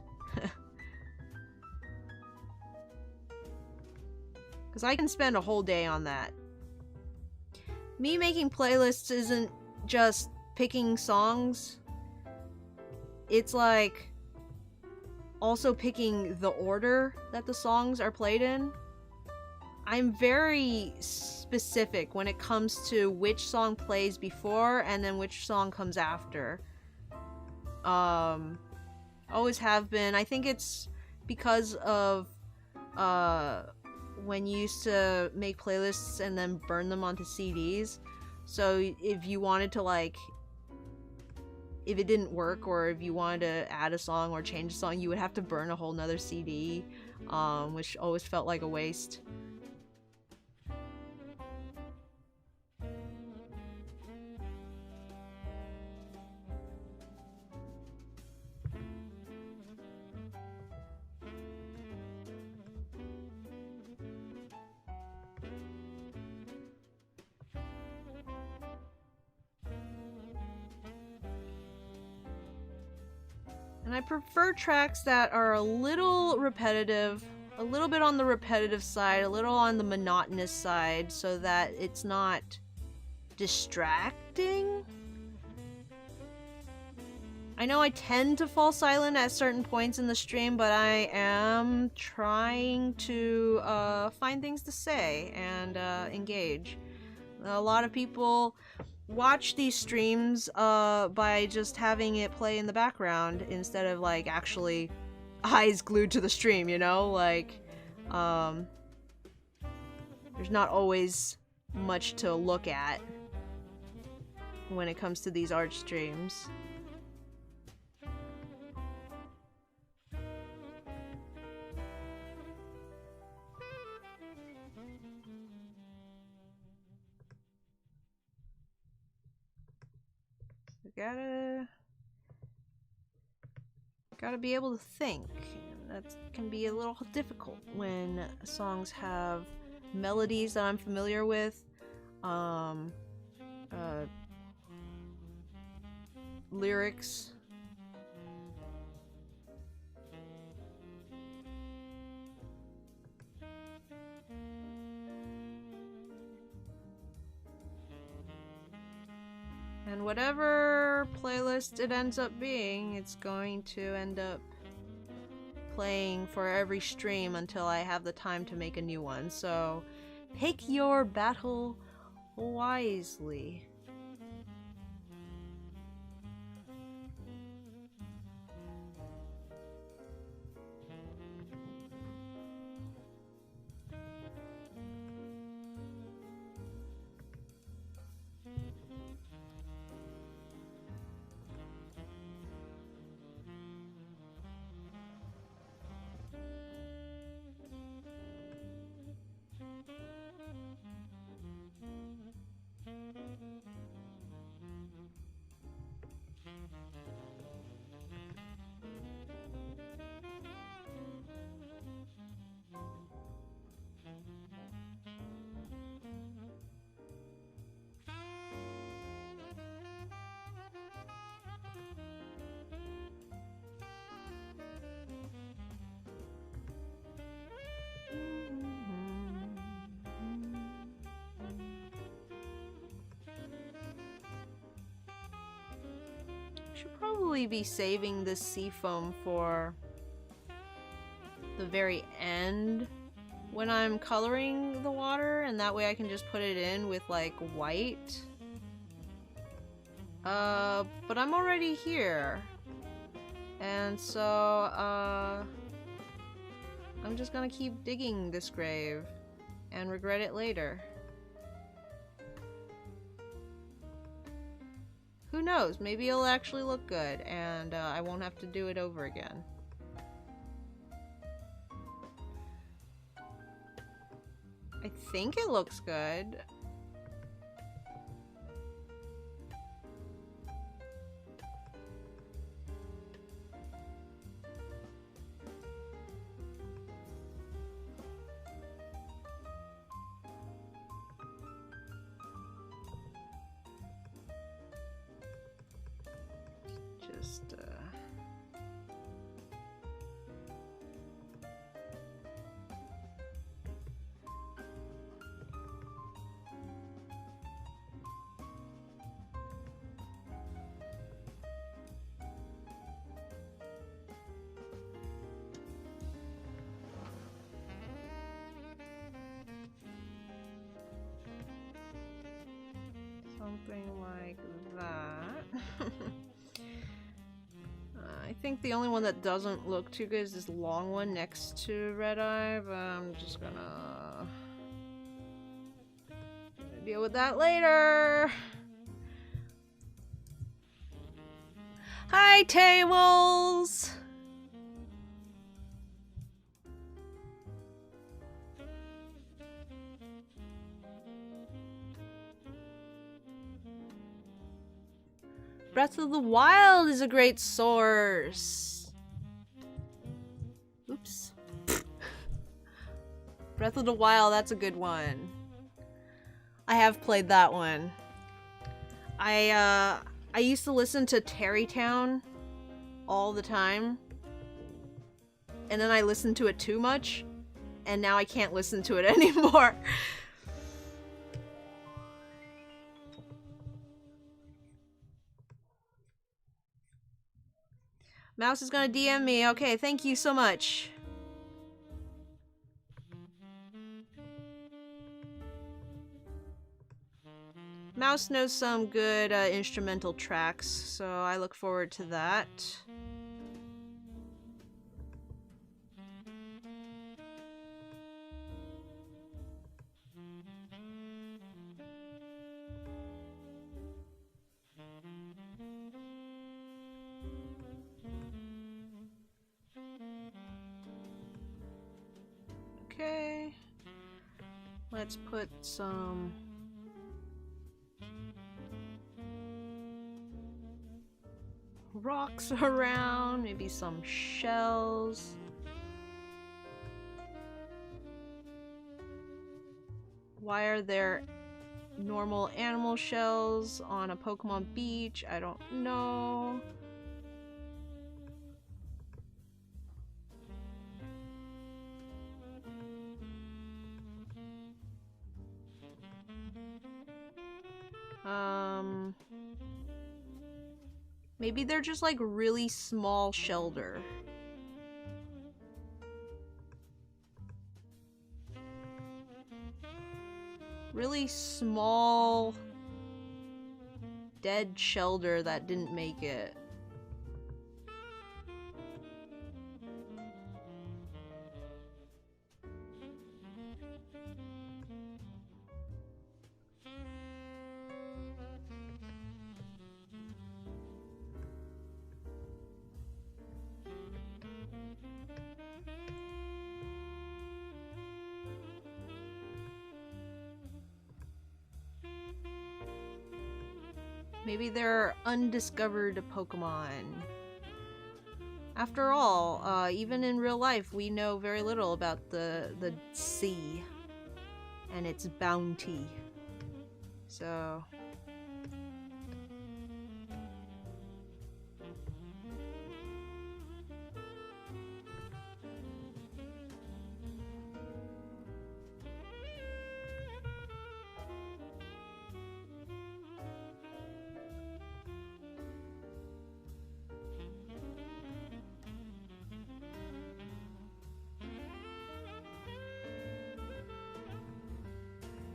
Because I can spend a whole day on that. Me making playlists isn't just picking songs. It's like also picking the order that the songs are played in. I'm very specific when it comes to which song plays before and then which song comes after. Always have been. I think it's because of when you used to make playlists and then burn them onto CDs. So if you wanted to, like, if it didn't work or if you wanted to add a song or change a song, you would have to burn a whole nother CD, which always felt like a waste. And I prefer tracks that are a little repetitive, a little bit on the repetitive side, a little on the monotonous side, so that it's not distracting. I know I tend to fall silent at certain points in the stream, but I am trying to find things to say and engage. A lot of people watch these streams by just having it play in the background instead of, like, actually eyes glued to the stream, you know? Like, there's not always much to look at when it comes to these art streams. Gotta be able to think. That can be a little difficult when songs have melodies that I'm familiar with, lyrics. And whatever playlist it ends up being, it's going to end up playing for every stream until I have the time to make a new one. So pick your battle wisely. Should probably be saving this seafoam for the very end when I'm coloring the water, and that way I can just put it in with like white. But I'm already here, and so I'm just gonna keep digging this grave and regret it later. Who knows? Maybe it'll actually look good, and I won't have to do it over again. I think it looks good. Something like that. I think the only one that doesn't look too good is this long one next to Red Eye, but I'm just gonna deal with that later. Hi, tables! Breath of the Wild is a great source. Oops. Breath of the Wild, that's a good one. I have played that one. I used to listen to Terrytown all the time. And then I listened to it too much, and now I can't listen to it anymore. Mouse is gonna DM me. Okay, thank you so much. Mouse knows some good instrumental tracks, so I look forward to that. Okay, let's put some rocks around, maybe some shells. Why are there normal animal shells on a Pokemon beach? I don't know. Maybe they're just like really small Shelder. Really small dead Shelder that didn't make it. Maybe they're undiscovered Pokemon. After all, even in real life, we know very little about the sea and its bounty. So...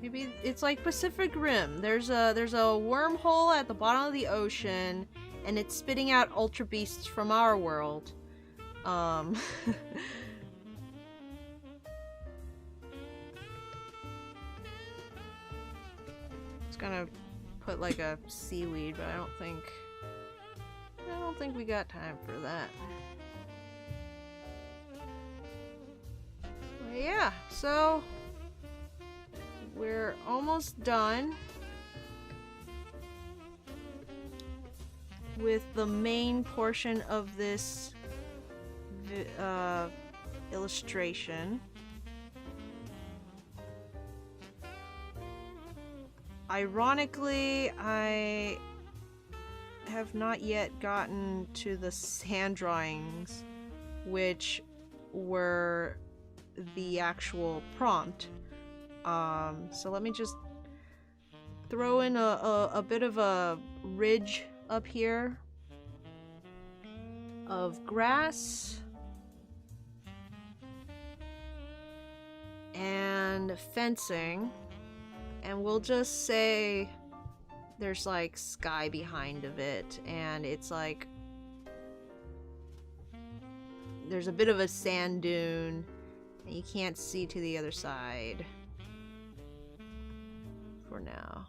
maybe it's like Pacific Rim. There's a wormhole at the bottom of the ocean, and it's spitting out Ultra Beasts from our world. It's gonna put like a seaweed, but I don't think we got time for that. But yeah, so we're almost done with the main portion of this illustration. Ironically, I have not yet gotten to the sand drawings, which were the actual prompt. So let me just throw in a bit of a ridge up here of grass and fencing, and we'll just say there's like sky behind of it, and it's like there's a bit of a sand dune and you can't see to the other side for now.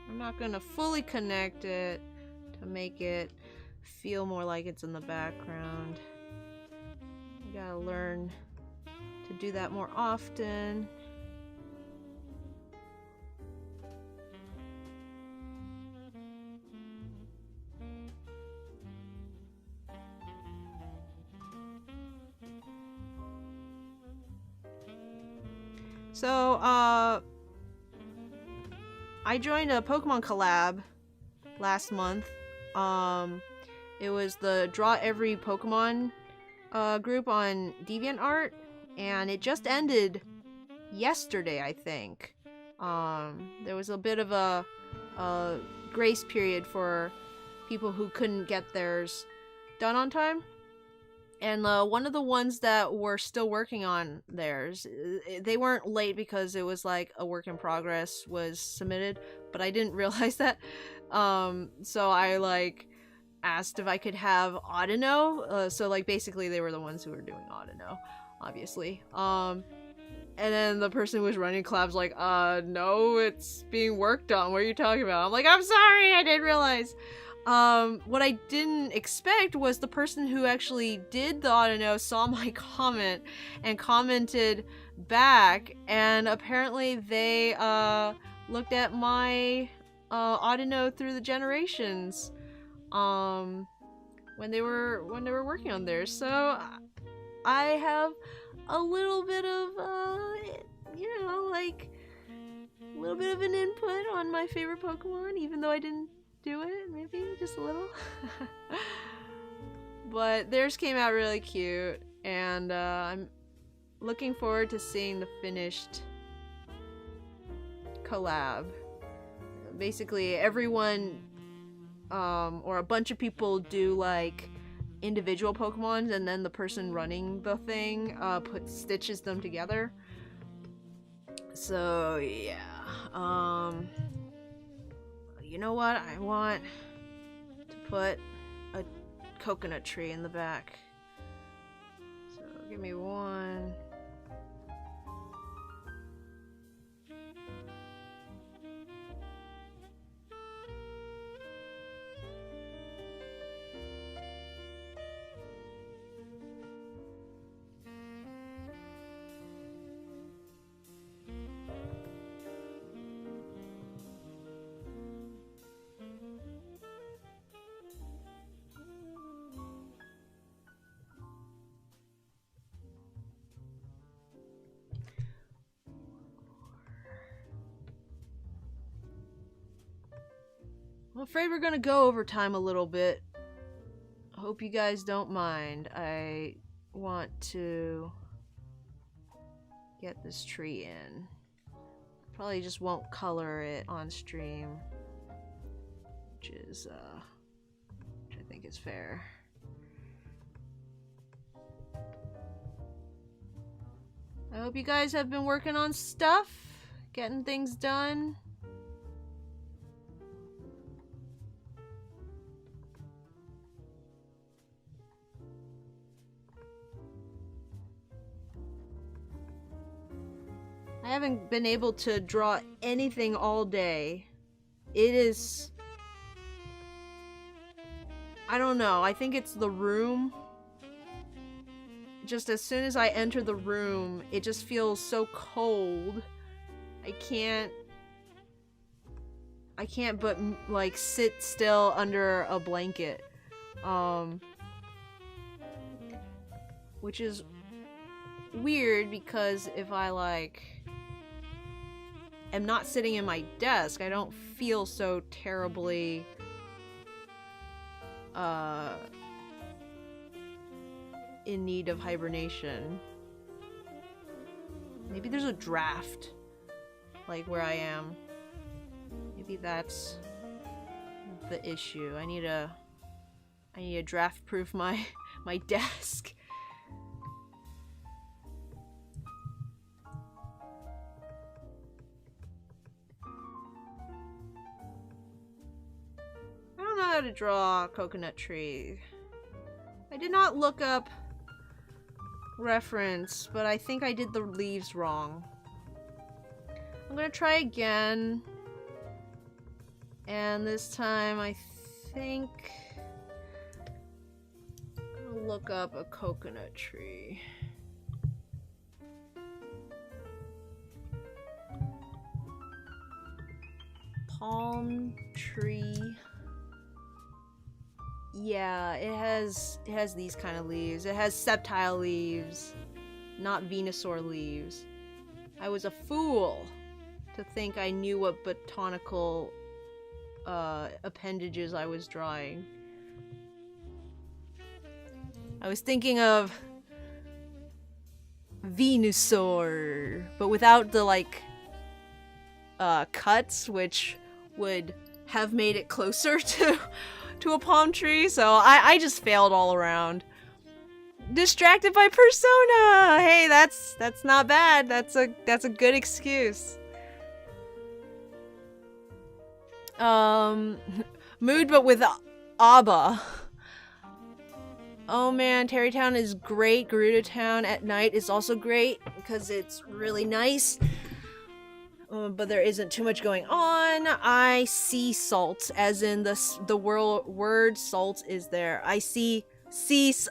I'm not gonna fully connect it to make it feel more like it's in the background. You gotta learn to do that more often. So, I joined a Pokemon collab last month. It was the Draw Every Pokemon group on DeviantArt, and it just ended yesterday, I think. There was a bit of a grace period for people who couldn't get theirs done on time. And one of the ones that were still working on theirs, they weren't late because it was like a work in progress was submitted, but I didn't realize that. So I like asked if I could have Audino. So like basically they were the ones who were doing Audino, obviously. And then the person who was running collab's like, no, it's being worked on. What are you talking about? I'm like, I'm sorry, I didn't realize. What I didn't expect was the person who actually did the Audino saw my comment and commented back, and apparently they looked at my Audino through the generations when they were working on theirs. So I have a little bit of you know, like a little bit of an input on my favorite Pokemon, even though I didn't do it, maybe just a little. But theirs came out really cute, and I'm looking forward to seeing the finished collab. Basically, everyone, or a bunch of people do like individual Pokemon, and then the person running the thing stitches them together. So yeah, you know what? I want to put a coconut tree in the back. So give me one. I'm afraid we're gonna go over time a little bit. I hope you guys don't mind. I want to get this tree in. Probably just won't color it on stream, which I think is fair. I hope you guys have been working on stuff, getting things done. I haven't been able to draw anything all day. It is... I don't know, I think it's the room. Just as soon as I enter the room, it just feels so cold. I can't but like sit still under a blanket. Which is weird because if I like am not sitting in my desk, I don't feel so terribly in need of hibernation. Maybe there's a draft like where I am. Maybe that's the issue. I need to draft proof my desk. I don't know how to draw a coconut tree. I did not look up reference, but I think I did the leaves wrong. I'm gonna try again. And this time I think I'll look up a coconut tree. Palm tree. Yeah, it has these kind of leaves. It has septile leaves, not Venusaur leaves. I was a fool to think I knew what botanical appendages I was drawing. I was thinking of Venusaur, but without the like cuts, which would have made it closer to a palm tree, so I just failed all around. Distracted by Persona! Hey, that's not bad. That's a good excuse. Mood but with ABBA. Oh man, Terrytown is great. Gerudo Town at night is also great because it's really nice. But there isn't too much going on. I see salt, as in the word salt is there. I see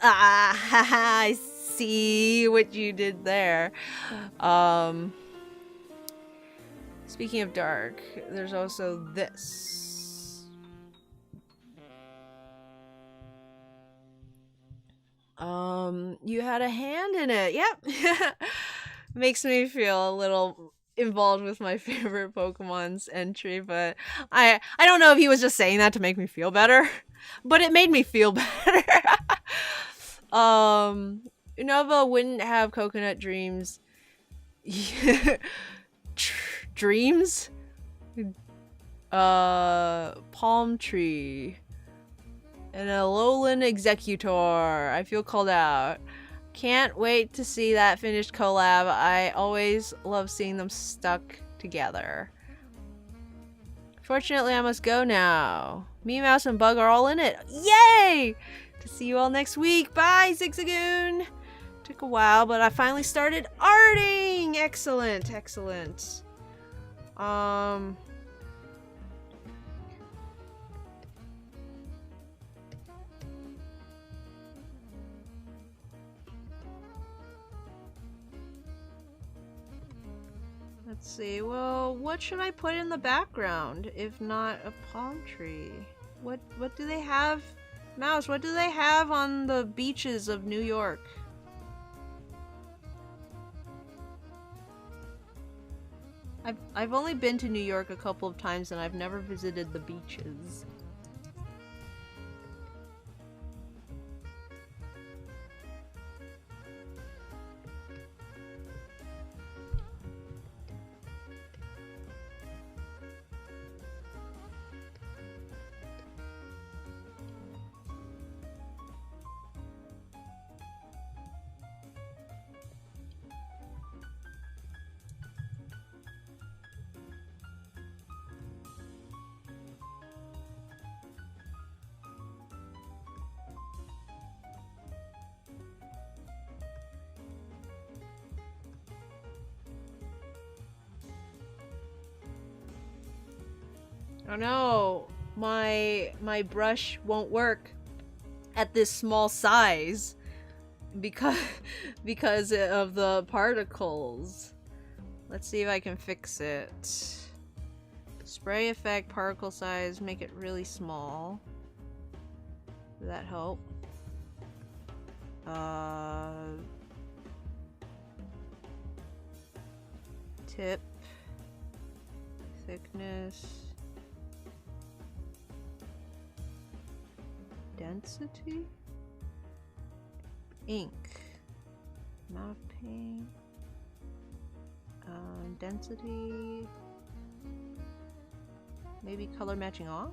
I see what you did there. Speaking of dark, there's also this. You had a hand in it. Yep. Makes me feel a little involved with my favorite Pokemon's entry, but I don't know if he was just saying that to make me feel better, but it made me feel better. Unova wouldn't have coconut dreams. Dreams? Palm tree. And a lowland executor. I feel called out. Can't wait to see that finished collab. I always love seeing them stuck together. Fortunately, I must go now. Me, Mouse, and Bug are all in it. Yay! To see you all next week. Bye, Zigzagoon! Took a while, but I finally started arting! Excellent, excellent. Let's see, well, what should I put in the background if not a palm tree? What do they have? Mouse, what do they have on the beaches of New York? I've only been to New York a couple of times and I've never visited the beaches. Oh no, my brush won't work at this small size because of the particles. Let's see if I can fix it. Spray effect, particle size, make it really small. Does that help? Tip, thickness, density, ink, amount of paint, density, maybe color matching off?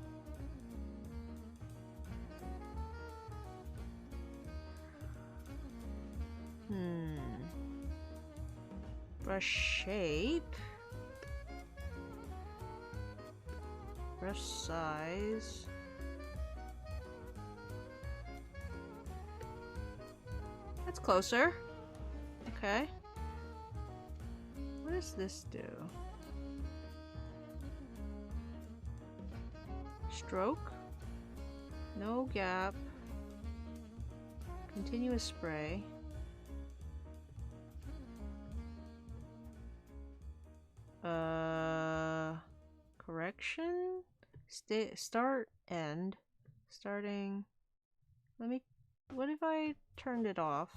Brush shape, brush size. That's closer. Okay. What does this do? Stroke? No gap. Continuous spray. Correction? Start, end. Starting. What if I turned it off?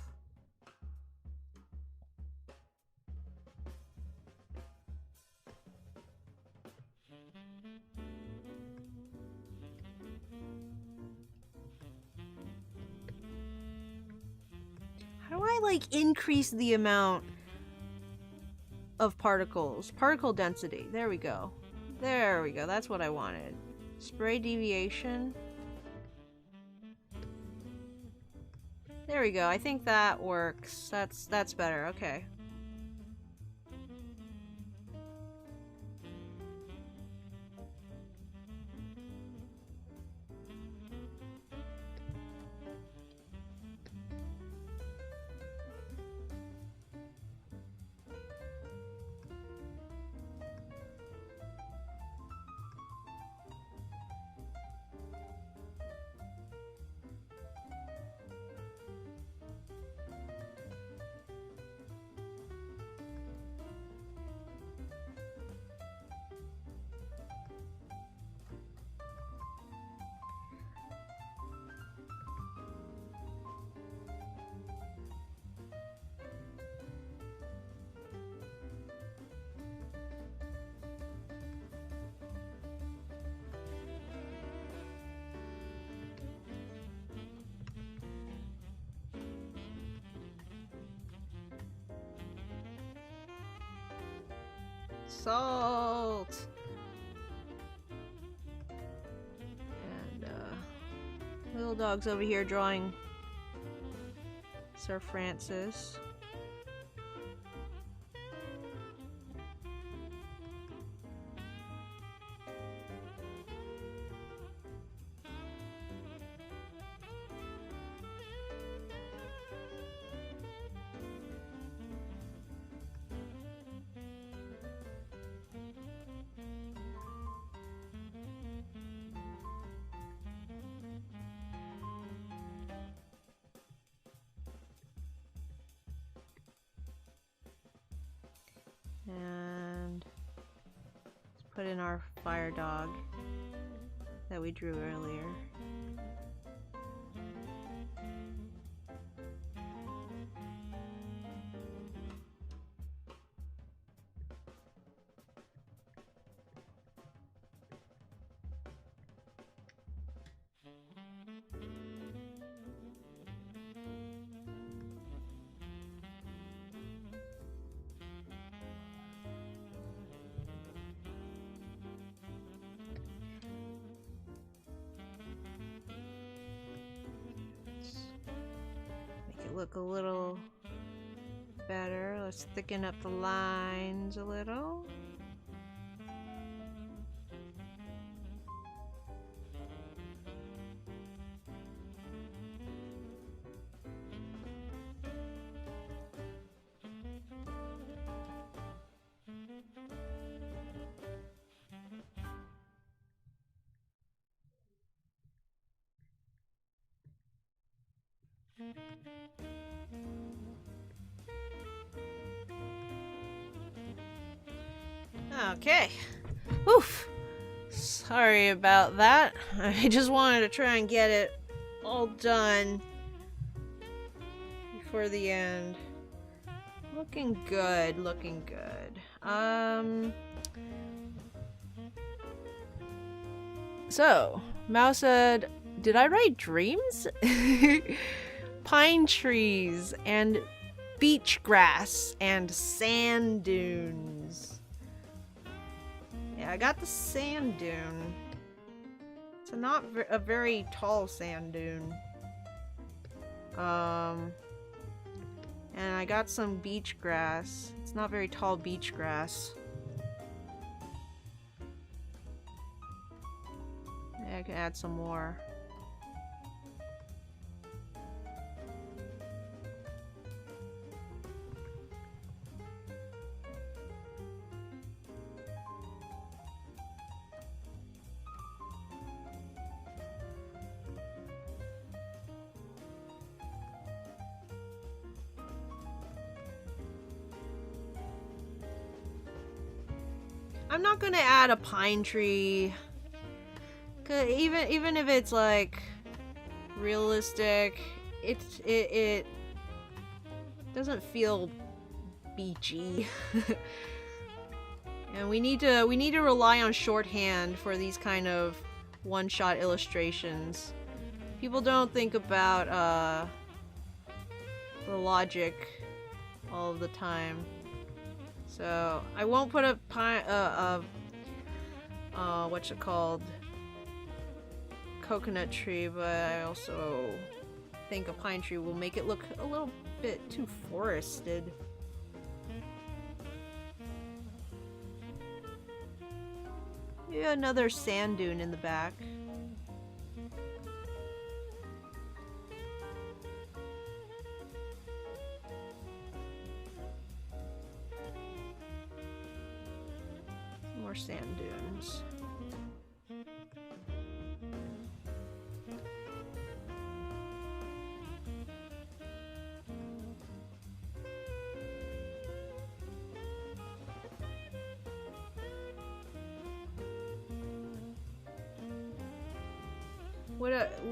How do I, like, increase the amount of particles? Particle density. There we go. There we go. That's what I wanted. Spray deviation. There we go. I think that works. That's better. Okay. Salt! And, little dog's over here drawing Sir Francis. And let's put in our fire dog that we drew earlier. Look a little better. Let's thicken up the lines a little. Okay. Oof. Sorry about that. I just wanted to try and get it all done before the end. Looking good, looking good. So, Mouse said, did I write dreams? Pine trees and beach grass and sand dunes. Yeah, I got the sand dune. It's not a very tall sand dune. And I got some beach grass. It's not very tall beach grass. Yeah, I can add some more. I'm not gonna add a pine tree. 'Cause even if it's like realistic, it doesn't feel beachy. And we need to rely on shorthand for these kind of one-shot illustrations. People don't think about the logic all of the time. So I won't put a pine, what's it called? Coconut tree, but I also think a pine tree will make it look a little bit too forested. Yeah, another sand dune in the back. More sand dunes.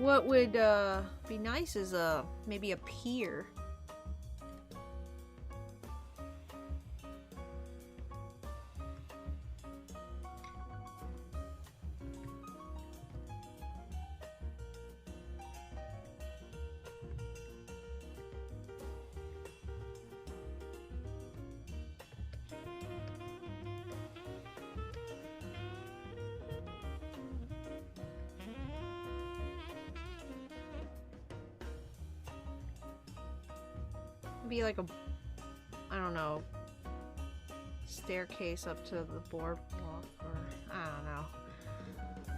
What would be nice is maybe a pier. Be like a, I don't know, staircase up to the boardwalk, or I don't know.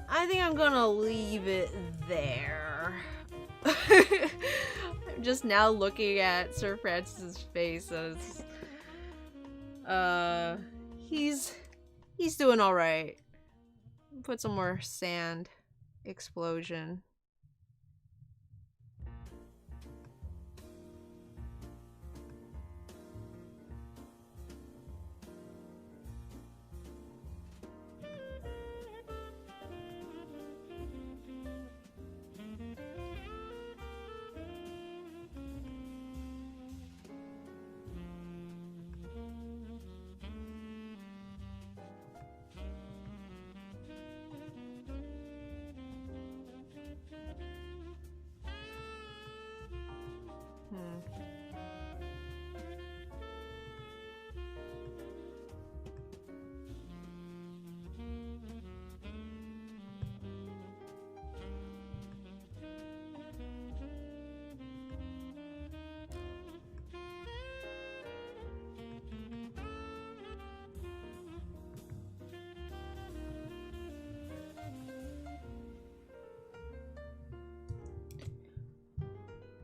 I think I'm gonna leave it there. I'm just now looking at Sir Francis's face as he's doing all right. Put some more sand. Explosion.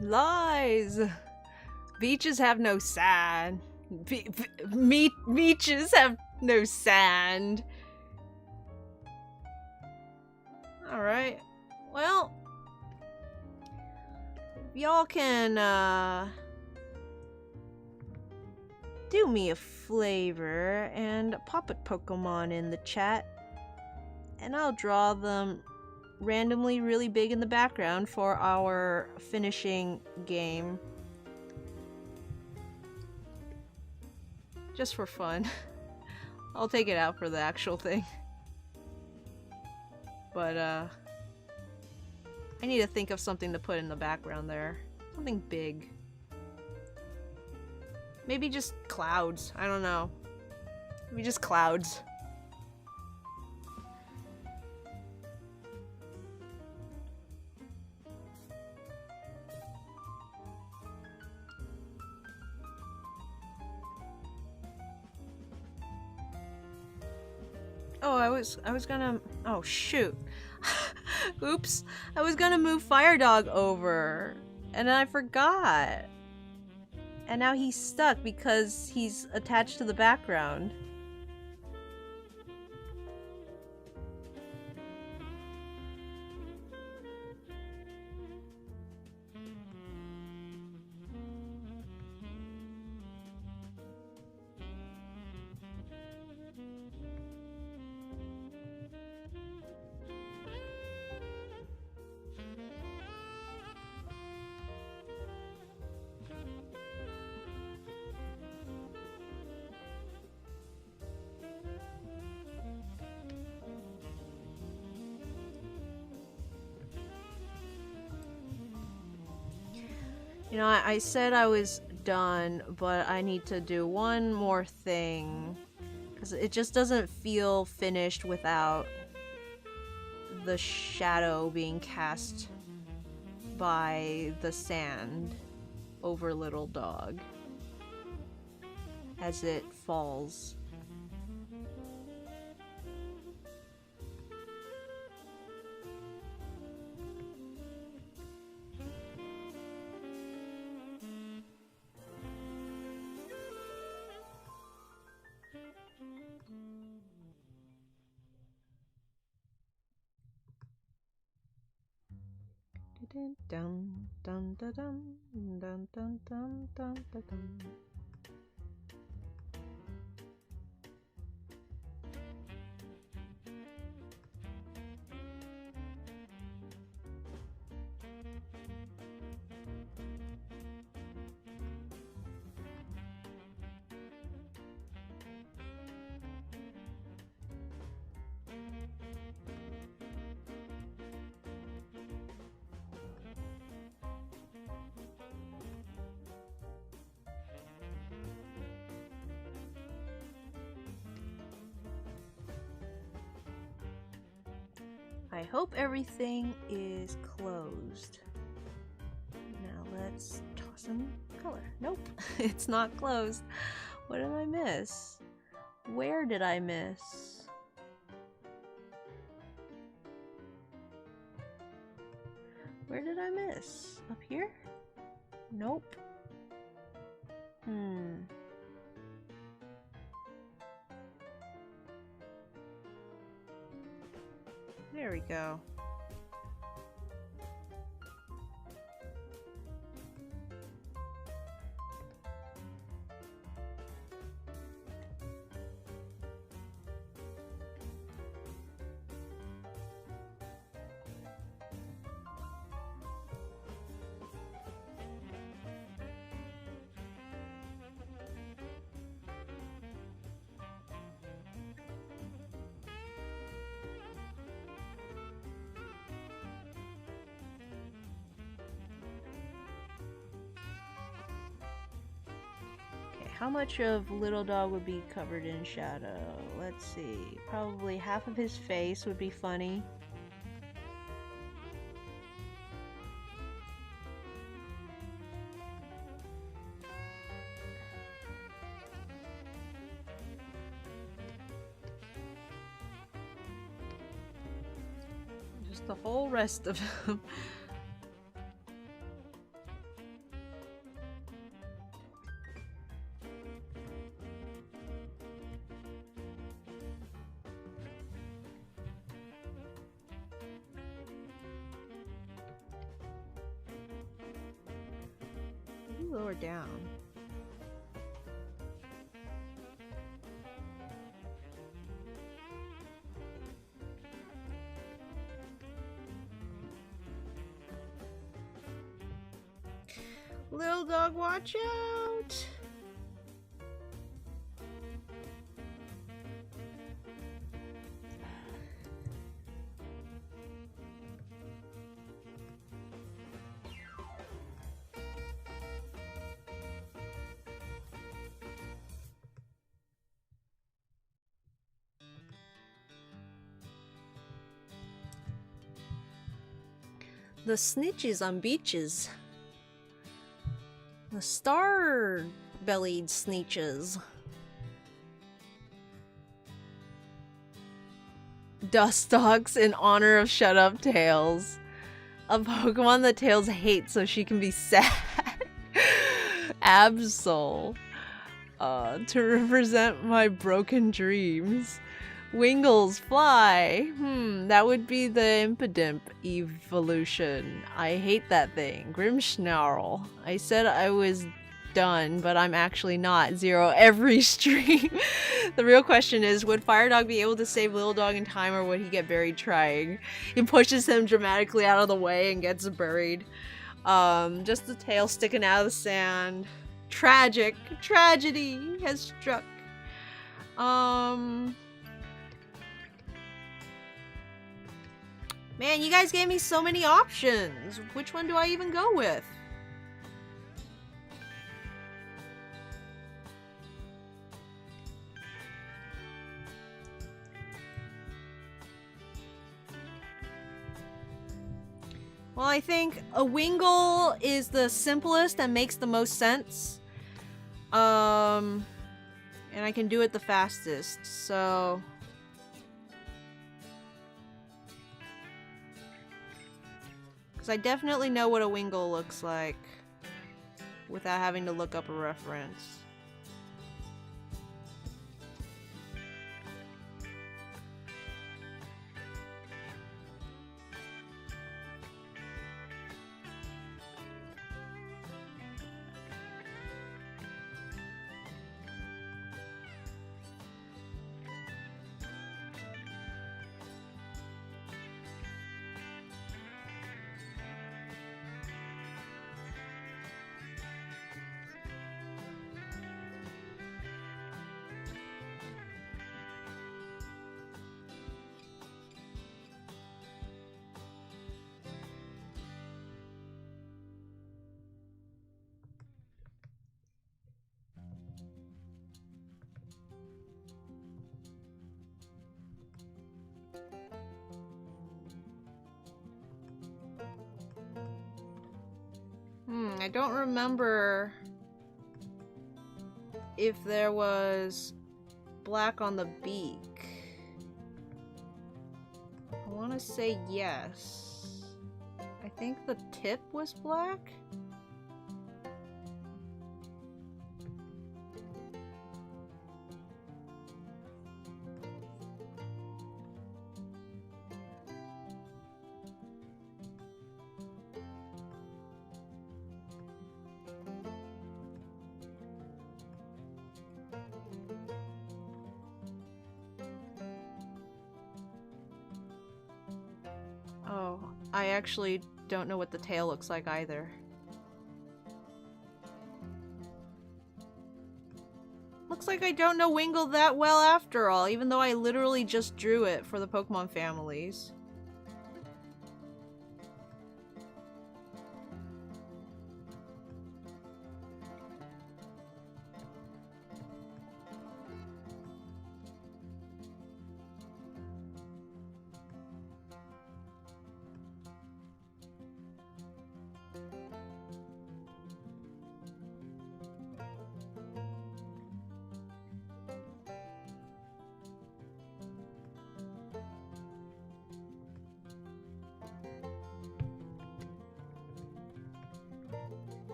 Lies! Beaches have no sand. Beaches have no sand. Alright. Well, if y'all can, do me a flavor and pop a Pokemon in the chat, and I'll draw them randomly really big in the background for our finishing game. Just for fun. I'll take it out for the actual thing. But, I need to think of something to put in the background there. Something big. Maybe just clouds. I don't know. Maybe just clouds. Oh, I was gonna, oh shoot. Oops. I was gonna move Fire Dog over, and I forgot. And now he's stuck because he's attached to the background. You know, I said I was done, but I need to do one more thing. Because it just doesn't feel finished without the shadow being cast by the sand over Little Dog as it falls. Dun dun dun dun dun dun dun dun dun dun. I hope everything is closed. Now let's toss them color. Nope, it's not closed. What did I miss? Where did I miss? Where did I miss? Up here? Nope. There we go. How much of Little Dog would be covered in shadow? Let's see. Probably half of his face would be funny. Just the whole rest of him. Lower down. Little Dog, watch out! The snitches on beaches. The star-bellied sneeches. Dustox in honor of Shut Up Tails. A Pokemon that Tails hates so she can be sad. Absol. To represent my broken dreams. Wingles, fly. That would be the Impidimp evolution. I hate that thing. Grimmsnarl. I said I was done, but I'm actually not. 0 every stream. The real question is, would Fire Dog be able to save Little Dog in time, or would he get buried trying? He pushes him dramatically out of the way and gets buried. Just the tail sticking out of the sand. Tragic. Tragedy has struck. Man, you guys gave me so many options. Which one do I even go with? Well, I think a Wingull is the simplest and makes the most sense. And I can do it the fastest, so... I definitely know what a Wingull looks like without having to look up a reference. I don't remember if there was black on the beak. I want to say yes. I think the tip was black. Oh, I actually don't know what the tail looks like either. Looks like I don't know Wingull that well after all, even though I literally just drew it for the Pokemon families.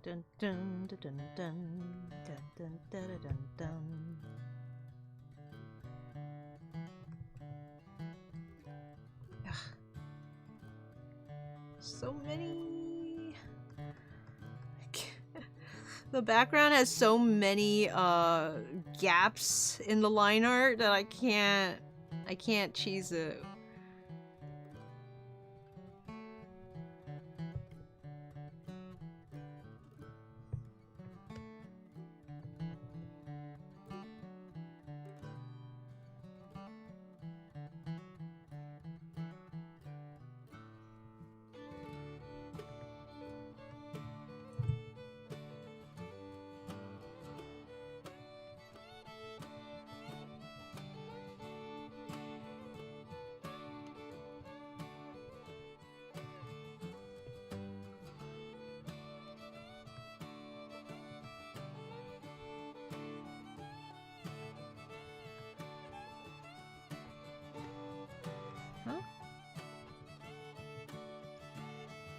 Dun dun dun dun dun dun dun dun dun dun. Ugh. So many. The background has so many gaps in the line art that I can't cheese it.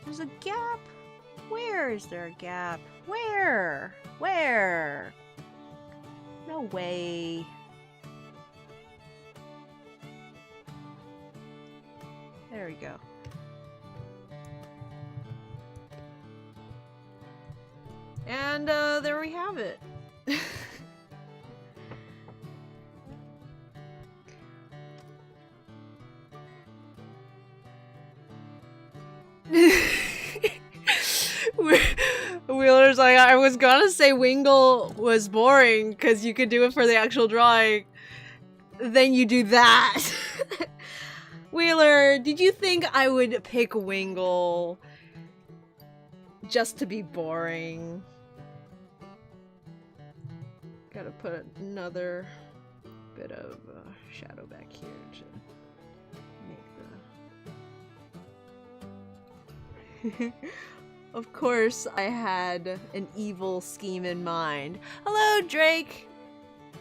There's a gap? Where is there a gap? Where? Where? No way. There we go. And there we have it. like, I was gonna say Wingle was boring because you could do it for the actual drawing. Then you do that. Wheeler, did you think I would pick Wingle just to be boring? Gotta put another bit of shadow back here to make the... Of course, I had an evil scheme in mind. Hello, Drake!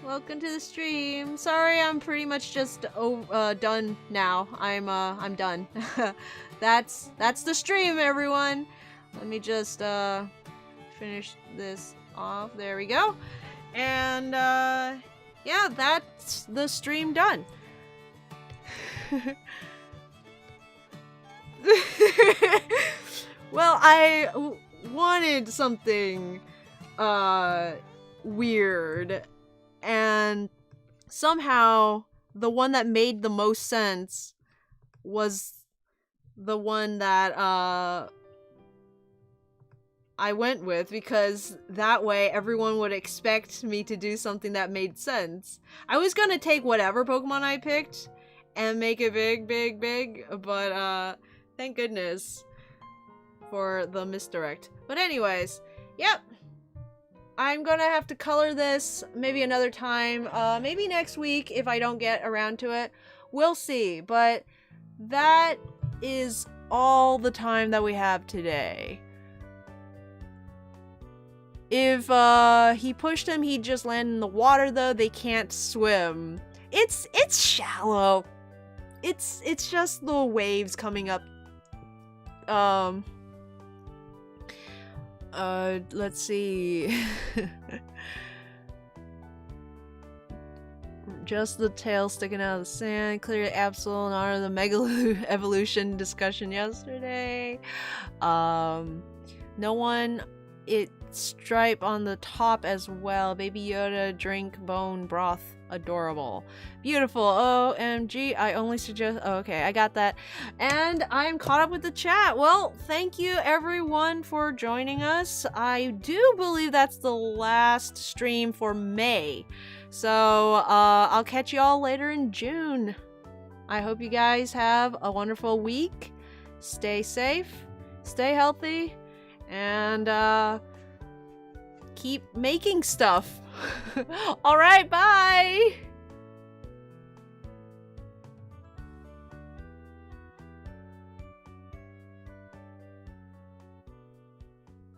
Welcome to the stream. Sorry, I'm pretty much just done now. I'm done. That's the stream, everyone. Let me just finish this off. There we go. And yeah, that's the stream done. Well, I wanted something weird, and somehow the one that made the most sense was the one that I went with, because that way everyone would expect me to do something that made sense. I was gonna take whatever Pokemon I picked and make it big, but thank goodness for the misdirect. But anyways, yep. I'm gonna have to color this maybe another time, maybe next week if I don't get around to it. We'll see, but that is all the time that we have today. If he pushed him, he'd just land in the water though. They can't swim. It's shallow. It's just the waves coming up. Let's see. Just the tail sticking out of the sand. Clear Absol in honor of the Mega Evolution discussion yesterday. No one. Stripe on the top as well. Baby Yoda drink bone broth. Adorable. Beautiful. OMG. I only suggest... Oh, okay, I got that. And I'm caught up with the chat. Well, thank you everyone for joining us. I do believe that's the last stream for May. So, I'll catch you all later in June. I hope you guys have a wonderful week. Stay safe. Stay healthy. And, keep making stuff. All right, bye.